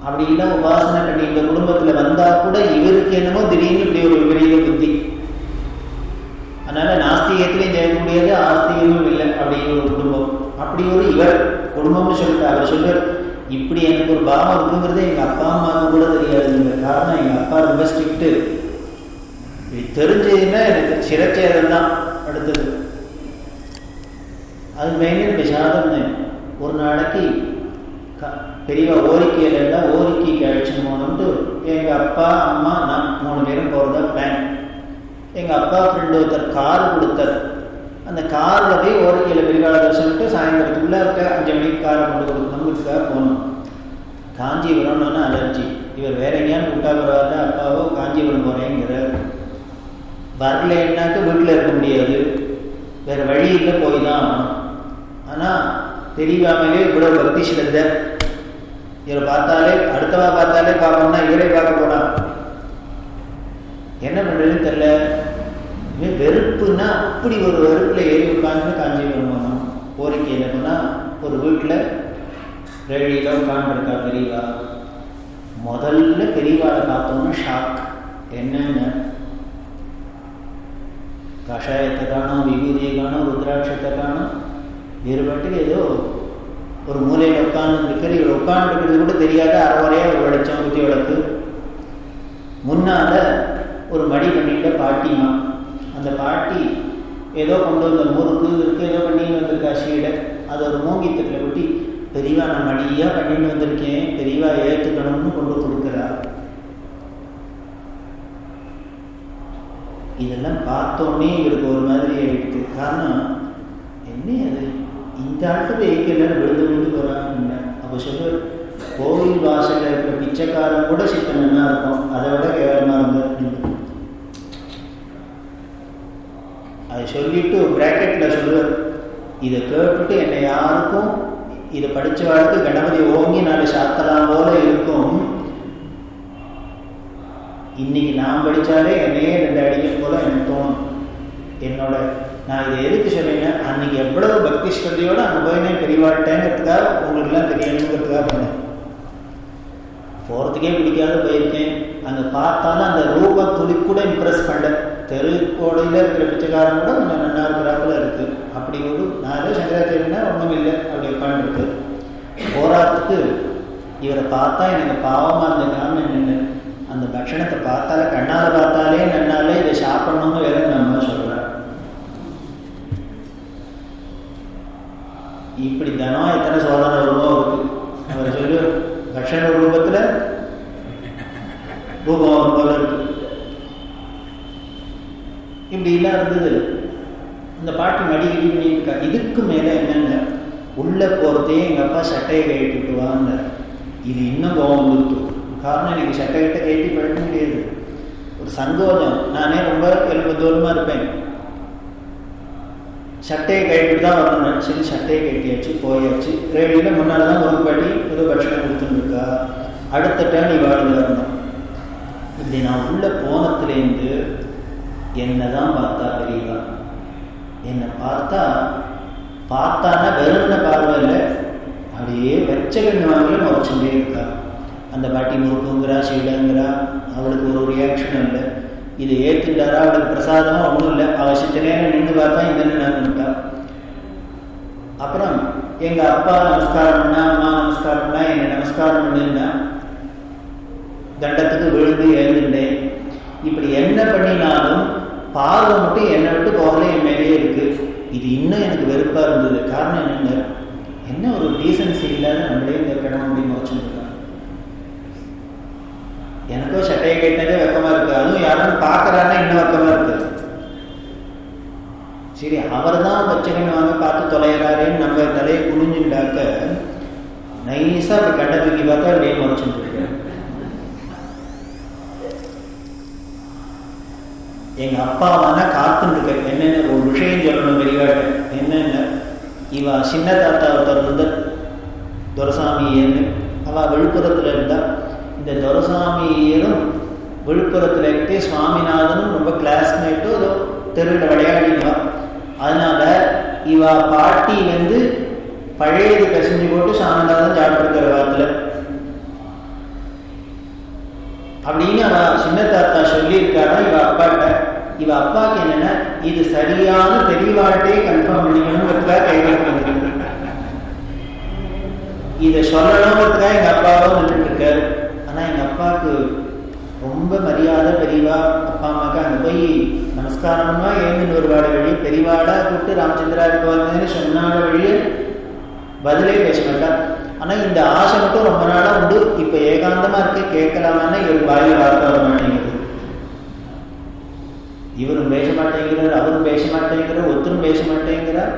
அப்படி இல்லை உபாசனை பண்ணி இந்த குடும்பத்தில் வந்தா கூட இவருக்கு என்னமோ திடீர்னு இப்படி ஒரு விபரீத புத்தி. அதனால நாஸ்திகத்திலையும் ஜெயிக்க முடியாது, ஆஸ்திகமும் இல்லை அப்படிங்கிற ஒரு குடும்பம். அப்படி ஒரு இவர் குடும்பம்னு சொல்லிட்டு அவர் சொல்றார், இப்படி எனக்கு ஒரு பாவம் இருக்குங்கிறது எங்க அப்பா அம்மாவுக்கு கூட தெரியாதுங்க. காரணம் எங்க அப்பா ரொம்ப ஸ்ட்ரிக்ட். இப்படி தெரிஞ்சதுன்னா எனக்கு சிரச்சேதம் தான் அடுத்தது. அது மெயினாக விஷாதம்னு ஒரு நாளைக்கு பெரியவா ஓரிக்கையில் இருந்தால் ஓரிக்கைக்கு அழைச்சி போகணும்ட்டு எங்கள் அப்பா அம்மா நான் 3 பேரும் போகிறதா பிளான். எங்கள் அப்பா ஃப்ரெண்டு ஒருத்தர் கார் கொடுத்தார். அந்த காரில் போய் ஓரக்கையில் பெரியவாளை தரிசனிட்டு சாயந்தரத்துக்குள்ளே இருக்க 5 மணிக்கு காரை கொண்டு கொடுக்கணுங்கிறதுக்காக போகணும். காஞ்சிபுரம்னு அலர்ஜி. இவர் வேற எங்கேயான்னு கூட்டா பரவாயில்ல, அப்பாவோ காஞ்சிபுரம் போகிறேங்கிறார். வரலைன்னாக்க வீட்டில் இருக்க முடியாது, வேறு வழி இல்லை, போய் தான் ஆகணும். ஆனால் பெரியவாமையிலே இவ்வளோ பக்தி ஸ்ரத்த. இவரை பார்த்தாலே அடுத்தவா பார்த்தாலே பார்க்கணும்னா இவரே பார்க்க போனான். என்ன பண்ணுறதுன்னு தெரியல. வெறுப்புன்னா அப்படி ஒரு வெறுப்பில் ஏறி உட்காந்து காஞ்சிபுரம் போனோம். கோரிக்கையில் போனால் ஒரு வீட்டில் ரேடியில் உட்காந்துருக்கா பெரியவா. முதல்ல பெரியவாளை பார்த்தோம்னா ஷாக். என்னென்ன கஷாயத்தை காணும், விபூதியை காணும், ருத்ராட்சத்தை காணும். வேறுபட்டுக்கு ஏதோ ஒரு மூலையில் உட்காந்துருக்கிறது. இவர் உட்காந்துருக்கிறது கூட தெரியாத அறவரையாக ஒரு வெளிச்சம் ஊற்றி வளர்த்து. முன்னால் ஒரு மடி பண்ணிட்ட பாட்டிமா. அந்த பாட்டி ஏதோ கொண்டு வந்த முறுக்கு இருக்கு, ஏதோ பண்ணின்னு வந்திருக்கா சீடை. அதை ஒரு மூங்கித்தட்டில் கொட்டி, பெரியவா நான் மடியாக பண்ணிட்டு வந்திருக்கேன், பெரியவா ஏற்றுக்கணும்னு கொண்டு கொடுக்குறா. இதெல்லாம் பார்த்தோன்னே இவருக்கு ஒரு மாதிரி ஆயிடுது. காரணம் என்ன, அது இந்த ஆட்டுக்கு ஏற்கனவே விழுந்து விழுந்து போகிறாங்க. அப்போ சொல்லு, கோவில் வாசலில் இருக்கிற பிச்சைக்காரன் கூட சித்தனா இருக்கும், அதை விட கேவலமாக இருந்தது. அதை சொல்லிட்டு ஒரு பிராக்கெட்டில் சொல்லுவார், இதை கேட்டுட்டு என்னை யாருக்கும் இதை படித்தவாளுக்கு கணபதி ஓங்கி 4 சாத்தலாம் போல இருக்கும். இன்னைக்கு நான் படித்தாலே என்னையே 2 அடிக்கும் போல எனக்கு தோணும். என்னோட நான் இதை எதுக்கு சொல்லினேன், அன்னைக்கு எவ்வளவு பக்தி ஸ்ரத்தையோடு அங்கே போயினேன் பெரியவாழ்கிட்டேங்கிறதுக்காக, உங்களுக்குலாம் தெரியணுங்கிறதுக்காக போனேன். போகிறதுக்கே பிடிக்காத போயிருக்கேன். அங்கே பார்த்தாலும் அந்த ரூபம் துளி கூட இம்ப்ரெஸ் பண்ண. தெருக்கோடையில் இருக்கிற பிச்சைக்காரன் கூட கொஞ்சம் நல்லா இருக்கிறாப்புல இருக்குது. அப்படி ஒரு நான் ஏதோ சங்கராச்சாரியனா ஒன்றும் இல்லை, அப்படி உட்காந்துருக்கு. போராட்டத்துக்கு இவரை பார்த்தா எனக்கு பாவமாக இருந்ததுனால நின்று அந்த பட்சணத்தை பார்த்தாலே, கண்ணால் பார்த்தாலே நன்னாலே இதை சாப்பிடணும்னு வேற நம்ம சொல்கிறேன். இப்படி தினம் எத்தனை சோதனை வருமோ இருக்குது. அவர் சொல்லு, பட்சண ரூபத்தில் ரூபம் வரும் போல இருக்கு. இப்படிலாம் இருந்தது. அந்த பாட்டு மடிக்கடி பண்ணியிருக்கா. இதுக்கு மேலே என்னென்ன உள்ளே போகிறதே எங்கள் அப்பா சட்டையை கட்டிட்டு வாங்க. இது இன்னும் கோவம் கொடுத்து. காரணம், எனக்கு சட்டை கிட்ட கட்டி பழக்க முடியாது. ஒரு சங்கோஜம். நானே ரொம்ப எலும்பு தூரமாக இருப்பேன். சட்டையை கட்டிட்டு தான் வரணும். சரி, சட்டையை கட்டியாச்சு, போயாச்சு. ரேடியில் முன்னால் தான் ஒரு பாட்டி ஏதோ பட்சணம் கொடுத்துருக்கா. அடுத்த டேர்ன் இவாடு வரணும். இப்படி நான் உள்ளே போனத்துலேருந்து என்னை தான் பார்த்தா பெரியவா. என்னை பார்த்தான்னா வெறுமன பார்வை இல்லை, அப்படியே வெச்ச கண்ணு வாங்கல முறைச்சுட்டே இருக்கா. அந்த பாட்டி முறுக்குங்கிறா, சீடங்கிறா. அவளுக்கு ஒரு ரியாக்ஷன் இல்லை. இதை ஏற்றுட்டாரா, அவளுக்கு பிரசாதமாக ஒன்றும் இல்லை. அவசியத்த நேரம் நின்று பார்த்தா இந்த நின்றுட்டா. அப்புறம் எங்கள் அப்பா நமஸ்காரம் பண்ணா, அம்மா நமஸ்காரம் பண்ணா, என்னை நமஸ்காரம் பண்ணுன்னா தண்டத்துக்கு விழுந்து எழுந்துட்டேன். இப்படி என்ன பண்ணினாலும் பார்வை மட்டும் என்னை விட்டு போகல, என் மேலேயே இருக்கு. இது இன்னும் எனக்கு வெறுப்பாக இருந்தது. காரணம் என்னென்ன, என்ன ஒரு டீசன்சி இல்லாத நம்மளே இந்த கிழமை அப்படின்னு வச்சுருக்காங்க. எனக்கும் சட்டையை கேட்டாலே வெக்கமாக இருக்கு. அதுவும் யாரும் பார்க்குறாருன்னா இன்னும் வெக்கமாக இருக்கு. சரி, அவர் தான் பச்சைக்கண்ணு வாங்க பார்த்து தொலைகிறாரேன்னு நம்ம தலையை குனிஞ்சுட்டாக்க நைஸாக அப்படி கண்ணை தூக்கி பார்த்தா அப்படியே முறைச்சுட்டு இருக்கு. எங்கள் அப்பாவானா காத்துன்னு இருக்க. என்னென்ன ஒரு விஷயம் சொல்லணும் பெரியவாட்ட. என்னென்ன, இவா சின்ன தாத்தா ஒருத்தர் வந்து துரசாமியன்னு, அவள் விழுப்புரத்தில் இருந்தா. இந்த துரசாமியரும் விழுப்புரத்தில் இருக்கே சுவாமிநாதனும் ரொம்ப கிளாஸ்மேட்டும் ஏதோ தெருவில் விளையாடிடுவா. அதனால இவா பாட்டி வந்து பழையது கசிஞ்சு போட்டு சாமிநாதன் சாப்பிட்டுருக்கிற வாரத்தில் அப்படின்னு அவ சின்ன தாத்தா சொல்லியிருக்காரா இவ அப்பாட்ட. இவ அப்பாவுக்கு என்னன்னா, இது சரியான பெரியவாட்டே கன்ஃபார்ம் பண்ணிக்கணுங்கிறதுக்காக கைகட்டு இதை சொல்லணுங்கிறதுக்காக எங்க அப்பாவும் நின்றுட்டு இருக்காரு. ஆனா எங்க அப்பாவுக்கு ரொம்ப மரியாதை. பெரியவா அப்பா அம்மாவுக்கு அங்கே போய் நமஸ்காரம்னா ஏன்னு ஒரு வாட வழி, பெரியவாடா கூப்பிட்டு ராமச்சந்திரா இருப்பாருன்னு சொன்னாட வழியே பதிலே பேச மாட்டார். ஆனால் இந்த ஆசை மட்டும் ரொம்ப நாளாக உண்டு. இப்போ ஏகாந்தமாக இருக்க கேட்கலாமான்னா இவர் வாயில் வார்த்தை வர மாட்டேங்குது. இவர் மாட்டேங்கிறார், அவரும் பேச மாட்டேங்கிறார், ஒருத்தரும் பேச மாட்டேங்கிறார்.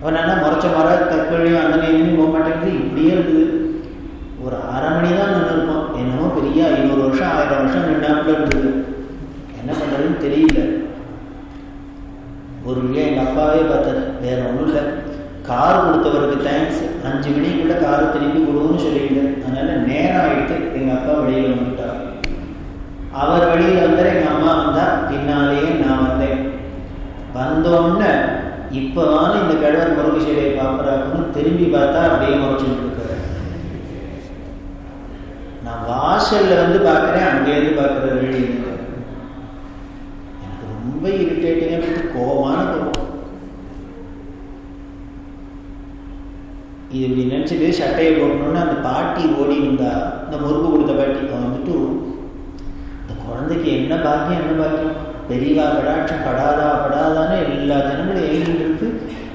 அவன் என்ன முறைச்ச மர தற்கொலையும் அந்த நேரம் போக மாட்டேங்குது. இப்படியே இருக்குது. ஒரு அரை மணி தான் நின்று இருப்போம். என்னமோ பெரிய 500 வருஷம் 1000 வருஷம் நின்னாப்புல இருந்தது. என்ன பண்ணுறதுன்னு தெரியல. ஒரு வழியாக எங்கள் அப்பாவே பார்த்தாரு. வேற ஒன்றும் இல்லை, கார் கொடுத்தவருக்கு தேங்க்ஸ், 5 மணிக்குள்ள காரை திருப்பி கொடுன்னு சொல்லிட்டு, அதனால நேரம் ஆகிட்டு எங்கள் அப்பா வெளியில் வந்துட்டார். அவர் வெளியில் வந்தார், எங்கள் அம்மா வந்தா, பின்னாலேயே நான் வந்தேன். வந்தோன்னு இப்போவான இந்த கிழவர் முருகை செடியை பார்க்குறாருன்னு திரும்பி பார்த்தா அப்படியே முறைச்சுட்டு இருக்காரு. நான் வாசல்ல வந்து பார்க்குறேன், அங்கேருந்து பார்க்குற வெளியில். எனக்கு ரொம்ப இரிட்டேட்டிங்காக கோபமான கோபம். இது இப்படி நினச்சிட்டு சட்டையை போடணுன்னு அந்த பாட்டி ஓடி இருந்தா, இந்த முறுக்கு கொடுத்த பாட்டி. அவன் வந்துட்டு இந்த குழந்தைக்கு என்ன பாக்கியம் என்ன பாக்கியம், பெரியவா கடாட்சம் படாதா படாதான்னு எல்லா ஜனங்களும் எழுதிட்டு இருக்கு.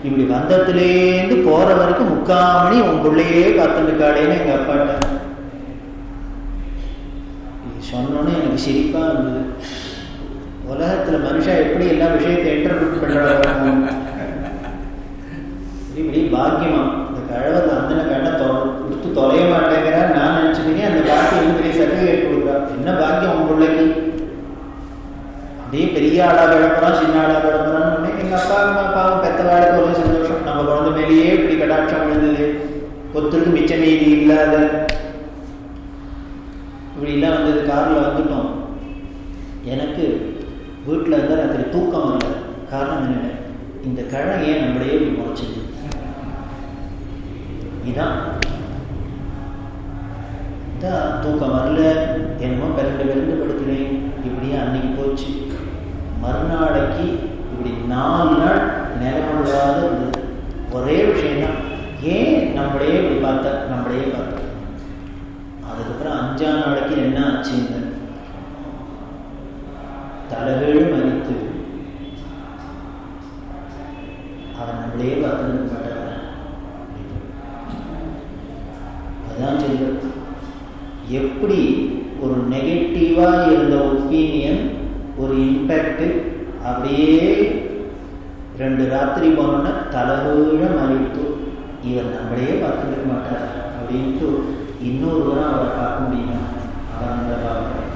இப்படி வந்தத்துலேருந்து போற வரைக்கும் 3/4 மணி உன் பிள்ளையே பார்த்துருக்காளேன்னு எங்க அப்பாட்ட சொன்னோன்னு எனக்கு சிரிப்பா இருந்தது. உலகத்துல மனுஷன் எப்படி எல்லா விஷயத்தை இன்டர்பிரட் பண்றாங்க. இப்படி பாக்கியமா இந்த கழவர் அந்தன கடை கொடுத்து தொலைய மாட்டேங்கிறா. நான் நினைச்சுக்கிட்டே அந்த பாக்கி வந்து பெரிய சர்டிஃபிகேட் கொடுக்குறா. என்ன பாக்கியம் உன் பிள்ளைக்கு, அப்படியே பெரிய ஆளா கிடப்புறான், சின்ன ஆளா கிடப்புறான்னு. எங்க அப்பா அம்மா பாவம் பெத்த வாழ்க்கை ஒரு சந்தோஷம். நம்ம குழந்தை மேலேயே இப்படி கடாட்சம் விழுந்தது, ஒத்துருக்கு மிச்ச மீதி இல்லாத இப்படி எல்லாம் வந்தது. காரில் வந்துட்டோம். எனக்கு வீட்டில் இருந்தால் ராத்திரி தூக்கம் வரல. காரணம் என்ன, இந்த கழை ஏன் நம்மளையே இப்படி முறைச்சது. இதான் தூக்கம் வரல, என்னமோ பிறண்டு படுக்கிறேன். இப்படியே அன்னைக்கு போச்சு. மறுநாளைக்கு இப்படி 4 நாள் நிலமுள்ளாத இருந்தது. ஒரே விஷயம்தான், ஏன் நம்மளையே இப்படி நம்மளையே பார்த்த. அதுக்கப்புறம் 5ஆம் நாளைக்கு என்ன ஆச்சுங்க, தலைகீழ மறித்து அவன் நம்மளையே பார்த்துருக்க மாட்டாங்க. அதான் சொல்ல, எப்படி ஒரு நெகட்டிவா இருந்த ஒப்பீனியன் ஒரு இம்பேக்ட் அப்படியே 2 ராத்திரி போனோன்னா தலைகீழ மாறிவிட்டு இவர் நம்மளையே பார்த்துருக்க மாட்டார் அப்படின்ட்டு இன்னொருவரும் அவரை பார்க்க முடியுமா, அவர் நம்மளை பார்க்க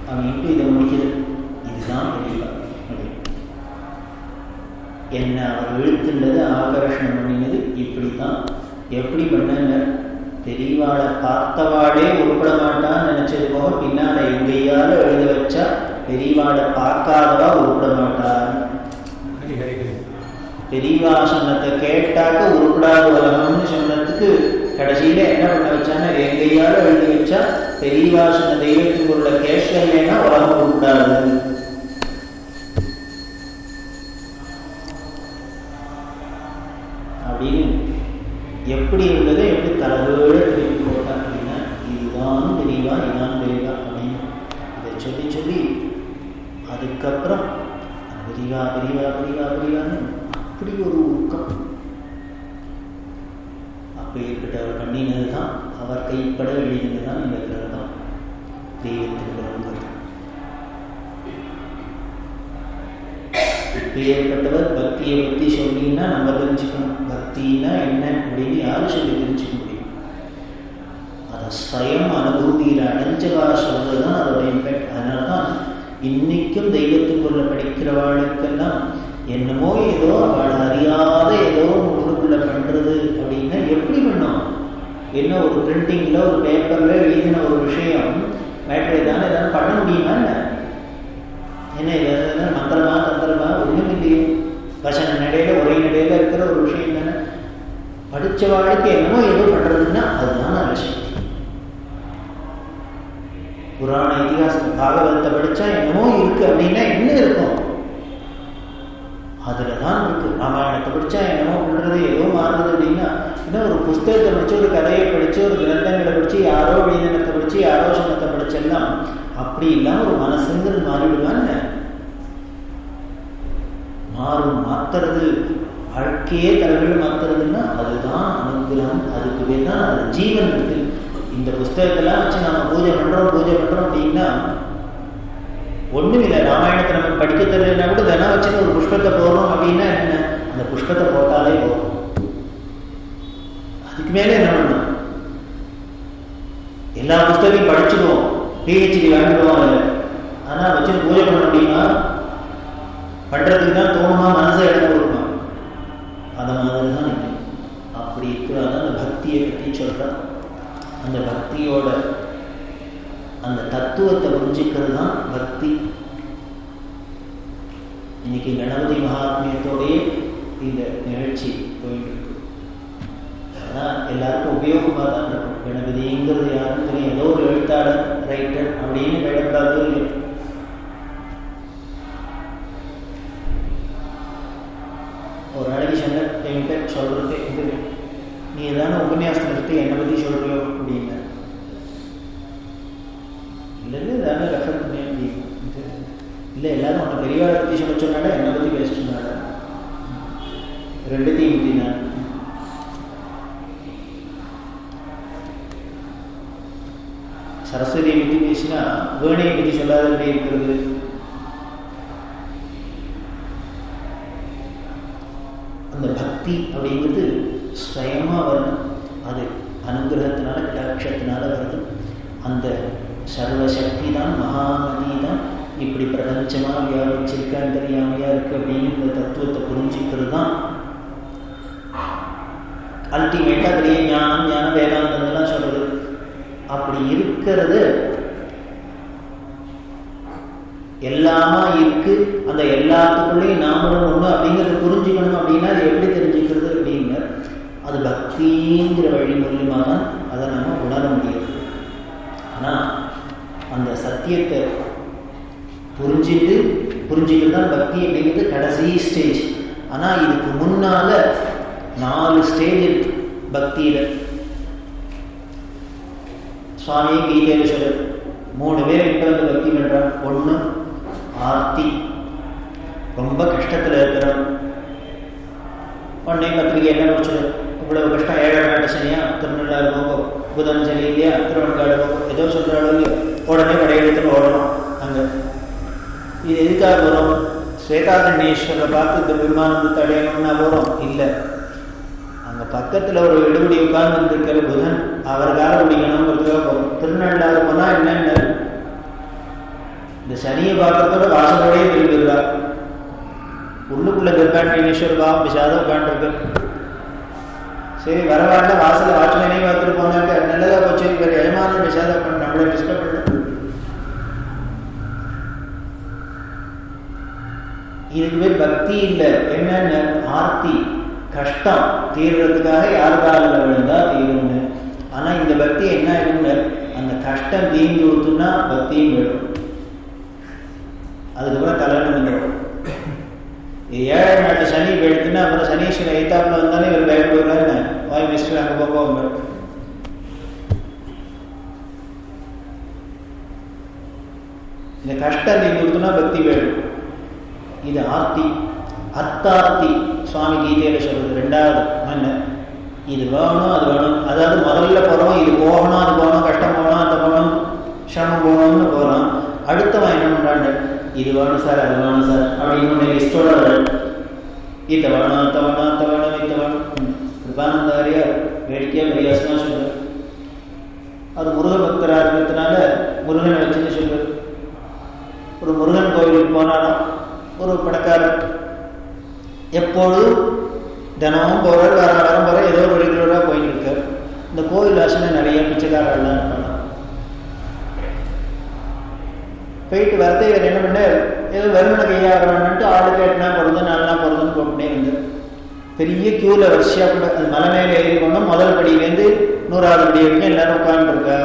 அப்படின்ட்டு இதை முடிக்கிறது. இதுதான் தெரியல. என்ன அவர் இழுத்துள்ளது ஆகர்ஷணம் பண்ணினது இப்படித்தான். எப்படி பண்ண, பெரியவாளை பார்த்தவாடே உருப்பட மாட்டான்னு நினைச்சது போக பின்னால எங்கேயால எழுத வச்சா பெரியவாளை பார்க்காதவா உருப்பட மாட்டார். பெரியவா சொன்னதை கேட்டாக்க உருப்படாத உலகம்னு சொன்னதுக்கு கடைசியில என்ன பண்ண வச்சான்னா, எங்கேயால எழுதி வச்சா பெரியவா சொன்ன தெய்வத்துக்கு உள்ள கேட்கலைன்னா உலகம் உருப்படாது. அப்படின்னு எப்படி இருந்தது, எப்படி தலைவேட திருப்பி போட்டா அப்படின்னா, இதுதான் பெரியவா இதான் பெரியவா அப்படின்னு இதை சொல்லி சொல்லி அதுக்கப்புறம் பெரியவா பெரியவா பெரியவா பெரியவான்னு அப்படி ஒரு ஊக்கம். அப்பேற்பட்ட அவர் பண்ணினது தான், அவர் கைப்பட எழுதினது தான் இந்த கிரந்தம், தெய்வத்தின் கிரந்தம். இப்பேற்பட்டவர் பக்தியை பற்றி சொன்னீங்கன்னா நம்ம தெரிஞ்சுக்கணும். பக்தின்னா என்ன அப்படின்னு யாரும் சொல்லி தெரிஞ்சுக்க முடியும். அதை ஸ்வயம் அனுபூதியில் அடைஞ்சவா சொல்றதுதான் அதோட இம்பேக்ட். அதனால்தான் இன்னைக்கும் தெய்வத்துக்குள்ள படிக்கிறவாளுக்கெல்லாம் என்னமோ ஏதோ அவள் அறியாத ஏதோ உள்ளுக்குள்ள பண்றது அப்படின்னா எப்படி பண்ணும். என்ன ஒரு பிரிண்டிங்ல ஒரு பேப்பர்ல எழுதின ஒரு விஷயம் மேட்ரு ஏதாவது ஏதாவது பண்ண முடியுமா என்ன? என்ன ஏதாவது மந்திரமா தந்திரமா ஒண்ணும் இல்லையே. வசன நடையில ஒரே நடையில இருக்கிற ஒரு விஷயம் தானே. படிச்ச வாழ்க்கை என்னமோ ஏதோ பண்றதுன்னா அதுதான் நல்ல சக்தி. புராண இதிகாசம் பாகவதத்தை படிச்சா என்னமோ இருக்கு அப்படின்னா என்ன இருக்கும், அதுலதான் இருக்கு. ராமாயணத்தை படிச்சா என்னமோ பண்றது ஏதோ மாறுறது அப்படின்னா இன்னும் ஒரு புஸ்தகத்தை படிச்சு ஒரு கதையை படிச்சு ஒரு கிரந்தங்களை படிச்சு யாரோ வேதனத்தை படிச்சு யாரோ சொன்னத்தை படிச்செல்லாம் அப்படி இல்லாம ஒரு மனசுங்கிறது மாறிடுவான்னு மாறும். மாத்துறது வாழ்க்கையே தலைகள் மாத்துறதுன்னா அதுதான் அனுகிரகம். அதுக்கு பேர் தான் அது ஜீவன் இருக்கு. இந்த புஸ்தகத்தெல்லாம் வச்சு நாம பூஜை பண்றோம் அப்படின்னா ஒன்றும் இல்லை. ராமாயணத்தை நம்ம படிக்க தெரியலன்னா கூட தினம் வச்சுன்னு ஒரு புஷ்பத்தை போடுறோம் அப்படின்னா என்ன, அந்த புஷ்பத்தை போட்டாலே போதும். அதுக்கு மேலே என்ன பண்ணணும்? எல்லா புஸ்தகையும் படிச்சுடுவோம், பிஹெச்டி வாங்கிடுவோம். அதில் ஆனால் வச்சுன்னு பூஜை பண்ண முடியுமா? பண்ணுறதுக்கு தான் தோணுமா, மனசை இடம் கொடுக்குமா? அதை மாதிரி தான் இல்லை. அப்படி இருக்கிறாங்க அந்த பக்தியை பற்றி சொல்கிறார். அந்த பக்தியோட அந்த தத்துவத்தை புரிஞ்சிக்கிறது தான் பக்தி. இன்னைக்கு கணபதி மகாத்மியத்தோடையே இந்த நிகழ்ச்சி போயிட்டு இருக்கு. ஆனால் எல்லாருக்கும் உபயோகமாக தான் இருக்கும். கணபதிங்கிறது யாருன்னு தெரியும், ஏதோ ஒரு எழுத்தாளர், ரைட்டர் அப்படின்னு பயப்படாதோ இல்லை. ஒரு நாளைக்கு சொன்ன என்கிட்ட சொல்றது இது, நீ ஏதான உபன்யாசத்தை என்னை பற்றி சொல்றியோ அப்படின்னு. இல்லை இல்லை ஏதான ரெஃபர் பண்ணி அப்படின்னு. இல்லை எல்லாரும் உன்னை பெரியவாளை பற்றி சொல்ல சொன்னாடா, என்னை பற்றி பேசிட்டுனாடா, ரெண்டுத்தையும் பற்றி நான். சரஸ்வதியை பற்றி பேசினா வேணையை பற்றி சொல்லாத எப்படி இருக்கிறது? அந்த பக்தி அப்படிங்கிறது ஸ்வயமாக வரணும். அது அனுகிரகத்தினால கடாட்சத்தினால வருது. அந்த சர்வசக்தி தான், மகாநதி தான் இப்படி பிரபஞ்சமாக வியாபிச்சிருக்கான்னு தெரியாமையா இருக்கு அப்படின்னு இந்த தத்துவத்தை புரிஞ்சிக்கிறது தான் அல்டிமேட்டாக பெரிய ஞானம், ஞான வேதாந்தம்லாம் சொல்றது. அப்படி இருக்கிறது எல்லாமா இருக்கு. அந்த எல்லாத்துக்குள்ளேயும் நாமளும் ஒன்று அப்படிங்கிறத புரிஞ்சுக்கணும். அப்படின்னா அது எப்படி தெரிஞ்சுக்கிறது அப்படிங்கிற அது பக்திங்கிற வழி மூலியமாக தான் அதை நம்ம உணர முடியாது. ஆனால் அந்த சத்தியத்தை புரிஞ்சுக்கிட்டு தான் பக்தி அப்படிங்கிறது கடைசி ஸ்டேஜ். ஆனால் இதுக்கு முன்னால 4 ஸ்டேஜ் இருக்கு பக்தியில். சுவாமி கீதையில சொல்ற 3 பேர் கிட்ட வந்து பக்தி பண்றான். 1 ஆர்த்தி, ரொம்ப கஷ்டத்தில் இருக்கிறவன். உடனே பத்திரிகை என்ன முடிச்சு, இவ்வளவு கஷ்டம், 7 நாட்டு சனியா, திருநள்ளாறு போகும், புதன் சனி இல்லையா, திருவண்ணாடு போகும், ஏதோ சொல்றாளோ இல்லையோ, உடனே படையெடுத்துன்னு ஓடணும். அங்கே இது எதுக்காக வரும்? ஸ்வேதாகண்டீஸ்வரரை பார்த்து இந்த விமானத்தை அடையணும்னா போகிறோம்? இல்லை, அங்கே பக்கத்தில் ஒரு எடுபடி உட்கார்ந்து வந்திருக்கிற புதன், அவர் கால பிடிக்கணுங்கிறதுக்காக போகும். திருநள்ளாறு போனால் என்னென்ன, இந்த சனியை பார்க்கறதோட வாசலோடையே திரும்பிடுறா. உள்ளுக்குள்ள திருக்காண்டீஸ்வரர் பாவம் விஷாதம் உட்காந்துருக்கு. சரி வரவாண்ட வாசல வாட்ச்மேனே பார்த்துட்டு போனாக்க நல்லதா போச்சு, வேறு எஜமானும் விஷாதம் பண்ண நம்மளை டிஸ்டர்ப் பண்ண. இதுக்கு பேர் பக்தி இல்லை. என்னென்ன ஆர்த்தி, கஷ்டம் தீர்றதுக்காக யாருக்காக விழுந்தா தீரும்னு. ஆனால் இந்த பக்தி என்ன ஆயிடும்னு, அந்த கஷ்டம் தீர்ந்து கொடுத்துன்னா பக்தியும் விடும். அதுக்கப்புறம் கல்யாணம் வந்துடும். 7 நாட்டு சனி எடுத்துன்னா அப்புறம் சனீஸ்வரன் எய்தாப்புல வந்தாலே இவர் பயப்படுவாருன்னு வாய் மிஸ்டர் அங்கே போவாங்க. இந்த கஷ்டம் தீர்ந்து கொடுத்துன்னா பக்தி வேணும். இது ஆர்த்தி. அர்த்தார்த்தி சுவாமி கீதையில சொல்றது 2வது மண்ணு. இது வேணும் அது வேணும், அதாவது முதல்ல போகிறோம் இது போகணும் அது போகணும், கஷ்டம் போகணும் அந்த போகணும், சிரமம் போகணும்னு போகிறோம். அடுத்தவன் என்ன பண்ணுறாங்க, இது வேணும் சார் அது வேணும் சார் அப்படின்னு லிஸ்டோட இதை வேணும் அத்தை வேணும் அத்தை வேணும் இத்தை வேணும். கிருபானந்தாரியா வேடிக்கையாக வித்தியாசமாக சொல்றார். அது முருக பக்தராக இருக்கிறதுனால முருகனை வச்சுன்னு சொல்றார். ஒரு முருகன் கோவிலுக்கு போனாலும் ஒரு பணக்காரர் எப்பொழுதும் தினமும் போகிறார், வாரம் போகிற ஏதோ ஒரு ரெகுலராக போயிட்டு இருக்கார். இந்த கோவில் வாசனை நிறைய பிச்சைக்காரெல்லாம் இருப்பாங்க. போயிட்டு வரத்தை இவர் என்ன பண்ண, ஏதோ வெறுமனை கையாகிறவன்ட்டு ஆளு கேட்டுனா பிறந்து 4 நாள் பிறந்துன்னு போட்டுனே வந்து பெரிய கியூவில் வரிசையாக கூட அது மலை மேலே ஏறி கொண்டோம். முதல் படியிலேருந்து 100வது படி வரைக்கும் எல்லாரும் உட்காந்துருக்கா.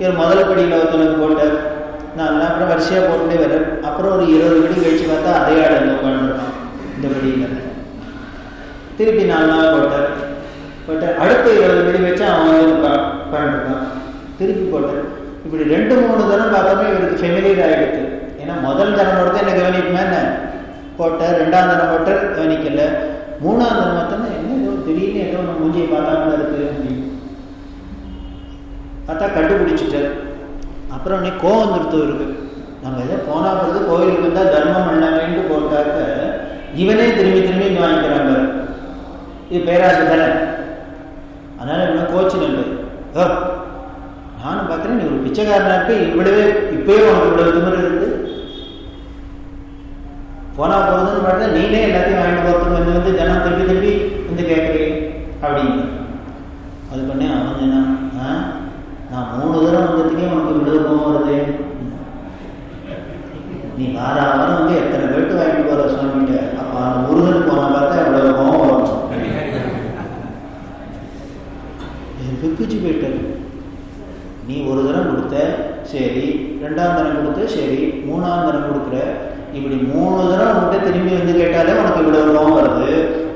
இவர் முதல் படியில் ஒருத்தனுக்கு போட்டார், 4 நாள் அப்புறம் வரிசையாக போட்டுட்டே வர. அப்புறம் ஒரு 20 படி கழிச்சு பார்த்தா அதே ஆள் வந்து உட்காந்துருக்கான் இந்த படியில். திருப்பி 4 நாள் போட்டார். அடுத்த 20 படி வச்சு அவன் வந்து உட்காந்துருக்கான். திருப்பி போட்டார். இப்படி 2-3 தரம் பார்த்தோமே இவருக்கு ஃபெமிலியர் ஆகிடுது. ஏன்னா முதல் தரம் போட்டு என்ன கவனிக்குமே என்ன போட்டார், 2ஆம் தரம் போட்டார் கவனிக்கல, 3ஆம் தரம் பார்த்தோன்னா என்ன ஏதோ திடீர்னு ஏதோ நம்ம மூஞ்சியை பார்க்காம இருக்குது அப்படின்னு பார்த்தா கண்டுபிடிச்சிட்டார். அப்புறம் உடனே கோவம் வந்துருத்து இருக்கு. நம்ம எதோ போனால் பிறகு கோவிலுக்கு வந்தால் தர்மம் பண்ணலாமேன்ட்டு போட்டாக்க இவனே திரும்பி திரும்பி இங்கே வாங்கிக்கிறாங்க. இது பேராசை தானே. அதனால் இன்னும் கோச்சு நம்பு நானும் பார்க்குறேன், நீ ஒரு பிச்சைக்காரனாக்கு இவ்வளவே இப்பயே உனக்கு இவ்வளவு திமிரு இருக்கு. போனா போகுதுன்னு பார்த்தா நீனே எல்லாத்தையும் வாங்கிட்டு போகிறதுக்கு வந்து ஜனம் திருப்பி திருப்பி வந்து கேட்குறேன் அப்படின்னு. அது பண்ணி அவன் சொன்னா, நான் 3 தடவை வந்ததுக்கே உனக்கு இவ்வளவு கோவம் வருது, நீ வாரம் வந்து எத்தனை பேட்டு வாங்கிட்டு போகிற சுவாமிகிட்ட, அப்போ அந்த முருகன் போன பார்த்தா இவ்வளவு கோவம் வரும். விக்குச்சு போயிட்டாரு. நீ ஒரு தரம் கொடுத்த சரி, 2ஆம் தரம் கொடுத்த சரி, 3ஆம் தரம் கொடுக்குற, இப்படி 3 தரம் உங்கள்கிட்ட திரும்பி வந்து கேட்டாலே உனக்கு இவ்வளவு கோவம் வருது.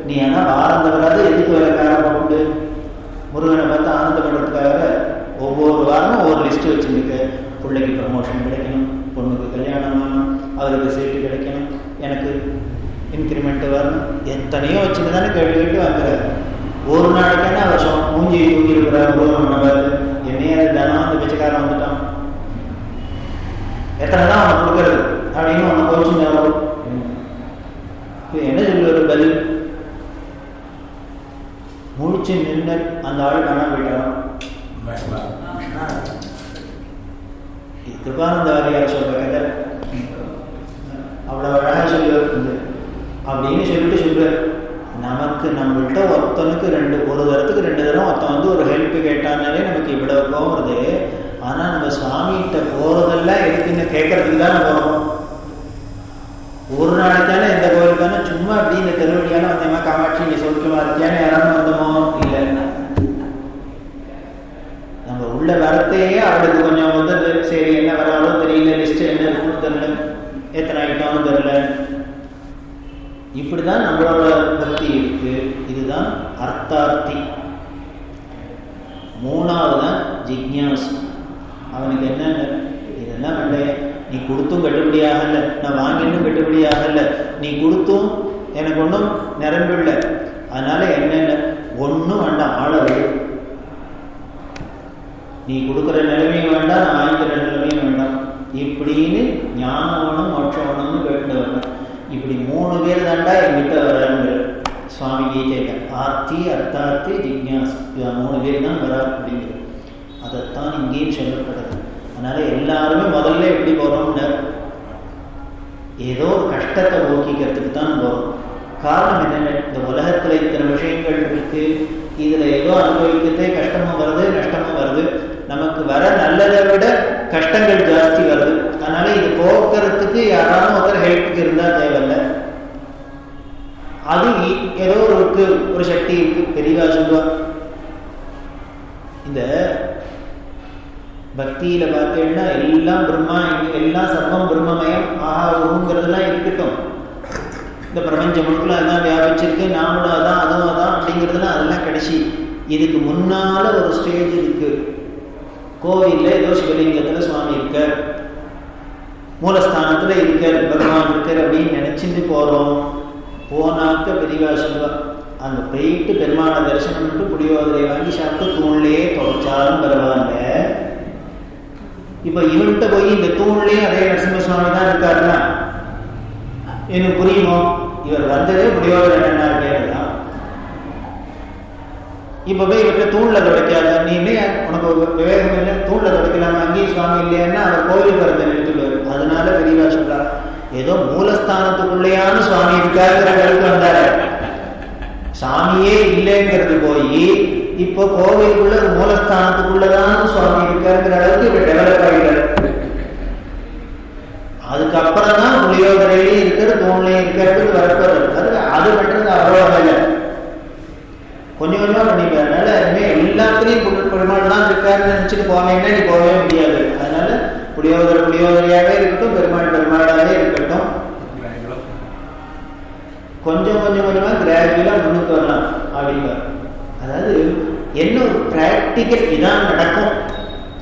நீ ஏன்னா ஆனந்தப்படாது, எதுக்கு வேற காரணம் போட்டு முருகனை பார்த்து ஆனந்தப்படுறதுக்காக ஒவ்வொரு வாரமும் ஒவ்வொரு லிஸ்ட்டு வச்சுருக்க. பிள்ளைக்கு ப்ரமோஷன் கிடைக்கணும், பொண்ணுக்கு கல்யாணம் வேணும், அவருக்கு சீட்டு கிடைக்கணும், எனக்கு இன்க்ரிமெண்ட்டு வரணும், எத்தனையோ வச்சுட்டு தானே கேட்டு கேட்டு வாங்குற. ஒரு நாளைக்கான வருஷம் மூஞ்சி தூக்கி இருக்கிற முருகன் பார்த்து என்னையே அது தானம் அந்த பிச்சைக்காரன் வந்துட்டான், எத்தனை தான் அவனை கொடுக்கறது அப்படின்னு அவனை கோச்சு ஞாபகம். என்ன சொல்லுவாரு பதில்? முடிச்சு நின்று அந்த ஆள் காண போயிட்டான். கிருபானந்த வாரியார் சொல்ற கதை அவ்வளவு அழகா சொல்லுவார். அப்படின்னு சொல்லிட்டு சொல்றாரு, நமக்கு நம்மள்கிட்ட ஒருத்தனுக்கு ஒரு தரத்துக்கு 2 தரம் ஒருத்தன் வந்து ஒரு ஹெல்ப் கேட்டானாலே நமக்கு இவ்வளவு கோவம் வருது. ஆனா நம்ம சுவாமிகிட்ட போறதெல்லாம் எதுக்குன்னு கேட்கறதுக்கு தான் போறோம். ஒரு நாளைக்கான எந்த கோவிலுக்கான சும்மா அப்படி இந்த திருவடியான வந்தேமா காமாட்சி நீ சௌக்கியமா இருக்கியான்னு யாரும் வந்தோமோ இல்லை. நம்ம உள்ள வரத்தையே அவளுக்கு கொஞ்சம் வந்து சரி என்ன வராலும் தெரியல, லிஸ்ட் என்ன இருக்குன்னு தெரியல, எத்தனை ஐட்டம்னு தெரியல. இப்படிதான் நம்மளோட பக்தி இருக்கு. இதுதான் அர்த்தார்த்தி. 3ஆவதுதான் ஜிக்ஞாசு. அவனுக்கு என்னென்ன இதெல்லாம் வேண்டைய, நீ கொடுத்தும் கட்டுப்படியாகல, நான் வாங்கிட்டும் கட்டுப்படியாகல, நீ கொடுத்தும் எனக்கு ஒன்றும் நிரம்பில்லை, அதனால என்னென்ன ஒன்றும் வேண்டாம், ஆள விடு. நீ கொடுக்குற நிலைமையும் வேண்டாம், நான் வாங்கிக்கிற நிலைமையும் வேண்டாம், இப்படின்னு ஞானவனும் மோட்சவனும்னு கேட்டு வரணும். இப்படி 3 பேர் தாண்டா என்கிட்ட வராங்க சுவாமி கீதையில. ஆர்த்தி, அர்த்தார்த்தி, ஜிக்ஞாஸ், 3 பேர் தான் வரா அப்படிங்கிறது. அதைத்தான் இங்கேயும் சொல்லப்படுது. அதனால எல்லாருமே முதல்ல எப்படி போறோம்னு ஏதோ ஒரு கஷ்டத்தை போக்கிக்கிறதுக்கு தான் போறோம். காரணம் என்னென்ன, இந்த உலகத்துல இத்தனை விஷயங்கள் இருக்கு, இதுல ஏதோ அனுபவிக்கிறதே கஷ்டமும் வருது நஷ்டமும் வருது. நமக்கு வர நல்லதை விட கஷ்டங்கள் ஜாஸ்தி வருது. அதனால இது போக்குறதுக்கு யாராலும் ஒருத்தர் ஹெல்ப்புக்கு இருந்தா தேவையில்ல. அது ஏதோ ஒரு சக்தி இருக்கு. பெரியவா சொல்லுவா, இந்த பக்தியில பார்த்தீங்கன்னா எல்லாம் பிரம்மா, எல்லாம் சர்வம் பிரம்மமயம், ஆஹாங்கிறதுலாம் இருக்கட்டும், இந்த பிரபஞ்சம் முழுக்கலாம் எல்லாம் வியாபிச்சிருக்கு, நாமளும் அதான் அதுவும் அதான் அப்படிங்கிறதுலாம் அதெல்லாம் கடைசி. இதுக்கு முன்னால ஒரு ஸ்டேஜ் இருக்கு. கோவில்ல ஏதோ சிவலிங்கத்துல சுவாமி இருக்கார், மூலஸ்தானத்துல இருக்கார், பகவான் இருக்கார் அப்படின்னு நினைச்சுட்டு போறோம். போனாக்க பெரியவா சொல்லுவா, அங்க போயிட்டு பெருமான தரிசனம் பண்ணிட்டு புளியோதரை வாங்கி சாப்பிட்டு தூண்லயே தொடச்சாலும் பரவாயில்ல. இப்ப இவன்கிட்ட போய் இந்த தூண்லயே அதே நரசிம்ம சுவாமி தான் இருக்காருன்னா எனக்கு புரியுமோ? இவர் வந்ததே புளியோதரை என்ன கேட்கலாம். இப்ப போய் இவற்றை தூண்ல துடைக்காத, நீ இல்லையா உனக்கு விவேகம் இல்லை, தூண்ல துடைக்கலாமா, அங்கேயும் சுவாமி இல்லையான்னா அவர் கோவில் வரதை நிறுத்துவார். அதனால பெரியவா சொல்றார், ஏதோ மூலஸ்தானத்துக்குள்ளையான சுவாமி இருக்காருங்கிற அளவுக்கு வந்தாரு. சாமியே இல்லைங்கிறது போய் இப்போ கோவிலுக்குள்ள மூலஸ்தானத்துக்குள்ளதான் சுவாமி இருக்காருங்கிற அளவுக்கு இப்ப டெவலப் ஆகிட்டாரு. அதுக்கப்புறம் தான் புளியோதரையிலேயே இருக்கிற தூண்லையும் இருக்கிறதுக்கு வரப்போறது. அது பண்றது அவ்வளோ இல்லை, கொஞ்சம் கொஞ்சமா பண்ணிப்பாரு. அதனால எல்லாத்துலேயும் பெருமாள் தான் இருக்காருன்னு நினைச்சிட்டு போவேன்னா நீ போகவே முடியாது. அதனால புளியோதரையாவே இருக்கட்டும், பெருமாள் பெருமாளாவே இருக்கட்டும், கொஞ்சம் கொஞ்சமா கிராஜுவலா முன்னுக்கு வரலாம் அப்படிங்கிறார். அதாவது என்ன ஒரு பிராக்டிக்கல் இதான் நடக்கும்.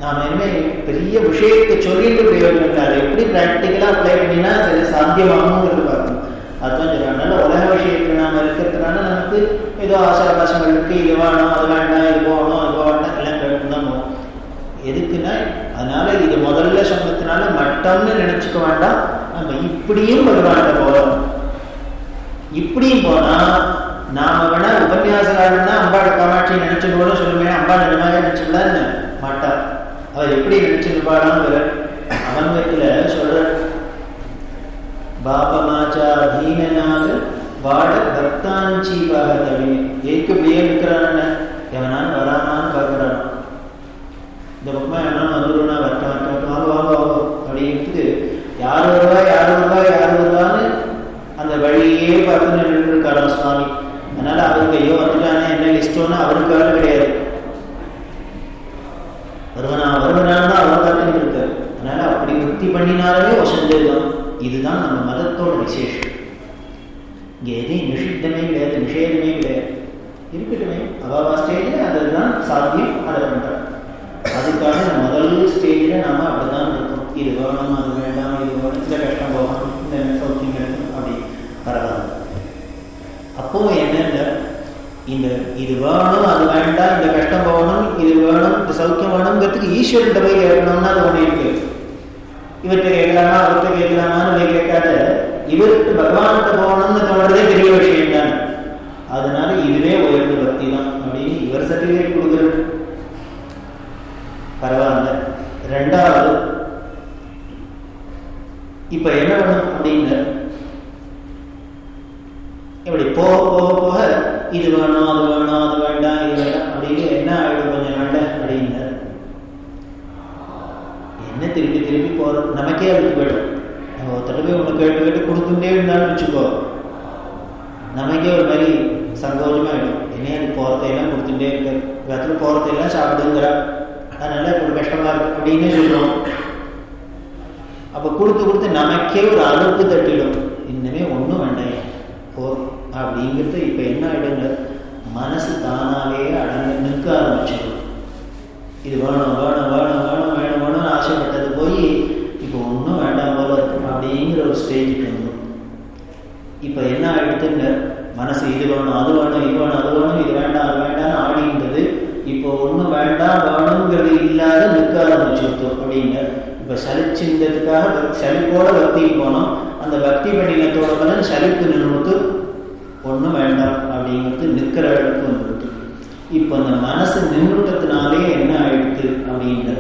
நாம் இனிமே பெரிய விஷயத்தை சொல்லிட்டு பிரயோஜனம் இல்லை, அதை எப்படி பிராக்டிக்கலா அப்ளை பண்ணினா சரி சாத்தியமாகுங்கிறது பார்க்கணும். அதுதான் சொல்றேன். அதனால உலக விஷயத்துல நாம இருக்கிறதுனால நமக்கு ஏதோ ஆசாபாசங்கள் இருக்கு, இது வேணும் அது வேண்டாம், இது போகணும் அது வேண்டாம் எல்லாம் கேட்டு தான் போகும். எதுக்குன்னா, அதனால இது முதல்ல சொன்னதுனால மட்டம்னு நினைச்சுக்க வேண்டாம். நம்ம இப்படியும் பகவான்கிட்ட போறோம். இப்படியும் போனா நாம வேணா உபன்யாசகாரன்னா அம்பாள் காமாட்சி நினைச்சுக்கணும் சொல்லுமே, அம்பாள் நிஜமாக நினைச்சுக்கலான்னு மாட்டா. அவர் எப்படி நினைச்சிருப்பாடாங்கிற அவன்வத்துல சொல்ற, பாபமாச்சா தீனனாக வாட பக்தாஞ்சீவாக தவினு. ஏக்கு இப்படியே இருக்கிறான, எவனான்னு வரானான்னு பார்க்குறான். இந்த பக்கமா எவனாலும் வந்துடும்னா வரட்டும் வரட்டும் வாங்க வாங்க வாங்க அப்படின்ட்டு யார் வருவா யார் வருவா யார் வருவான்னு அந்த வழியே பார்த்து நின்று இருக்காராம் சுவாமி. அதனால அவருக்கு ஐயோ வந்துட்டானே என்ன லிஸ்டோன்னு அவருக்கு வேலை கிடையாது. வருவனான்னு அவர் பார்த்துட்டு இருக்காரு. அதனால அப்படி பக்தி பண்ணினாலே வசந்தேதான். இதுதான் நம்ம மதத்தோட விசேஷம். இங்கே எதையும் நிஷித்தமே கிடையாது, நிஷேதமே கிடையாது. இருக்கட்டுமே, அவாவா ஸ்டேஜில் அதுதான் சாத்தியம், அதை பண்ணுறோம். அதுக்காக முதல் ஸ்டேஜில் நாம் அப்படிதான் இருக்கோம். இது வேணும் அது வேண்டாம், இது வேணும், இந்த கஷ்டம் போகணும், இந்த சௌக்கியம் கிடைக்கும், அப்படி பரவாயில்ல. அப்போ என்னென்ன இந்த இது வேணும் அது வேண்டாம், இந்த கஷ்டம் போகணும், இது வேணும், இந்த சௌக்கியம் வேணுங்கிறதுக்கு ஈஸ்வரன் போய் கேட்கணும்னா அது ஒன்று இருக்கு. இவர்கிட்ட கேட்கலாமா அவர்கிட்ட கேட்கலாமான்னு போய் கேட்காத, இவருக்கு பகவான்கிட்ட போகணும்னு தோன்றதே பெரிய விஷயம் தான். அதனால இதுவே உயர்ந்த பக்தி தான் அப்படின்னு இவர் சர்டிஃபிகேட் கொடுக்குறது பரவாயில்ல. ரெண்டாவது, இப்ப என்ன பண்ணும் அப்படின்னு இப்படி போக போக போக இது வேணும் அது வேணும் அது வேண்டாம் இது வேண்டாம் அப்படின்னு என்ன ஆயிடும் கொஞ்சம் வேண்டாம் அப்படின்னு என்ன திருப்பி திருப்பி போறது, நமக்கே அதுக்கு போயிடும். நம்ம ஒருத்தர் போய் ஒன்று கேட்டு கேட்டு கொடுத்துட்டே இருந்தாலும் வச்சுக்கோ, நமக்கே ஒரு மாதிரி சங்கோஜமாயிடும். என்னையே அது போகிறதையெல்லாம் கொடுத்துட்டே இருக்காரு, இடத்துல போகிறதையெல்லாம் சாப்பிடுங்கிறா, அதனால ஒரு கஷ்டமா இருக்கு அப்படின்னு சொல்லுவோம். அப்போ கொடுத்து கொடுத்து நமக்கே ஒரு அலுப்பு தட்டிடும். இன்னுமே ஒன்றும் வேண்டாம் போர் அப்படிங்கிறது. இப்போ என்ன ஆயிடுங்க, மனசு தானாவே அடங்க நிற்க ஆரம்பிச்சிடும். இது வேணும் வேணும் வேணும் வேணும் வேணும் வேணும்னு ஆசைப்பட்டது போய் இப்போ ஒன்றும் வேண்டாம் போல அப்படிங்கிற ஒரு ஸ்டேஜுக்கு வந்துடும். இப்போ என்ன ஆயிடுத்துங்க, மனசு இது வேணும் அது வேணும் இது வேணும் அது வேணும் இது வேண்டாம் அது வேண்டாம்னு ஆடின்றது இப்போ ஒன்றும் வேண்டாம் வேணுங்கிறது இல்லாத நிற்க ஆரம்பிச்சுட்டோம் அப்படிங்க. இப்போ சலிச்சின்றதுக்காக சலிப்போட பக்திக்கு போனோம், அந்த பக்தி பண்ணினத்தோட பலன் சலிப்பு நிறுத்து ஒன்றும் வேண்டாம் அப்படிங்கிறது நிற்கிற இடத்துக்கு வந்துடுது. இப்போ அந்த மனசு நின்றுட்டதுனாலே என்ன ஆயிடுது அப்படின்ற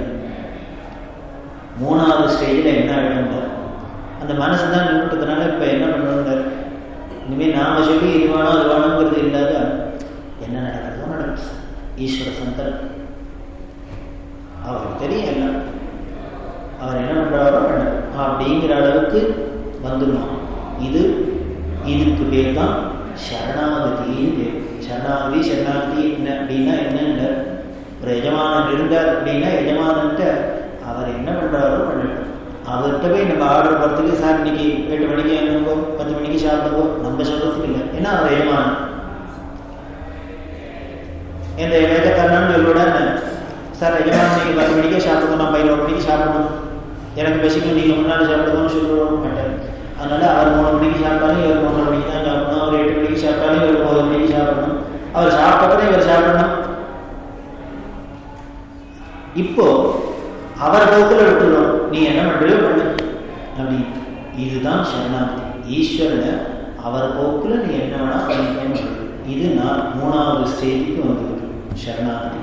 மூணாவது ஸ்டேஜில் என்ன ஆயிடுங்க, அந்த மனசு தான் நின்றுட்டதுனால இப்போ என்ன பண்ணுறாங்க, இனிமேல் நாம சொல்லி இது வேணும் அது வேணுங்கிறது இல்லாத என்ன நடக்கிறதோ நடக்குது. ஈஸ்வர சந்தர் அவருக்கு தெரியும் எல்லாம், அவர் என்ன பண்ணுறாரோ பண்ண அப்படிங்கிற அளவுக்கு வந்துடணும். இதுக்கு பேர் தான் சரணாகதின்னு பேர். சரணாகதி சரணாகதி என்ன அப்படின்னா என்னென்ன, ஒரு எஜமானன் இருந்தார் அப்படின்னா எஜமானன்ட்ட அவர் என்ன பண்ணுறாரோ பண்ணட்டும். அவர்கிட்ட போய் நம்ம ஆர்டர் போகிறதுக்கு சார் இன்னைக்கு 8 மணிக்கு என்னங்கோ 10 மணிக்கு சாப்பிடுங்கோ நம்ம சொல்கிறதுக்கு இல்லை. ஏன்னா அவர் எஜமானன். எந்த வேதக்காரனான்னு சொல்லோட சார் எஜமானன் நீங்கள் 10 மணிக்கே சாப்பிடுவோம், நான் 11 மணிக்கு சாப்பிடணும், எனக்கு பசிக்கும் நீங்கள் முன்னாடி சாப்பிடுவோம்னு சொல்லுவோம் மாட்டேன். அதனால அவர் 3 மணிக்கு சாப்பிட்டாலும் இவர் 3 மணிக்கு தான் சாப்பிடணும், அவர் 8 மணிக்கு சாப்பிட்டாலும் இவர் 9 மணிக்கு சாப்பிடணும், அவர் சாப்பிட்டப்பறம் இவர் சாப்பிடணும். இப்போ அவர் போக்கில் விட்டுடும், நீ என்ன பண்ணுறியோ பண்ணு அப்படின்னு. இதுதான் சரணாகதி. ஈஸ்வரனை அவர் போக்கில் நீ என்ன வேணா பண்ணிக்கன்னு சொல்லு. இது நான் 3வது ஸ்டேஜுக்கு வந்துருக்கு சரணாகதி.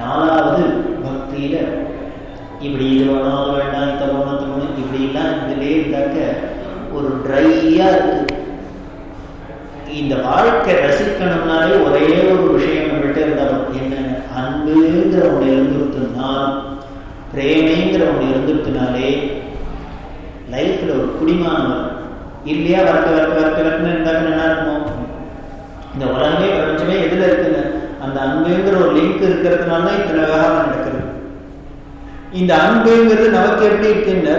4வது பக்தியில இப்படி இது வேணும் அது வேண்டாம் இதை வேணும் அது வேணும் இப்படிலாம் இதுலே இருந்தாக்க ஒரு ட்ரையா இருக்கு. இந்த வாழ்க்கை ரசிக்கணும்னாலே ஒரே ஒரு விஷயம் நம்மள்கிட்ட இருந்தாலும் என்னென்ன, அன்புங்கிற ஒன்று இருந்துருத்துனால், பிரேமைங்கிற ஒன்று இருந்துருத்துனாலே லைஃப்ல ஒரு குடிமானம் வரும். இல்லையா வரட்டுன்னு இருந்தாக்க நல்லா இருக்கும். இந்த உலகமே பிரபஞ்சமே எதுல இருக்குங்க, அந்த அன்புங்கிற ஒரு லிங்க் இருக்கிறதுனால தான் இத்தனை விவகாரம் நடக்குது. இந்த அன்புங்கிறது நமக்கு எப்படி இருக்குன்னு,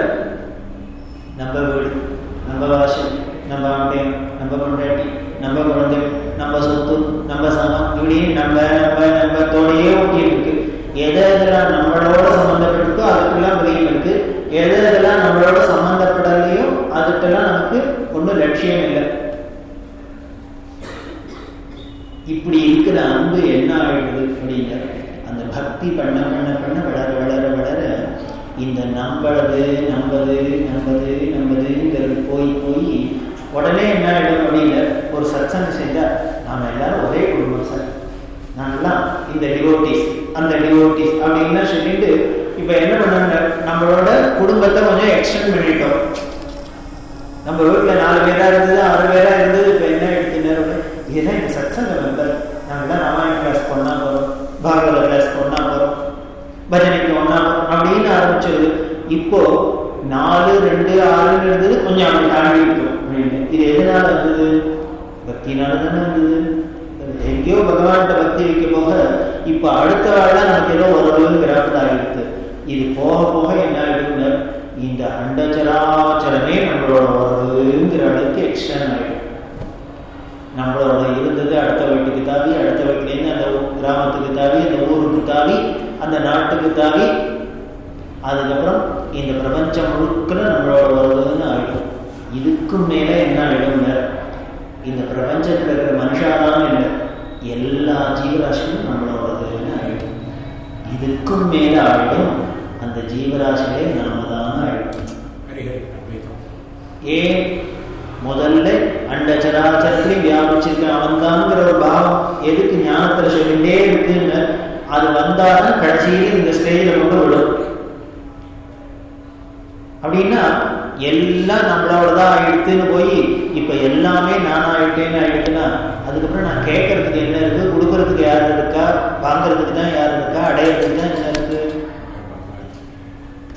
நம்ம வீடு, நம்ம வாசல், நம்ம அண்டையம், நம்ம கொண்டாட்டி, நம்ம குழந்தை, நம்ம சொத்து, நம்ம சனம், இப்படி நம்ம நம்ம நம்மத்தோடையே ஒட்டிட்டு இருக்கு. எதெல்லாம் நம்மளோட சம்மந்தப்பட்டிருக்கோ அதுக்கெல்லாம் பிரியம் இருக்கு. எதெல்லாம் நம்மளோட சம்மந்தப்படலையோ அதுக்கெல்லாம் நமக்கு ஒன்றும் லட்சியம் இல்லை. இப்படி இருக்கிற அன்பு என்ன ஆயிடுது அப்படின்னா, அந்த பக்தி பண்ண பண்ண பண்ண வளர வளர வளர இந்த நம்பதுங்கிறது போய் போய் உடனே என்ன ஆகிடும் அப்படின்னா ஒரு சத்சங்கம் செஞ்சால் நாம் எல்லாரும் ஒரே குடும்பம் சார், நாங்கள்லாம் இந்த டிவோட்டிஸ் அந்த டிவோட்டிஸ் அப்படின்னா சொல்லிட்டு இப்போ என்ன பண்ணாங்க, நம்மளோட குடும்பத்தை கொஞ்சம் எக்ஸ்டெண்ட் பண்ணிட்டோம். நம்ம வீட்டில் 4 பேராக இருந்தது 6 பேராக இருந்தது, இப்போ என்ன எடுத்துன்னு இதெல்லாம் இந்த சத்சங்க மெம்பர், நாங்கள்லாம் ராமாயண கிளாஸ் ஒன்றா போகிறோம், பாகவத கிளாஸ் ஒன்றா போகிறோம், பஜனைக்கு ஒன்றா போகிறோம் அப்படின்னு ஆரம்பிச்சது. இப்போ 4, 2, 6 இருந்தது, கொஞ்சம் அப்படி தாண்டி இருக்கும் அப்படின்னு. இது எதனால வந்தது? பக்தினால தானே வந்தது. எங்கேயோ பகவான்கிட்ட பக்தி வைக்க போக இப்போ அடுத்த வாழ்தான் நமக்கு ஏதோ ஓரளவுங்கிறாப்புல ஆகிடுது. இது போக போக என்ன ஆகிடுங்க, இந்த அண்டச்சராச்சரமே நம்மளோட உறவுங்கிற அளவுக்கு எக்ஸ்டர்ன் ஆகிடும். நம்மளோட இருந்தது அடுத்த வீட்டுக்கு தாவி, அடுத்த வீட்டிலேருந்து அந்த கிராமத்துக்கு தாவி, அந்த ஊருக்கு தாவி, அந்த நாட்டுக்கு தாவி, அதுக்கப்புறம் இந்த பிரபஞ்சம் முழுக்க நம்மளோட உறவுன்னு ஆகிடும். இதுக்கும் மேலே என்ன ஆகிடுங்க, இந்த பிரபஞ்சத்தில் இருக்கிற மனுஷாதான் இல்லை, எல்லா ஜீவராசியும் நம்மளோடதுன்னு ஆகிடும். இதுக்கும் மேலே ஆகிடும், அந்த ஜீவராசிகளே நாம தான் ஆகிடும். ஏன் முதல்ல அண்டச்சராச்சரத்திலையும் வியாபிச்சிருக்க அவன்தான்ங்கிற ஒரு பாவம் எதுக்கு ஞானத்தில் சொல்லிட்டே இருக்குன்னு, அது வந்தாதான் கடைசியில் இந்த ஸ்டேஜில் கொண்டு விடும். அப்படின்னா எல்லாம் நம்மளோடதான் ஆயிடுத்துன்னு போய் இப்போ எல்லாமே நான் ஆயிட்டேன்னு ஆயிடுச்சுன்னா அதுக்கப்புறம் நான் கேட்கறதுக்கு என்ன இருக்கு, கொடுக்கறதுக்கு யார் இருக்கா, வாங்கறதுக்கு தான் யார் இருக்கா, அடையிறதுக்கு தான் என்ன இருக்கு,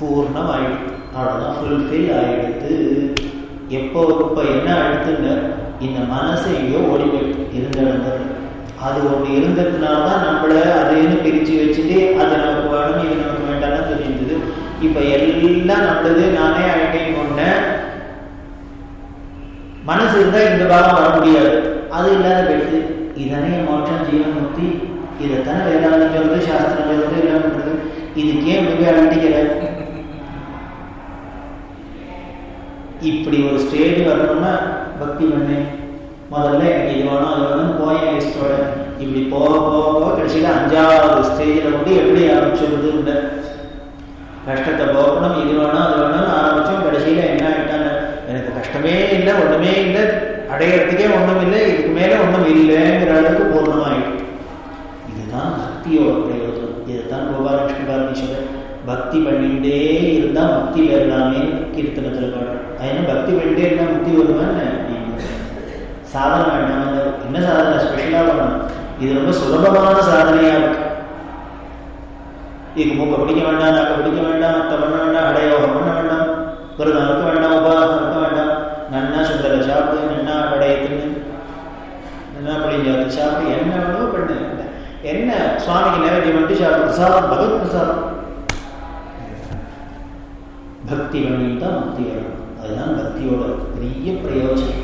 பூர்ணம் ஆயிடுது. அவ்வளோதான், ஃபுல்ஃபில் ஆயிடுது. எப்போ இப்போ என்ன ஆயிடுத்துன்னு இந்த மனசு எங்கேயோ ஓடி போயிட்டு இருந்த இடத்துல அது ஒன்று இருந்ததுனால தான் நம்மளை அதைன்னு பிரித்து வச்சுட்டு அது நமக்கு வேணும் இது நமக்கு வேண்டாம்னு தெரிஞ்சது. இப்போ எல்லாம் நம்மளது நானே ஆயிட்டேன்னு ஒன்று மனசு இருந்தால் இந்த பாகம் வர முடியாது. அது இல்லாத போயிடுது. இதனே மோட்சம் ஜீவன் முக்தி, இதைத்தானே வேதாந்தம் சொல்றது, சாஸ்திரம் சொல்றது, எல்லாம் பண்றது. இதுக்கே மிக அண்டிக்கிற இப்படி ஒரு ஸ்டேஜ் வரணும்னா பக்தி பண்ணு. முதல்ல எனக்கு இது வேணும் அது வேணும்னு போய் லிஸ்டோட இப்படி போக போக கடைசியில் 5வது ஸ்டேஜில் கொண்டு எப்படி ஆரம்பிச்சுருது, கஷ்டத்தை போகணும், இது வேணும் அது வேணும்னு ஆரம்பித்தோம். கடைசியில் என்ன ஆகிட்டாங்க, எனக்கு கஷ்டமே இல்லை, ஒன்றுமே இல்லை, அடையிறதுக்கே ஒன்றும் இல்லை, இதுக்கு மேலே ஒன்றும் இல்லைங்கிற அளவுக்கு பூர்ணமாகிடும். இதுதான் பக்தியோட பிரயோஜனம். இதுதான் கோபாலகிருஷ்ண பரமேஸ்வரர் பக்தி பண்ணிகிட்டே இருந்தால் முக்தி வரலாமே கீர்த்தனத்தில் பாடுறோம். அது பக்தி பண்ணிட்டே இருந்தால் முக்தி வருவான்னு சாதனை வேண்டாம். என்ன சாதனை ஸ்பெஷலாக வேணும், இது ரொம்ப சுலபமான சாதனையாக இருக்கு. இதுக்கு மூக்க பிடிக்க வேண்டாம், நாக்க பிடிக்க வேண்டாம், மற்ற பண்ண வேண்டாம், அடையோகம் பண்ண வேண்டாம், விரதம் இருக்க வேண்டாம், உபவாசம் இருக்க வேண்டாம், நன்னா சுந்தர சாப்பிடு, நன்னா அடையத்துன்னு, நன்னா புளிஞ்சாத்து சாப்பிடு, என்ன வேணும் பண்ணு, என்ன சுவாமிக்கு நைவேத்தியம் மட்டும் சாப்பிடு, பிரசாதம் பகவத் பிரசாதம். பக்தி பண்ணிட்டு தான் முக்தி வரும். அதுதான் பக்தியோட பெரிய பிரயோஜனம்.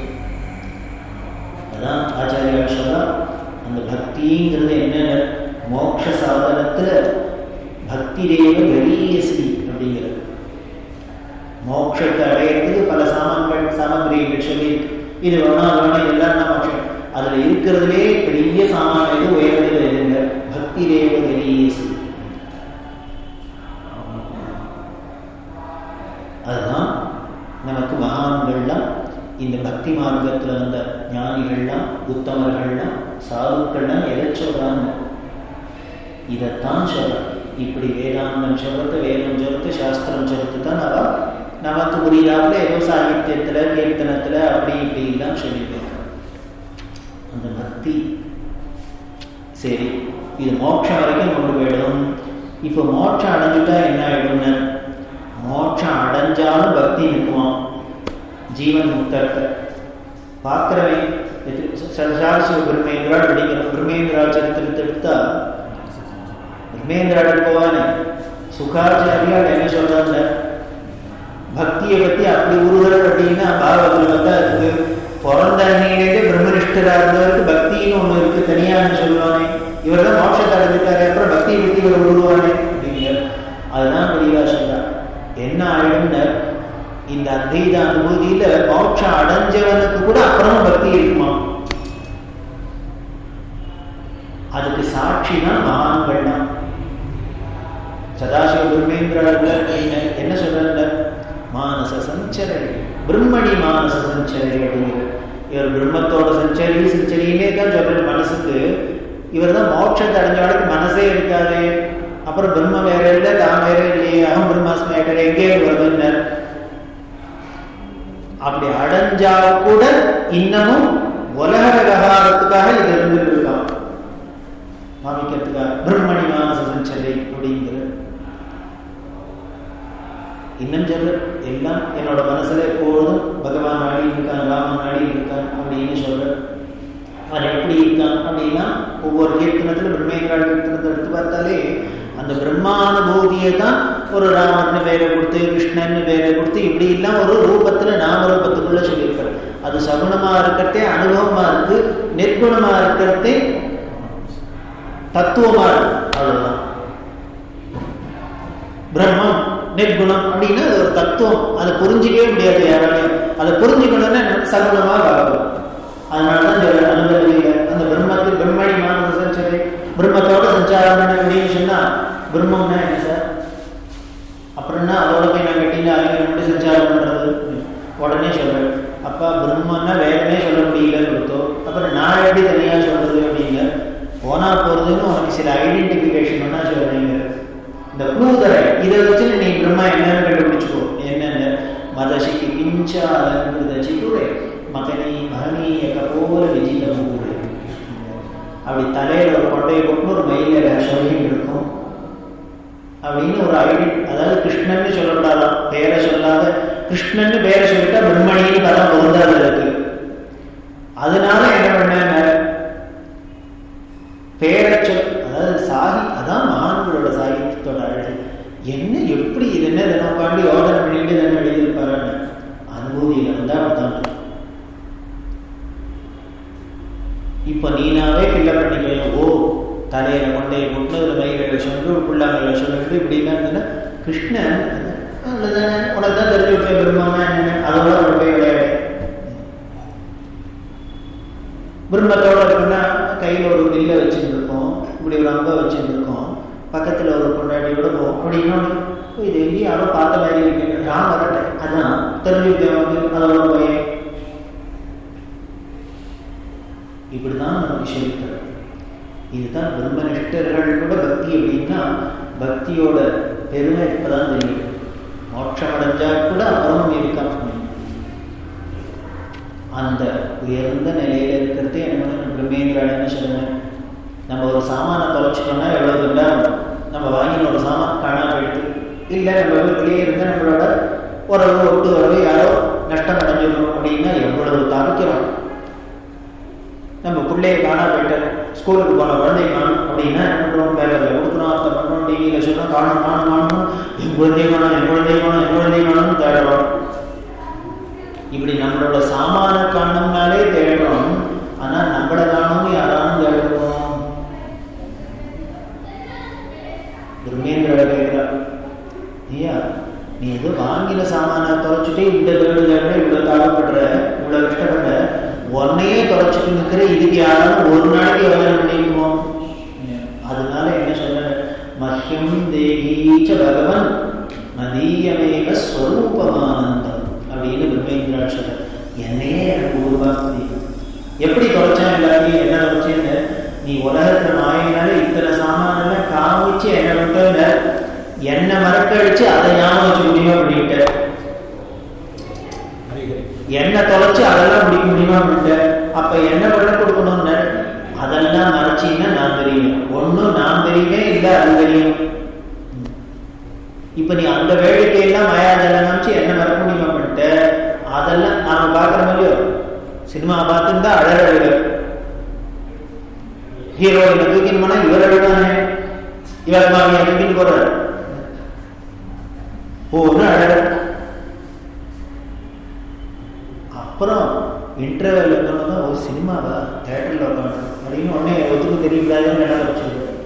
அதான் ஆச்சாரியா சொல்றா, அந்த பக்திங்கிறது என்னென்ன மோட்ச சாதனத்தில் பக்தி தேவ கரியஸ்ரீ அப்படிங்கிறது. மோட்சத்தை அடையிறதுக்கு பல சாமகிரிகள் சொல்லி இது வேணும் அது வேணும் இதெல்லாம் தான் மோட்சம். அதில் இருக்கிறதுலே பெரிய சாமான இது உயர்ந்தது எதுங்க, பக்தி தேவ கரியஸ்ரீ. அதுதான் நமக்கு மகான்கள்லாம் இந்த பக்தி மார்க்கத்தில் வந்த ஞானிகள்லாம் உத்தமர்கள்லாம் சாதுக்கள்லாம் எதை சொல்றாங்க, இதைத்தான் சொல்றாங்க. இப்படி வேதாந்தம் சொல்றது, வேதம் சொல்றது, சாஸ்திரம் சொல்றது தான் அவ நமக்கு புரியாமல ஏதோ சாகித்யத்தில் கீர்த்தனத்தில் அப்படி இப்படிலாம் சொல்லிட்டு அந்த பக்தி. சரி, இது மோட்சம் வரைக்கும் கொண்டு போயிடும். இப்போ மோட்சம் அடைஞ்சுட்டா என்ன ஆயிடும்னு, மோட்சம் அடைஞ்சாலும் பக்தி நிற்குமாம். ஜீவன் முக்தர்த்த பார்க்கிறவன் பிரம்மேந்திரால் படிக்கிறோம். பிரம்மேந்திரால் சரித்திரத்தை எடுத்தா பிரம்மேந்திரால் போவானே சுகாச்சாரியால் என்ன சொல்றாங்க, பக்தியை பற்றி அப்படி உருவல் அப்படின்னா பாகவத்தில் பார்த்தா அதுக்கு பிறந்த அன்னையிலேயே பிரம்மனிஷ்டராக இருந்தவருக்கு பக்தின்னு ஒன்று இருக்கு தனியான்னு சொல்லுவானே, இவர் தான் மோட்சத்தை அடைஞ்சிட்டாரு, அப்புறம் பக்தியை பற்றி இவர் உருவானே அப்படிங்கிற. அதுதான் பெரியவா சொல்றார். என்ன ஆயிடும்னு, இந்த அத்வைத அனுபூதியில மோட்சம் அடைஞ்சவனுக்கு கூட அப்புறம் பக்தி இருக்குமா. அதுக்கு சாட்சி தான் மகான்கள் தான். சதாசிவ பிரம்மேந்திராவில் என்ன சொல்றாங்க? மானச சஞ்சரை, பிரம்மணி மானச சஞ்சரை அப்படிங்கிற. இவர் பிரம்மத்தோட சஞ்சரின்னே தான் சொல்ற. மனசுக்கு இவர் தான் மோட்சத்தை அடைஞ்சவளுக்கு மனசே இருக்காது. அப்புறம் பிரம்ம வேற இல்லை, தான் வேற இல்லையே, அகம் பிரம்மாஸ்மி ஆகிட்டாரு, எங்கே வருதுன்னர். அப்படி அடைஞ்சா கூட இன்னமும் உலக விவகாரத்துக்காக இது இருந்துட்டு இருக்கான், காமிக்கிறதுக்காக. பிரம்மணி மானச சஞ்சரை அப்படிங்கிற. இன்னும் சொல்ற எல்லாம் என்னோட மனசுல எப்பொழுதும் பகவான் நாடி இருக்கான், ராமன் நாடி இருக்கான் அப்படின்னு சொல்ற. அவன் எப்படி இருக்கான் அப்படின்னா ஒவ்வொரு கீர்த்தனத்துல பிரம்மேந்திராள் கீர்த்தனத்தை எடுத்து பார்த்தாலே அந்த பிரம்மானுபூதியை தான் ஒரு ராமன்னு பேரை கொடுத்து, கிருஷ்ணன்னு பேரை கொடுத்து, இப்படி எல்லாம் ஒரு ரூபத்துல நாம ரூபத்துக்குள்ள சொல்லியிருக்காரு. அது சகுணமா இருக்கிறதே அனுபவமா இருக்கு, நிர்குணமா இருக்கிறதே தத்துவமா இருக்கு. அவ்வளவுதான். பிரம்மம் நிர்குணம் அப்படின்னா அது ஒரு தத்துவம். அதை புரிஞ்சிக்கவே முடியாது யாராலையும். அதை புரிஞ்சுக்கணும்னா சகுணமா ஆகும். அதனாலதான் அனுபவியில அந்த பிரம்மத்துக்கு பிரம்மணி மானச சஞ்சரை, பிரம்மத்தோட சஞ்சாரம் பண்ண அப்படின்னு சொன்னா பிரம்மம்னா என்ன சார்? அப்புறம்னா அதோட போய் நான் கட்டினா அவங்க மட்டும் சஞ்சாரம் பண்றது உடனே சொல்றேன். அப்பா பிரம்மன்னா வேறமே சொல்ல முடியலன்னு கொடுத்தோம். அப்புறம் நான் எப்படி தனியா சொல்றது அப்படிங்க. போனா போறதுன்னு உனக்கு சில ஐடென்டிபிகேஷன் வேணா சொல்றீங்க. இந்த க்ளூதரை இதை வச்சு நீ பிரம்மா என்னன்னு கண்டுபிடிச்சுக்கோ. என்னன்னு மதசிக்கு கிஞ்சாலங்கிருத சிக்குரே மகனி மகனீய கபோல விஜித மூடு. அப்படி தலையில ஒரு கொட்டையை போட்டு ஒரு மயில சொல்லிட்டு இருக்கும் அப்படின்னு ஒரு அதாவது கிருஷ்ணன்னு சொல்லக்கூடாதான், பேரை சொல்லாத. கிருஷ்ணன்னு பேரை சொல்லிட்டா பிரம்மணின்னு பதம் பொருந்தாது இருக்கு. அதனால என்ன பண்ணாங்க, பேரை சொல், அதாவது அதான் மகான்களோட சாகித்யத்தோட அழகு. என்ன எப்படி இது என்ன இதை உட்காந்து யோசனை பண்ணிட்டு தானே எழுதியிருப்பாருன்னு அனுபூதியில வந்தா தான். இப்ப நீனாவே ஃபில்லப் பண்ணிக்கணும். ஓ தலையில கொண்டையை போட்டு அதில் மயில சொல்லு, புள்ளாங்கல்ல சொல்லிட்டு இப்படின்னா இருந்ததுன்னா கிருஷ்ணன் அதுதானே உனக்கு தான் தெரிஞ்சு விட்டேன் பிரம்மன்னா என்னன்னு. அதோட ஒரு போய் விளையாடு. பிரம்மத்தோட இருக்குன்னா கையில் ஒரு வில்ல வச்சுட்டு இருக்கோம், இப்படி ஒரு அம்பை வச்சுட்டு இருக்கோம், பக்கத்தில் ஒரு கொண்டாடியோட போகும். அப்படின்னா இது எங்கேயும் யாரோ பார்த்த மாதிரி இருக்கு, நான் வரட்டேன், அதான் தெரிஞ்சுக்கிட்டேன் வந்து அதோட போய். இப்படிதான் நமக்கு சொல்லித்தர. இதுதான் பிரம்மனிஷ்டர்கள் கூட பக்தி அப்படின்னா பக்தியோட பெருமை இப்பதான் தெரியும். மோட்சம் அடைஞ்சா கூட அப்புறமும் இருக்கான். அந்த உயர்ந்த நிலையில இருக்கிறதே என்ன பிரம்மேந்திரான்னு சொல்லுவேன். நம்ம ஒரு சாமானை தொலைச்சிட்டோம்னா எவ்வளவு துண்டா நம்ம வாங்கின ஒரு சாமான் காணா போயிடுது. இல்லை நம்ம வீட்டிலேயே இருந்து நம்மளோட உறவு ஒட்டு உறவு யாரோ நஷ்டம் அடைஞ்சிடும் அப்படின்னா எவ்வளவு தவிக்கிறோம். நம்ம பிள்ளைய காணா போயிட்டு ஸ்கூலுக்கு போன குழந்தை காணும் அப்படின்னா என்ன பண்ணுறோம், பேப்பரில் கொடுக்குறோம், அதை பண்ணுறோம், டிவியில் சொல்கிறோம், காணும் என் குழந்தை காணும் தேடுறோம். இப்படி நம்மளோட சாமான காணும்னாலே தேடுறோம். ஆனால் நம்மளை காணும்னு யாராலும் தேடுறோம். பிரம்மேந்திர கேட்கிறார், ஐயா நீ ஏதோ வாங்கின சாமான தொலைச்சிட்டு இந்த வீடு தேடுற, இவ்வளோ தாழ்ப்படுற, இவ்வளோ கஷ்டப்படுற, உன்னையே தொலைச்சிட்டு நிற்கிற, இதுக்கு யாராலும் ஒரு நாளைக்கு யோஜனை பண்ணிக்குவோம். அதனால என்ன சொல்ற, மஹ்யம் தேகீச்ச பகவன் மதீயமேக ஸ்வரூபமானந்தம் அப்படின்னு பிரம்மேந்திராள் சொல்ற. என்னையே எனக்கு உருவாக்குது. எப்படி தொலைச்சான் எல்லாத்தையும், என்ன தொலைச்சேன்னு நீ உலகத்துல மாயினால இத்தனை சாமான காமிச்சு என்ன விட்ட, என்ன மறக்கடிச்சு அதை ஞாபகம் வச்சு முடியுமா பண்ணிட்ட, என்ன தொலைச்சு அதெல்லாம் முடிக்க முடியுமா பண்ணிட்ட. அப்ப என்ன பண்ண கொடுக்கணும்னு அதெல்லாம் மறைச்சின்னா நான் தெரியும். ஒன்னும் நான் தெரியுமே இல்லை அது தெரியும். இப்ப நீ அந்த வேடிக்கையெல்லாம் மாயாஜலம் காமிச்சு என்ன மறக்க முடியுமா பண்ணிட்ட. அதெல்லாம் நாம பாக்குற மாதிரியோ சினிமா பார்த்துருந்தா அழகு ஹீரோயினை தூக்கின்னு போனா இவர் அழுதானே, இவர் மாமியா தூக்கின்னு போறாரு ஒன்று அழகு. அப்புறம் இன்டர்வெல் இருக்கணும்னா ஒரு சினிமாவா தேட்டரில் உட்காந்து அப்படின்னு உடனே ஒத்துக்கு தெரியக்கூடாதுன்னு என்ன வச்சுருக்கோம்.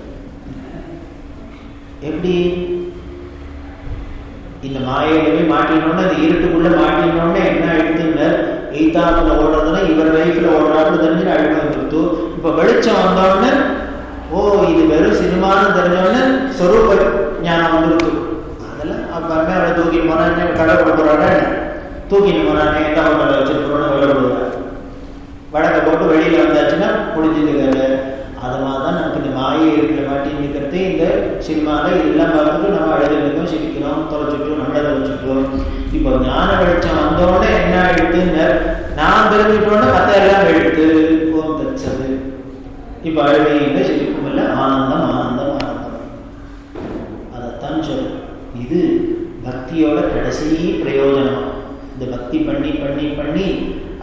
எப்படி இந்த மாயையில போய் மாட்டினோன்னு அது இருட்டுக்குள்ள மாட்டினோடனே என்ன எடுத்துன்னு எய்தாப்புல ஓடுறதுன்னா இவர் லைஃப்ல ஓடுறாப்புல தெரிஞ்சு அழுக வந்துருத்து. இப்ப வெளிச்சம் வந்தோடனே ஓ இது வெறும் சினிமான்னு தெரிஞ்சோன்னு சொரூப ஞானம் வந்துருக்கு. அதெல்லாம் அப்பமே அவளை தூக்கிட்டு போனா கடை கொடுக்குறாடா, தூக்கிட்டு போனானே எந்த ஹோட்டலில் வச்சுருக்கிறோன்னு விளையாடுவாங்க. வடக்கை போட்டு வெளியில் வந்தாச்சுன்னா முடிஞ்சுதுக்காது. அது மாதிரி தான் நமக்கு இந்த மாயை இருக்கிற மாட்டின்னு இருக்கிறது. இந்த சினிமாவில் இதெல்லாம் பார்த்துட்டு நம்ம அழுதுக்கும் சிரிக்கிறோம், தொலைச்சிட்டோம், நம்மளை தொலைச்சிட்டோம். இப்போ ஞான வெளிச்சம் வந்தோடனே என்ன ஆயிடுத்துன்னு நான் தெரிஞ்சுட்டோன்னே மற்ற எல்லாம் எடுத்து ஓம் தச்சது. இப்போ அழுகையில சிரிப்பும் இல்லை, ஆனந்தம் ஆனந்தம் ஆனந்தம். அதைத்தான் சொல்லு. இது பக்தியோட கடைசி பிரயோஜனம். இந்த பக்தி பண்ணி பண்ணி பண்ணி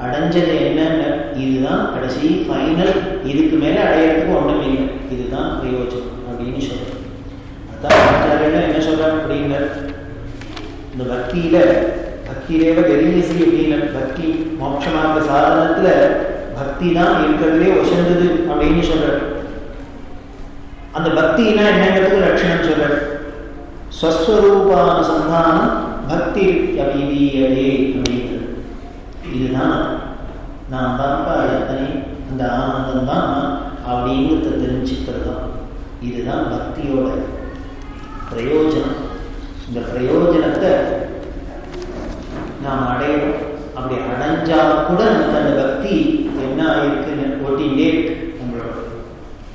அடைஞ்சது என்னன்னு, இதுதான் கடைசி ஃபைனல். இதுக்கு மேலே அடையிறதுக்கு ஒன்றும் இல்லை, இதுதான் பிரயோஜனம் அப்படின்னு சொல்றேன். அதான் ஆச்சாரியெல்லாம் என்ன சொல்றாங்க அப்படின்னா, இந்த பக்தியிலேயே கரீசி அப்படின்னு, பக்தி மோட்சமாக சாதனத்துல பக்தி தான் இருக்கிறதுலே உசந்தது அப்படின்னு சொல்றாரு. அந்த பக்தினா என்னங்கிறதுக்கு லட்சணம் சொல்றாரு. ஸ்வஸ்வரூபானுசந்தானம் பக்தி அவிதீயதே அப்படிங்கிறது. இதுதான் நான் தான்ப்பா எத்தனை அந்த ஆனந்தம் தான் அப்படிங்கிறத தெரிஞ்சுக்கிறது தான். இதுதான் பக்தியோட பிரயோஜனம். இந்த பிரயோஜனத்தை நாம் அடையணும். அப்படி அடைஞ்சா கூட நமக்கு அந்த பக்தி என்ன ஆயிருக்குன்னு ஓட்டிகிட்டே இருக்கு நம்மளோட.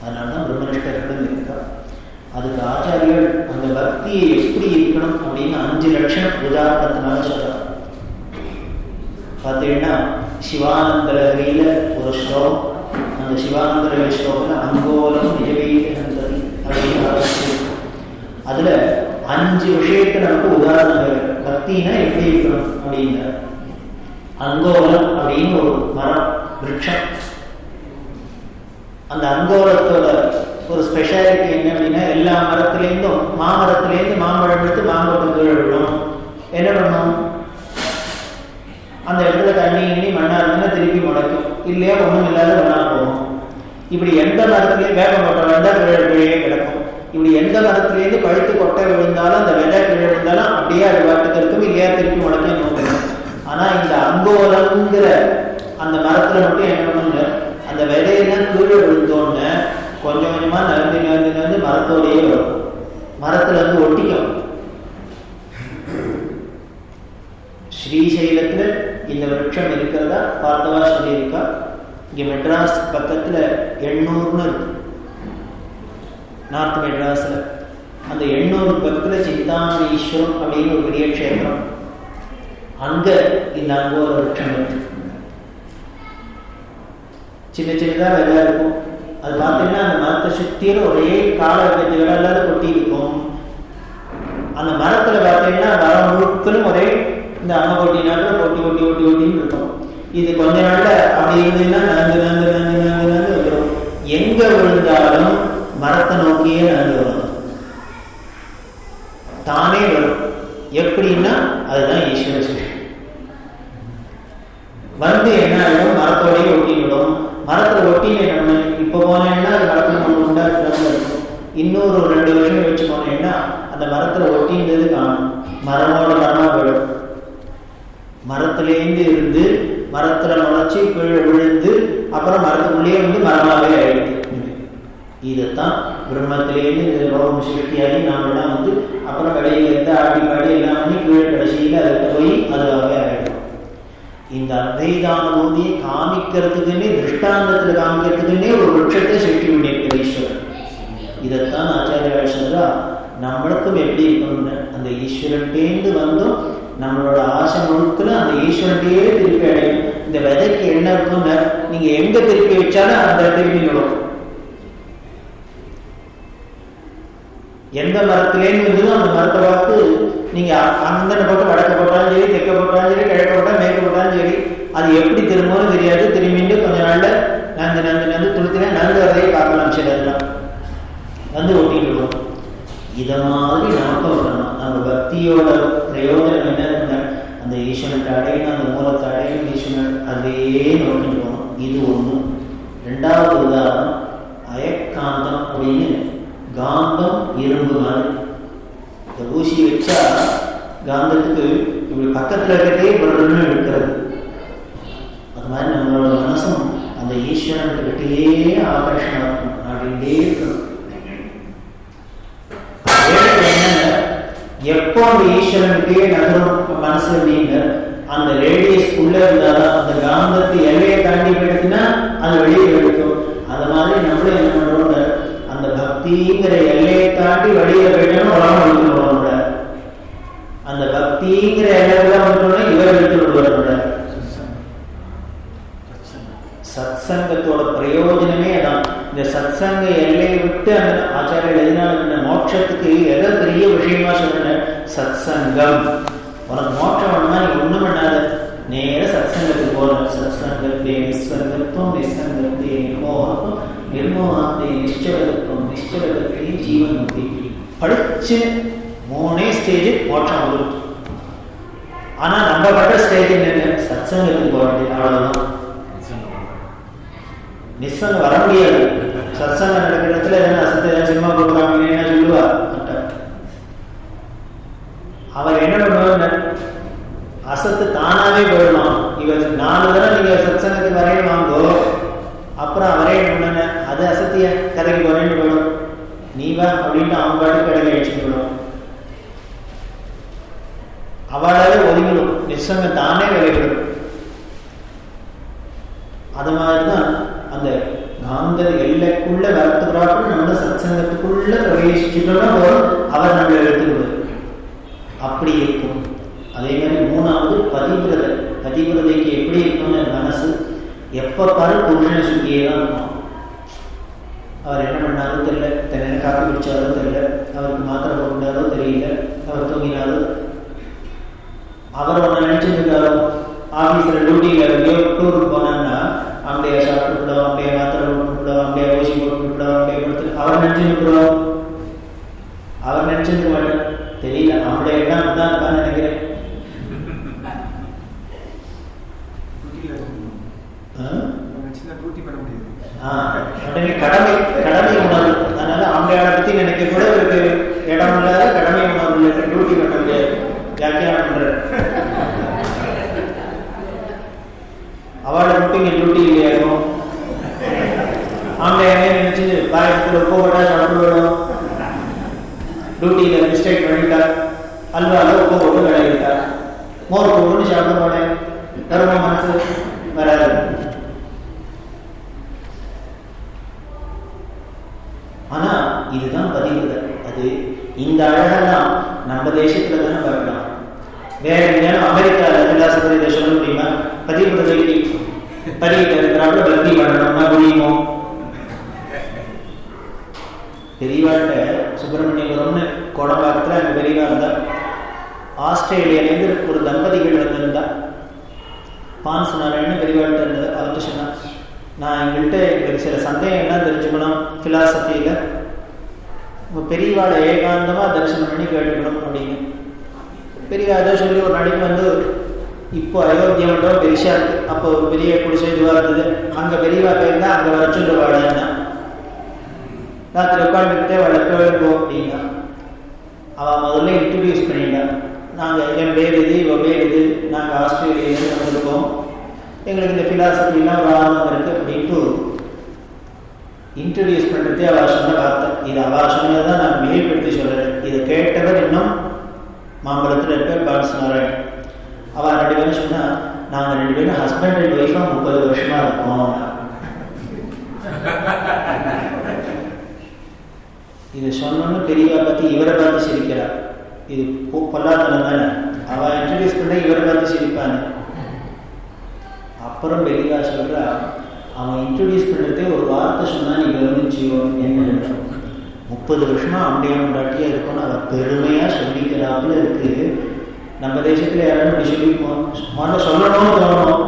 அதனால தான் பிரம்மனிஷ்டர்களும் இருக்கா. அதுக்கு ஆச்சாரியர்கள் அந்த பக்தியை எப்படி இருக்கணும் அப்படின்னு 5 லட்சணம் உதாரணத்தினால சொல்றாங்க. பார்த்தீங்கன்னா சிவானந்தலகிரியில ஒரு ஸ்லோகம், அந்த சிவானந்தலகிரி ஸ்லோகம் அங்கோலம் நிஜவீகந்ததி அப்படின்னு அதுல 5 விஷயத்தை நமக்கு உதாரணம். பக்தினா எப்படி இருக்கணும் அப்படிங்கிற அங்கோலம் அப்படின்னு ஒரு மரம் விருட்சம். அந்த அங்கோலத்தோட ஒரு ஸ்பெஷாலிட்டி என்ன அப்படின்னா, எல்லா மரத்திலேருந்தும் மாமரத்திலேருந்து மாம்பழம் எடுத்து மாங்கோட்டம் கீழே விடணும். என்ன பண்ணணும், அந்த இடத்துல தண்ணி எண்ணி மண்ணா இருந்தால் திருப்பி முளைக்கும், இல்லையா ஒன்றும் இல்லாத மண்ணா போகும். இப்படி எந்த மரத்துலேயும் வேப்ப கொட்டை விழுந்தால் கீழே கிடக்கும். இப்படி எந்த மரத்துலேருந்து பழுத்து கொட்டை விழுந்தாலும் அந்த விதை கீழே விழுந்தாலும் அப்படியே அது பாட்டுக்கு இருக்கும், இல்லையா திருப்பி முளைக்கும் நோக்கணும். ஆனால் இந்த அங்கோலங்கிற அந்த மரத்தில் மட்டும் என்ன பண்ணுங்க, அந்த விதையெல்லாம் கீழே விழுந்தோன்னு கொஞ்சம் கொஞ்சமாக நகர்ந்து மரத்தோடையே வரும், மரத்தில் வந்து ஒட்டிக்கும். ஸ்ரீசைலத்தில் இந்த விருட்சம் இருக்கிறதா பார்த்தவா சொல்லியிருக்கா. இங்கே மெட்ராஸ் பக்கத்தில் 800 இருக்கு, நார்த் மெட்ராஸில். அந்த 800 பக்கத்தில் சிந்தாமணீஸ்வரம் அப்படின்னு ஒரு பெரிய க்ஷேத்திரம். அங்கே இந்த அங்கோல விருட்சம் இருக்கு. சின்ன சின்னதாக விதை இருக்கும். அது பார்த்தீங்கன்னா அந்த மரத்தை சுற்றியும் ஒரே கால விதைகள் எல்லாரும் கொட்டி இருக்கும். அந்த மரத்தில் பார்த்தீங்கன்னா மரம் முழுக்களும் ஒரே இந்த அம்மை கொட்டினாலும் கொட்டி கொட்டி கொட்டி கொட்டின்னு இருக்கும். இது கொஞ்ச நாள்ல அப்படி இருந்ததுன்னா நந்து வந்துடும். எங்க விழுந்தாலும் மரத்தை நோக்கியே நந்து வரும், தானே வரும். எப்படின்னா அதுதான் ஈஸ்வர சிருஷ்டி. வந்து என்ன ஆகிடும், மரத்தோடையே ஒட்டிவிடும். மரத்தில் ஒட்டின்னு என்ன இப்போ போனேன்னா அது மரத்தில் நம்ம உண்டாக்குறதுல இருக்கும். இன்னொரு 2 வருஷம் வச்சு போனேன்னா அந்த மரத்தில் ஒட்டின்றது காணும், மரமோட மரமாக போயிடும். மரத்திலேருந்து இருந்து மரத்தில் நுழைச்சி கீழே விழுந்து அப்புறம் மரத்துக்குள்ளேயே வந்து மரமாகவே ஆயிடுது. இதைத்தான் பிரம்மத்திலேருந்து இந்த லோகம் சிருஷ்டியாகி நாமெல்லாம் வந்து அப்புறம் வெளியிலேருந்து ஆட்டி பாடி எல்லாம் பண்ணி கீழே கடைசியில் அதுக்கு போய் அதுவாகவே ஆகிடும். இந்த அத்வைதானுபூதியை காமிக்கிறதுக்குன்னே, திருஷ்டாந்தத்தில் காமிக்கிறதுக்குன்னே ஒரு விருட்சத்தை சிருஷ்டி பண்ணியிருக்கிற ஈஸ்வரன். இதைத்தான் ஆச்சாரியால் சொல்றா, நம்மளுக்கும் எப்படி இருக்கணும்னு. அந்த ஈஸ்வரன்டேந்து வந்தும் நம்மளோட ஆசை முழுக்கல அந்த ஈஸ்வரன்டையே திருப்பி அடையும். இந்த விதைக்கு என்ன இருக்கும்னு நீங்க எங்க திருப்பி வச்சாலும் அந்த திருப்பி விடும். எந்த மரத்திலேன்னு இருந்ததோ அந்த மரத்தை பார்த்து நீங்க அந்தனை போட்டு வடக்க போட்டாலும் சரி, தெற்க போட்டாலும் சரி, கிழக்க போட்டாலும் மேற்க போட்டாலும் சரி, அது எப்படி திரும்பவும் தெரியாது. திரும்பிட்டு கொஞ்ச நாள்ல நந்து துளுத்தினா நந்து வரையே பார்க்கலாம். சரி, அதெல்லாம் வந்து ஒட்டிடுவோம். இதை மாதிரி நமக்கு வரணும். நம்ம பக்தியோட பிரயோஜனம் என்ன, அந்த ஈஸ்வரன் அடையணும், அந்த மூலத்தை அடையணும், ஈஸ்வரன் அதையே நோக்கிட்டு போகணும். இது ஒன்று. 2வது உதாரணம் அயக்காந்தம் அப்படின்னு. காந்தம் இரும்பு மாதிரி. இந்த ஊசி வச்சா காந்தத்துக்கு இப்படி பக்கத்தில் இருக்கிறதே பொருள்னு இருக்கிறது. அது மாதிரி நம்மளோட மனசும் அந்த ஈஸ்வரன்கிட்டயே ஆகர்ஷணம் இருக்கும். அப்படி மாறிட்டே இருக்கணும். எப்போ அந்த ஈஸ்வரனுக்கே நகரும் மனசு அப்படின்னு அந்த ரேடியஸ்க்குள்ள இருந்தாலும் அந்த காந்தத்தை எல்லையை தாண்டி போயிடுச்சுன்னா அது வெளியே எடுக்கும். அது மாதிரி நம்மளும் என்ன பண்றோம், அந்த பக்திங்கிற எல்லையை தாண்டி வெளியில போயிட்டோம்னா உலகம் எடுத்து விடுவோம்ல. அந்த பக்திங்கிற எல்லைக்குள்ள வந்துட்டோம்னா இவர் எடுத்து விடுவாரோட. சத் சங்கத்தோட பிரயோஜனமே அதான். இந்த சத் சங்க எல்லையை விட்டு அந்த ஆச்சாரியர் எதனால மோட்சத்துக்கு எதை பெரிய விஷயமா சொல்ற, சத் சங்கம். உனக்கு மோட்சம் வேணும்னா நீ ஒண்ணும் பண்ணாத, நேர சத் சங்கத்துக்கு போகணும். சத் சங்கத்தே நிஸ்வர்கத்துவம், நிஸ்வர்கத்தே நிர்மோகத்துவம், நிர்மோகத்தே நிச்சயத்துவம், நிச்சயத்தே ஜீவன் முக்தி. படிச்சு 3 ஸ்டேஜ் மோட்சம் வந்துருக்கு. ஆனா நம்ம பண்ற ஸ்டேஜ் என்னன்னு, சத் சங்கத்துக்கு போக வேண்டியது, அவ்வளவுதான். நிஸ்ஸங்கம் வர முடியாது. சத்சங்கம் நடக்கிற இடத்துல என்ன அசத்தை சினிமா கொடுக்குறாங்க என்ன சொல்லுவா. அவர் என்ன பண்ணுவார், அசத்து தானாவே போயிடலாம். இவர் 4 தடவை நீங்க சத்சங்கத்துக்கு வரையும் வாங்கோ, அப்புறம் அவரே என்ன பண்ண அது அசத்திய கதைக்கு போறேன்னு போயிடும். நீ வா அப்படின்ட்டு அவங்க பாட்டுக்கு கடையில் அடிச்சுட்டு போயிடும். அவளாவே ஒதுங்கிடும், நிஸ்ஸங்கம் தானே விளைவிடும். அது மாதிரிதான் அந்த காந்த எல்லைக்குள்ள வரத்துக்குறாப்புல நம்ம சத்சங்கத்துக்குள்ள பிரவேசிச்சுட்டோம்னா அவர் நம்மளை எடுத்துக்கொடு அப்படி இருக்கும். அதே மாதிரி 3வது பதிவிரதை. பதிவிரதைக்கு எப்படி இருக்கும்னு மனசு எப்ப பாரு புருஷனை சுத்தியே தான் இருக்கும். அவர் என்ன பண்ணாரோ தெரியல, தன்னை காப்பி குடிச்சாரோ தெரியல, அவருக்கு மாத்திரை போட்டாரோ தெரியல, அவர் தூங்கினாரோ, அவர் ஒன்று நினைச்சிருக்காரோ, ஆபீஸ்ல டியூட்டியில எங்கேயோ டூருக்கு போனான்னா அப்படியே சாப்பிட்டுவிடும், அப்படியே மாத்திரை போட்டுவிடும், அப்படியே ஊசி போட்டுவிடும், அப்படியே கொடுத்து அவர் நினைச்சுருக்கிறோம். அவர் நினைச்சிருக்க மாட்டேன், தெரியல, அவனுடைய எண்ணம் தான் இருக்கான்னு நினைக்கிறேன். உடனே கடமை உணர்வு. அதனால அவங்களோட பத்தி நினைக்க கூட இவருக்கு இடம் இல்லாத கடமை உணர்வு டியூட்டி பண்ண முடியாது. வியாக்கியானம் பண்ற அவளை மட்டும் இங்கே டியூட்டி இல்லையாகும். ஆம்பளை நினைச்சு பாயசத்தில் உப்பு போட்டா சாப்பிடுவோம், டியூட்டியில் மிஸ்டேக் பண்ணிட்டார், அல்வாவில் உப்பு போட்டு விளையாடிட்டார், மோர் போட்டு சாப்பிட போனேன், தர்ம மனசு வராது. ஆனா இதுதான் பதிவுகள். அது இந்த அழகெல்லாம் நம்ம தேசத்துல தானே பார்க்கலாம். வேற எங்கேயாலும் அமெரிக்காவில் பிலாசபர் இதை சொல்ல முடியுமா? பதிவுகளுக்கு பதிவிட்டு இருக்கிறாங்க, பக்தி பண்ணணும்னா முடியுமோ? பெரியவாட்ட சுப்பிரமணியபுரம்னு கோடம்பாக்கத்தில் அங்கே பெரியவா இருந்தா, ஆஸ்திரேலியாவிலேருந்து ஒரு தம்பதிகள் வந்திருந்தா, பான்ஸ் நாராயணன் பெரியவாட்ட இருந்தது. அவர்கிட்ட சொன்னா, நான் எங்களுக்கு சில சந்தேகம்லாம் தெரிஞ்சுக்கணும் ஃபிலாசபியில், பெரியவாட ஏகாந்தமாக தரிசனம் பண்ணி கேட்டுக்கணும் அப்படின்னு. பெரியவா ஏதோ சொல்லி ஒரு நாளைக்கு வந்து, இப்போ அயோத்தியா மட்டும் பெருசா இருக்கு, அப்போ பெரிய குடிசை இதுவாக இருந்தது, அங்கே பெரியவா போயிருந்தா அங்கே வர சொல்லுவாடன்னா, ராத்திரி உட்காந்துக்கிட்டே வளர்க்க போ அப்படின்னா. அவள் முதல்ல இன்ட்ரடியூஸ் பண்ணிட்டான். நாங்கள் என் பேர் இது, இவன் பேர் இது, நாங்கள் ஆஸ்திரேலியாவிலேருந்து வந்திருக்கோம், எங்களுக்கு இந்த ஃபிலாசபிலாம் ஒரு ஆர்வம் இருக்குது அப்படின்ட்டு இன்ட்ரடியூஸ் பண்ணுறதே அவள் சொன்ன வார்த்தை. இது அவள் சொன்னதான் நான் மிகைப்படுத்தி சொல்கிறேன். இதை கேட்டவர் இன்னும் மாம்பழத்தில் இருக்க பான்ஸ் நாராயண். அவள் 2 பேரும் சொன்னால், நாங்கள் 2 பேரும் ஹஸ்பண்ட் அண்ட் ஒய்ஃபாக 30 வருஷமாக இருக்கோம். இதை சொன்னோன்னு பெரியவா பற்றி இவரை பார்த்து சிரிக்கிறார். இது பொல்லாத்தனம் தானே, அவள் இன்ட்ரடியூஸ் பண்ண இவரை பார்த்து சிரிப்பான்னு. அப்புறம் பெரியவா சொல்கிறா, அவன் இன்ட்ரடியூஸ் பண்ணுறதே ஒரு வார்த்தை சொன்னால் நீ கவனிச்சியோ என்ன, 30 வருஷமா அப்படியே முண்டாட்டியாக இருக்கும்னு அவள் பெருமையாக சொல்லிக்கிறாப்புல இருக்கு. நம்ம தேசத்தில் யாரும் இப்படி சொல்லி முதல்ல சொல்லணும்னு தோணும்.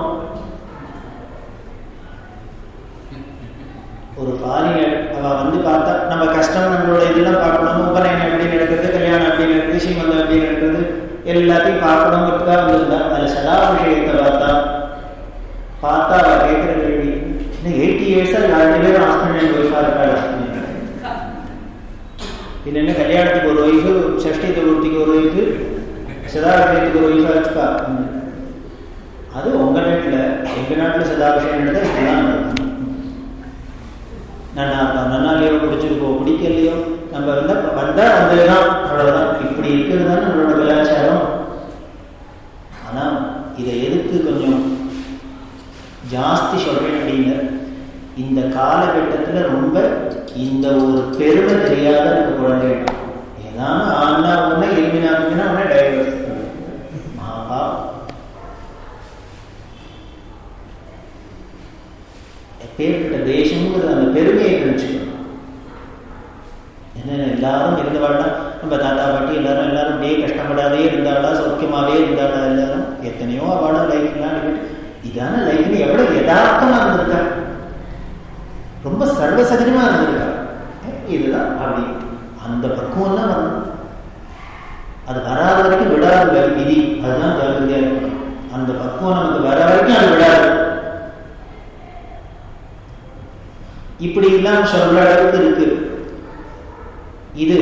ஒரு ஃபாரினர் அவள் வந்து பார்த்தா, நம்ம கஷ்டம் நம்மளோட இதெல்லாம் பார்க்கணும், உபநயனம் எப்படி நடக்கிறது, கல்யாணம் எப்படி நடக்குது, சீமந்தம் எப்படி நடக்குது, எல்லாத்தையும் பார்க்கணுங்கிறதுக்காக வந்திருந்தா. அதில் சதாபிஷேகத்தை பார்த்தா அவள் கேட்குற கேள்வி, இன்னும் 80 இயர்ஸாக 2 பேரும் ஹஸ்பண்ட் அண்ட் ஒய்ஃபாக இருக்காள். இது என்ன கல்யாணத்துக்கு ஒரு ஒய்ஃபு, சஷ்டி சதுர்த்திக்கு ஒரு ஒய்ஃபு, சதாபிஷேகத்துக்கு ஒரு ஒய்ஃபாக வச்சுப்பா. அது உங்கள் நாட்டில், எங்கள் நாட்டில் சதாபிஷேகம் நடந்தால் இப்படிலாம் நடக்கும். நன்னாலையோ பிடிச்சிருக்கோ பிடிக்கலையோ நம்ம வந்தால் வந்ததுதான், அவ்வளோதான். இப்படி இருக்கிறது தான் நம்மளோட கலாச்சாரம். ஆனால் இதை எதுக்கு கொஞ்சம் ஜாஸ்தி சொல்கிறேன் அப்படின்னா, இந்த காலகட்டத்தில் ரொம்ப இந்த ஒரு பெருமை தெரியாத இருக்க குழந்தைகள் ஏதாவது ஆனா ஒன்று எலிமினாக்குன்னா அவனை டைவர்ஸ் மாபா எப்பேற்பட்ட தேசம்ங்கிறது அந்த பெருமையை கழிச்சுக்கணும். என்ன எல்லாரும் இருந்தவாடா, நம்ம தாத்தா பாட்டி எல்லாரும் அப்படியே கஷ்டப்படாதே இருந்தாடா, சௌக்கியமாகவே இருந்தாடா, எல்லாரும் எத்தனையோ அவாடா லைஃப்லாம் இதான லைஃப்னு எவ்வளோ யதார்த்தமாக இருந்திருக்கா, ரொம்ப சர்வசகஜமாக இருந்திருக்கா. இதுதான் அப்படி அந்த பக்குவம் தான் வரணும். அது வராத வரைக்கும் விடாது விதி, அதுதான் ஜாகிரதையாக இருக்கணும். அந்த பக்குவம் நமக்கு வர வரைக்கும் அது விடாது. இப்படி எல்லாம் சொல்ற அளவுக்கு இருக்கு. இது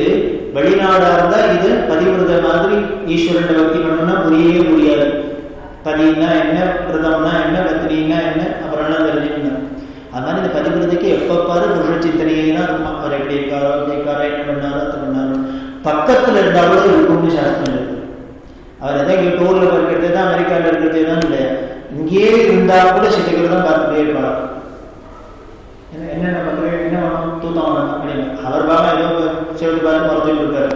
வெளிநாடா இருந்தா இது பதிவிரத மாதிரி ஈஸ்வரன் பக்தி பண்ணணும்னா புரியவே முடியாது. பதினா என்ன, விரதம்னா என்ன, பத்திரின்னா என்ன, அப்புறம் எல்லாம் தெரிஞ்சுக்கணும். அது மாதிரி இந்த பதிவிரதைக்கு எப்பப்பாரு புருஷ சிந்தனையே தான் இருக்குமா. அவர் எப்படி இருக்காரோ, அப்படி இருக்காரோ, என்ன பண்ணாரோ, அது பண்ணாரோ, பக்கத்தில் இருந்தாலும் இருக்கும்னு சாஸ்திரம் இருக்கு. அவர் எதாவது இங்கே டூரில் இருக்கிறதே தான், அமெரிக்காவில் இருக்கிறதே தான் இல்லையா, இங்கேயே இருந்தால் கூட சித்திக்கிறது தான் பார்த்துட்டே இருப்பார். என்னென்ன பண்ணுறேன், என்ன வேணும், தூத்தம் வேணும் அப்படின்னு அவர் பாபா ஏதோ செவிட்டு பார்த்து மறந்துட்டு இருக்காரு.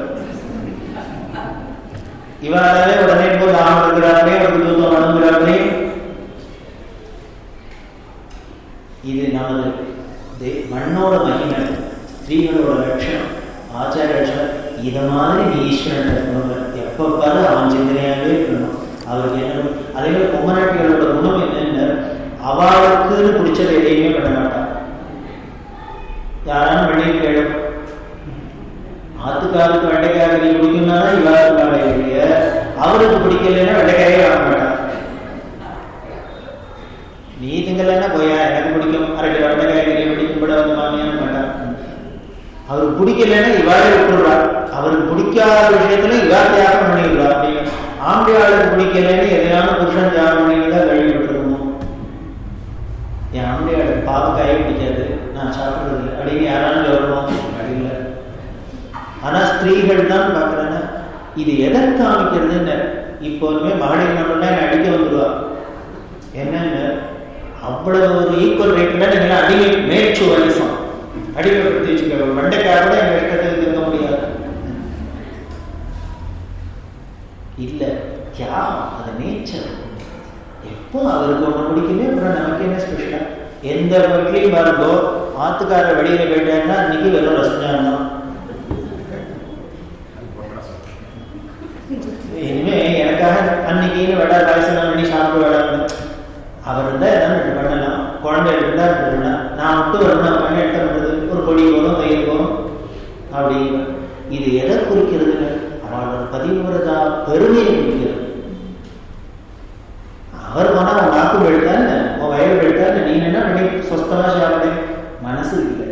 இவராலே உடனே போய் ஆண் இருக்கிறார்களே, அவருக்கு தூத்தம் வேணுங்கிறார்களே. இது நமது மண்ணோட மகிமை, ஸ்திரீகளோட லட்சணம், ஆச்சார லட்சணம். இதை மாதிரி நீ ஈஸ்வரன் இருக்கணும், எப்போ பாரு அவன் சிந்தனையாகவே இருக்கணும். அவருக்கு என்ன அதே மாதிரி பொம்மநாட்டிகளோட குணம் என்னென்ன, அவளுக்குன்னு பிடிச்சதை எதையுமே பண்ண மாட்டான். யாராலும் வெளியே கேடும், ஆத்துக்காருக்கு வெண்டைக்காய் கறி பிடிக்கும்னா இவாருக்கு அவருக்கு பிடிக்கலன்னா வெண்டைக்காயே ஆக மாட்டான். நீ திங்கலன்னா போயா, எனக்கு பிடிக்கும், அரட்டை வெண்டைக்காய் கறி பிடிக்கும் கூட வந்து மாமியான்னு மாட்டான். அவருக்கு பிடிக்கலன்னா இவாரே விட்டுடுறா, அவருக்கு பிடிக்காத விஷயத்துல இவா தியாகம் பண்ணிடுறா. அப்படின்னு ஆம்பளையாளுக்கு பிடிக்கலன்னு எதையான புருஷன் தியாகம் பண்ணிதான் கழுவி விட்டுருக்கணும். என் ஆம்பளையாளுக்கு பாவக்காயே பிடிக்காது, நான் சாப்பிட்றது இல்லை அப்படின்னு யாராலும் சொல்லணும் அப்படின்னு. ஆனா ஸ்திரீகள் தான் பார்க்குறேன்னா இது எதை காமிக்கிறதுன்னு. இப்போதுமே மகளிர் நம்மளா என்ன அடிக்க வந்துடுவா, என்னன்னு அவ்வளவு ஒரு ஈக்குவல் ரேட்ல நீங்க அடிமை மேற்று வலிசம் அடிமைப்படுத்தி வச்சுக்க. வெண்டைக்காய் கூட எங்க இஷ்டத்துக்கு திங்க முடியாது இல்லை, தியாகம், அது நேச்சர். எப்போ அவருக்கு ஒன்று பிடிக்குமே, அப்புறம் நமக்கு என்ன ஸ்பெஷலா. எந்த வீட்லையும் பாருங்கோ, ஆத்துக்கார வெளியில போயிட்டாருன்னா அன்னைக்கு வெறும் ரசஞ்சான் தான். இனிமே எனக்காக அன்னைக்கு விட வயசுலாம் பண்ணி சாப்பிட விடாது. அவர் இருந்தால் எதாவது பண்ணலாம், குழந்தை இருந்தால் ரெண்டு பண்ணலாம். நான் மட்டும் வரணும் பண்ண எடுத்த பண்ணுறது, ஒரு கொடி போதும் தையல் போதும் அப்படிங்கிற. இது எதை குறிக்கிறதுன்னு அவளோட பதிவுறதா பெருமையை குறிக்கிறது. அவர் போனால் அவன் நாக்கு எடுத்தான்னு, உன் வயல் எடுத்தான்னு, நீ என்ன பண்ணி சொஸ்தமா சாப்பிட மனசு இல்லை.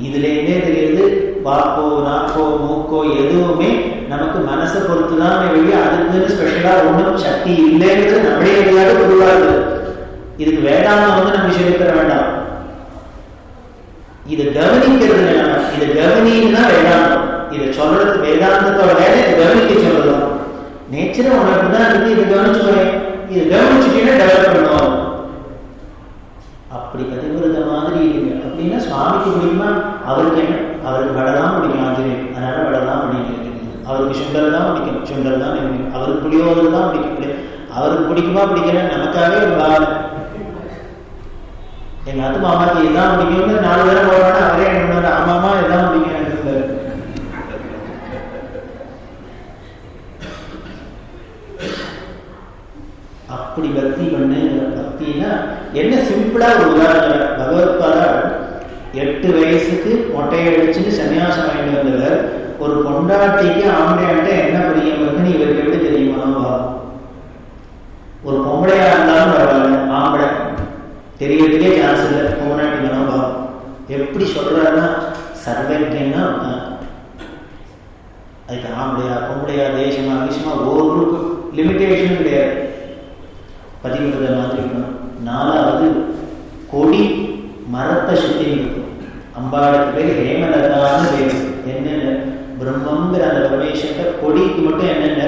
இதுலேருந்தே தெரியுது, வாக்கோ நாக்கோ மூக்கோ எதுவுமே நமக்கு மனசை பொறுத்து தான் வெளியே, அதுக்குன்னு ஸ்பெஷலா ஒன்றும் சக்தி இல்லைங்கிறது நம்மளே எதையாவது பொதுவாகுது. இதுக்கு வேதாந்தம் வந்து நம்ம சொல்லித்தர வேண்டாம், இதை கவனிக்கிறது வேண்டாம். இதை கவனின்னா வேதாந்தம், இதை சொல்றது வேதாந்தத்தோட வேலை இதை கவனிக்க சொல்றதுதான். நேச்சரை உனக்கு தான் இருக்கு, இதை கவனிச்சுக்கிறேன், இதை கவனிச்சுட்டீங்கன்னா டெவலப் பண்ணுவோம். அப்படி பதிவிரத மாதிரி இல்லைங்க. அப்படின்னா சுவாமிக்கு பிடிக்குமா, அவருக்கு என்ன, அவருக்கு வடை தான் பிடிக்கும் ஆஞ்சநேயர், அதனால வடை தான் பிடிக்கும். அவருக்கு சுண்டல் தான் பிடிக்கும், சுண்டல் தான் பிடிக்கும். அவருக்கு புளியோதரை தான் பிடிக்கும், அவருக்கு பிடிக்குமா பிடிக்கல நமக்காகவே ஒரு பாவனை. எங்க அத்து மாமாக்கு இதுதான் பிடிக்கும்னு 4 பேரை போறாங்க, அவரே என்ன பண்ணாரு, ஆமாமா இதுதான் பிடிக்கும் எனக்கு. அப்படி பக்தி பண்ணு. பக்தினா என்ன, சிம்பிளா ஒரு உதாரணம். பகவத்பாதா 8 வயசுக்கு மொட்டையை அடிச்சுட்டு சன்னியாசம் வாங்கிட்டு வந்தவர் ஒரு பொண்டாட்டிக்கு ஆம்பளையாட்ட என்ன பிரியம் இருக்குன்னு இவருக்கு எப்படி தெரியுமா? ஒரு பொம்பளையா இருந்தாலும் பரவாயில்ல, ஆம்பளை தெரியறதுக்கே சான்ஸ் இல்லை. பொம்பளாட்டி மனோபாவம் எப்படி சொல்றாருன்னா சர்வஜன்னா அதுக்கு ஆம்பளையா பொம்பளையா தேசமா விஷயமா ஒரு லிமிட்டேஷன் கிடையாது. பதிவிரத மாதிரி இருக்கணும். 4வது கொடி மரத்தை சுற்றி இருக்கும். அம்பாளுக்கு பேர் ஹேமலதான்னு பேர். என்னென்ன பிரம்மங்கிற அந்த பரமேஸ்வர கொடிக்கு மட்டும் என்னென்ன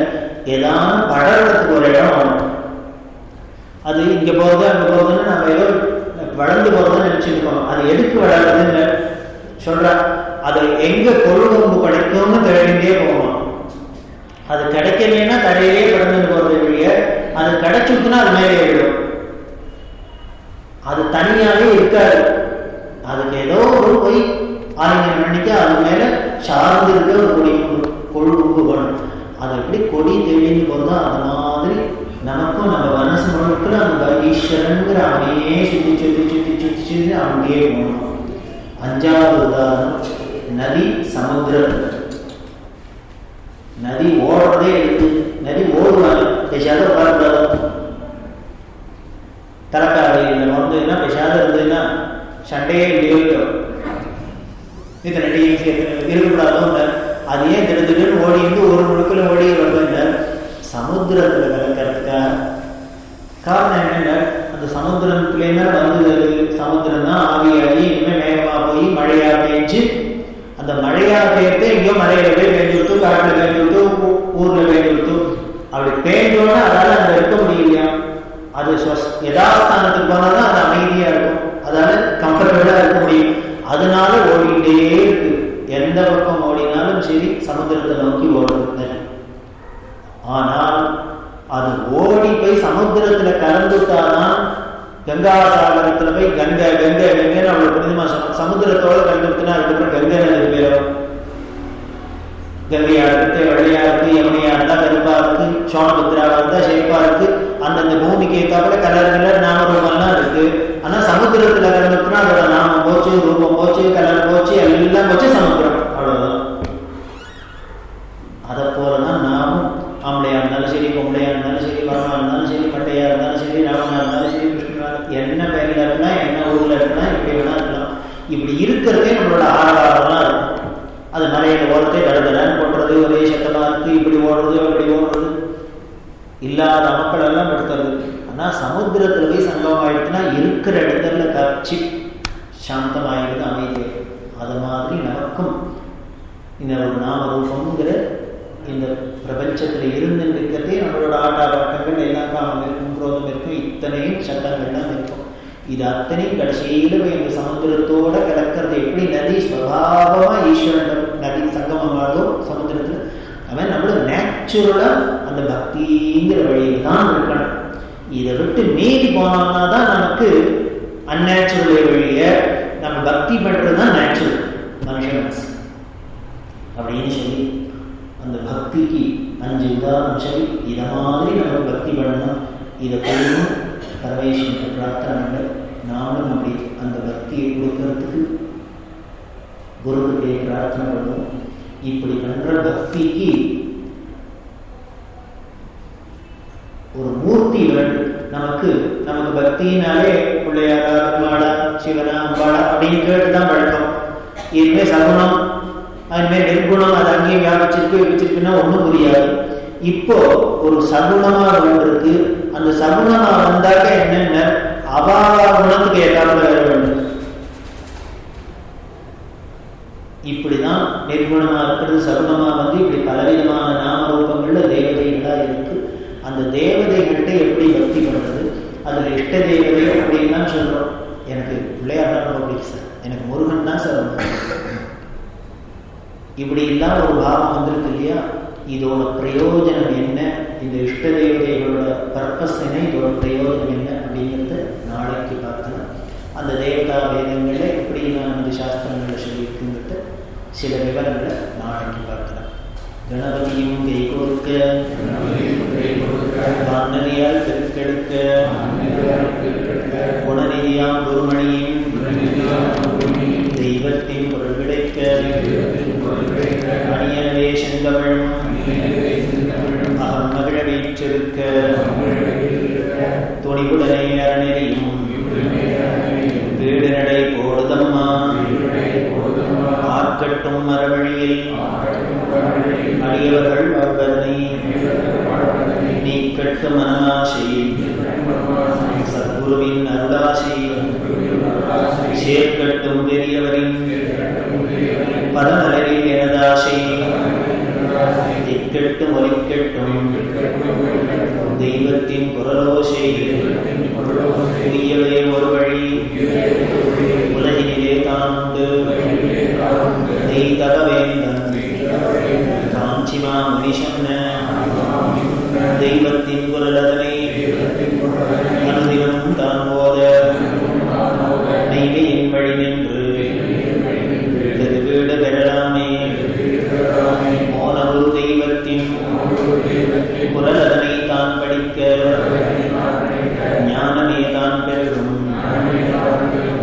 ஏதாவது படறதுக்கு ஒரு இடம் ஆகும். அது இங்க போறது அங்க போறதுன்னு நம்ம ஏதோ வளர்ந்து போறதுன்னு நினைச்சிருக்கோம். அது எதுக்கு வளர்றதுன்னு சொல்ற, அது எங்க கொழுகொம்பு கிடைக்கும்னு தேடிட்டே போகணும். அது கிடைக்கலன்னா கடையிலே கடந்துட்டு போறது வழிய, அது கிடைச்சிருக்குன்னா அது மேலே ஏறிடும். அது தனியாவே இருக்காது. அதுக்கு ஏதோ ஒரு போய் ஆலிங்கனம் பண்ணிக்க அது மேல சார்ந்து இருக்க ஒரு கொழுகொம்பு வேணும். அது எப்படி கொடி தெளிந்து போறதோ அந்த மாதிரி நமக்கும் நம்ம மனசு முழுக்கிற அந்த ஈஸ்வரங்கிற அவனையே சுத்தி சுத்தி சுத்தி சுத்தி சுத்தி அங்கேயே போகணும். அஞ்சாவது உதாரணம் நதி, சமுத்திரம். நதி ஓடுறதே இருக்கு. நதி ஓடுவாங்க, பேசாத உட்காரக்கூடாது. தலைக்காலையில் வந்ததுன்னா பேசாத இருந்ததுன்னா சண்டையே இல்லையோ, இத்தனை டீம் இருக்கக்கூடாது. அது ஏன் திடத்துக்கு ஓடி வந்து ஒரு முழுக்கில் ஓடி வந்து சமுத்திரத்துல கலக்கிறதுக்காக. காரணம் என்னென்ன, அந்த சமுத்திரத்துலேருந்து வந்தது. சமுத்திரம் தான் ஆவியாகி இனிமேல் மேகமா போய் மழையா பெஞ்சு, அந்த மழையா பெய்யறது எங்கேயோ மலையில போய் பெய்ஞ்சுடுத்து, காட்டுல பெய்ஞ்சுடுத்து, ஊர்ல பெய்ஞ்சுடுத்து. அப்படி பெய்ஞ்சோன்னா அதால அங்க இருக்க முடியலையா. அது யதாஸ்தானத்துக்கு போனாதான் அது அமைதியா இருக்கும், அதால கம்ஃபர்டபுளா இருக்க முடியும். அதனால ஓடிட்டே இருக்கு. எந்த பக்கம் ஓடினாலும் சரி சமுத்திரத்தை நோக்கி ஓடுறது. ஆனால் அது ஓடி போய் சமுத்திரத்துல கலந்துட்டாதான் கங்காசாகரத்துல போய் கங்கை கங்கை கங்கைன்னு அவ்வளவு புனிதமா சமுத்திரத்தோட கலந்துட்டுனா அதுக்கப்புறம் கங்கை நதி பேரும். கங்கையா இருக்கு, வெள்ளையா இருக்கு, யமுனையா இருந்தா கருப்பா இருக்கு, சோனபுத்திராவா இருந்தா ஷேப்பா இருக்கு. அந்தந்த பூமிக்கு ஏற்றாப்புல கலர் கலர் நாமரூபம்லாம் இருக்கு. ஆனா சமுத்திரத்துல கலந்துட்டுனா அதோட நாமம் போச்சு, ரூபம் போச்சு, கலர் போச்சு, எல்லாம் போச்சு, சமுத்திரம் அவ்வளவுதான். அதை போலதான் நாமும் ஆம்பளையா இருந்தாலும் சரி, பொம்பளையா இருந்தாலும் சரி, வரமா இருந்தாலும் சரி, பட்டையா இருந்தாலும் சரி, ராவணா இருந்தாலும் சரி, கிருஷ்ணனா என்ன பேர்ல இருக்குன்னா, என்ன ஊர்ல இருக்குன்னா, இப்படி வேணா இருக்கலாம். இப்படி இருக்கிறதே நம்மளோட ஆரவாரம்லாம் இருக்கும். அது மலையில ஓரத்தை கடற்கடான்னு போடுறது, ஒரே சத்தமா இருக்கு, இப்படி ஓடுறது அப்படி ஓடுறது, இல்லாத மக்கள் எல்லாம் எடுத்துறது. ஆனா சமுத்திரத்துல போய் சங்கமம் ஆயிடுச்சுன்னா இருக்கிற இடத்துல கட்சி சாந்தமாயிடுது, அமைதி. அது மாதிரி நமக்கும் இந்த ஒரு நாமரூபம்ங்கிற இந்த பிரபஞ்சத்தில் இருந்து இருக்கிறதே நம்மளோட ஆட்டாபாட்டங்கள் எல்லாம் காமம் இருக்கும், குரோதம் இருக்கும், இத்தனையும் சட்டங்கள்லாம் இருக்கும். இது அத்தனையும் கடைசியில போய் இந்த சமுத்திரத்தோட கலக்கிறது. எப்படி நதி ஸ்வபாவமா ஈஸ்வரன் நதி சங்கமம் ஆகுதோ சமுத்திரத்துல, அவன் நம்மளோட நேச்சுரலா அந்த பக்திங்கிற வழியில் தான் இருக்கணும். இதை விட்டு மீறி போனோம்னா தான் நமக்கு அந்நேச்சுரல் வழிய நம்ம பக்தி பண்றதுதான் நேச்சுரல் மனுஷ மனசு அப்படின்னு சொல்லி அந்த பக்திக்கு 5 உதாரணம் சொல்லி இதை மாதிரி நம்ம பக்தி பண்ணணும். இதை போயணும் பரமேஸ்வரன் பிரார்த்தனை பண்ண நாமளும் அப்படி அந்த பக்தியை கொடுக்கறதுக்கு குருக்கிட்டே பிரார்த்தனை பண்ணுவோம். இப்படி பண்ற பக்திக்கு ஒரு மூர்த்தி வேண்டும். நமக்கு பக்தினாலே பிள்ளையாரா, பெருமாளா, சிவனா, அம்பாளா அப்படின்னு கேட்டுதான் பழக்கம். இனிமே சகுனம், அதுமாதிரி நிர்குணம், அது அங்கேயும் வச்சிருக்குன்னா ஒன்றும் புரியாது. இப்போ ஒரு சகுணமா இருக்கு. அந்த சகுணமா வந்தாக்க என்னென்ன அபாவா குணத்துக்கு ஏற்றாப்புல வர வேண்டும். இப்படிதான் நிர்குணமா இருக்கிறது, சகுணமா வந்து இப்படி பலவிதமான நாமரூபங்கள்ல தேவதைகளா இருக்கு. அந்த தேவதைகள்கிட்ட எப்படி பக்தி பண்றது? அதுல இஷ்ட தேவதை அப்படின்னு தான் சொல்றோம். எனக்கு பிள்ளையார் தான் ரொம்ப பிடிக்கும் சார், எனக்கு முருகன் தான் சார் ரொம்ப. இப்படி இல்லாம ஒரு பாவம் வந்திருக்கு இல்லையா? இதோட பிரயோஜனம் என்ன? இந்த இஷ்ட தேவதைகளோட பர்பஸ் என்ன? இதோட பிரயோஜனம் என்ன அப்படிங்கிறத நாளைக்கு பார்க்கலாம். அந்த தேவதா வேதங்களை எப்படி நான் இந்த சாஸ்திரங்களை சொல்லியிருக்குங்கிறத சில விவரங்களை நாளைக்கு பார்க்கலாம். கணபதியும் கை கொடுக்க, வானதியால் பெருக்கெடுக்க, குணநிதியாம் குருமணியின் தெய்வத்தின் பொருள் கிடைக்க, அணியனவே செங்கமழும் அகம் மகிழ வீற்றிருக்க, துணிவுடனே அறநெறியும் வீடு நடை போடுதம்மா, ஆட்கட்டும் மரவழியில் அடியவர்கள் வாழ்வதனை நீ கட்டும் மனமாசை, சத்குருவின் அருளாசி சேர்க்கட்டும் பெரியவரின் பதமலரில் எனதாசை திக்கெட்டும் ஒலிக்கெட்டும் தெய்வத்தின் குரலோசை உய்யவே ஒரு வழி உலகினிலே தான் உண்டு நெய் தகவேந்தன் காஞ்சிமா முனி சொன்ன தெய்வத்தின் குரலதனை அனுதினம் தான் போத நெய்மையின் வழி நின்று பெருவீடு பெறலாமே மோனகுரு தெய்வத்தின் குரலதனை தான் படிக்க ஞானமே தான் பெருகும்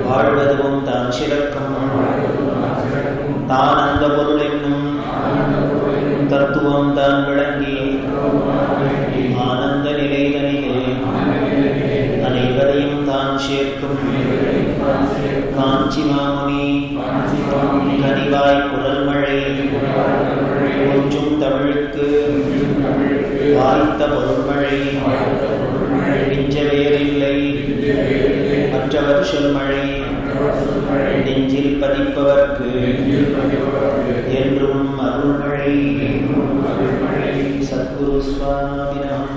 வாழ்வதும் தான் சிறக்கும் தான் அந்த பொருள் என்னும் தத்துவம் தான் விளங்கி ஆனந்த நிலைதனிலே அனைவரையும் தான் சேர்க்கும் காஞ்சி மாமுனி கனிவாய் குரல் மழை கொஞ்சும் தமிழுக்கு வாய்த்த பொருள்மழை மிஞ்ச வேறில்லை மற்றவர் சொல்மழை நெஞ்சில் பதிப்பவர்க்கு என்றும் அருள்மழை. சத்குரு சுவாமினம்.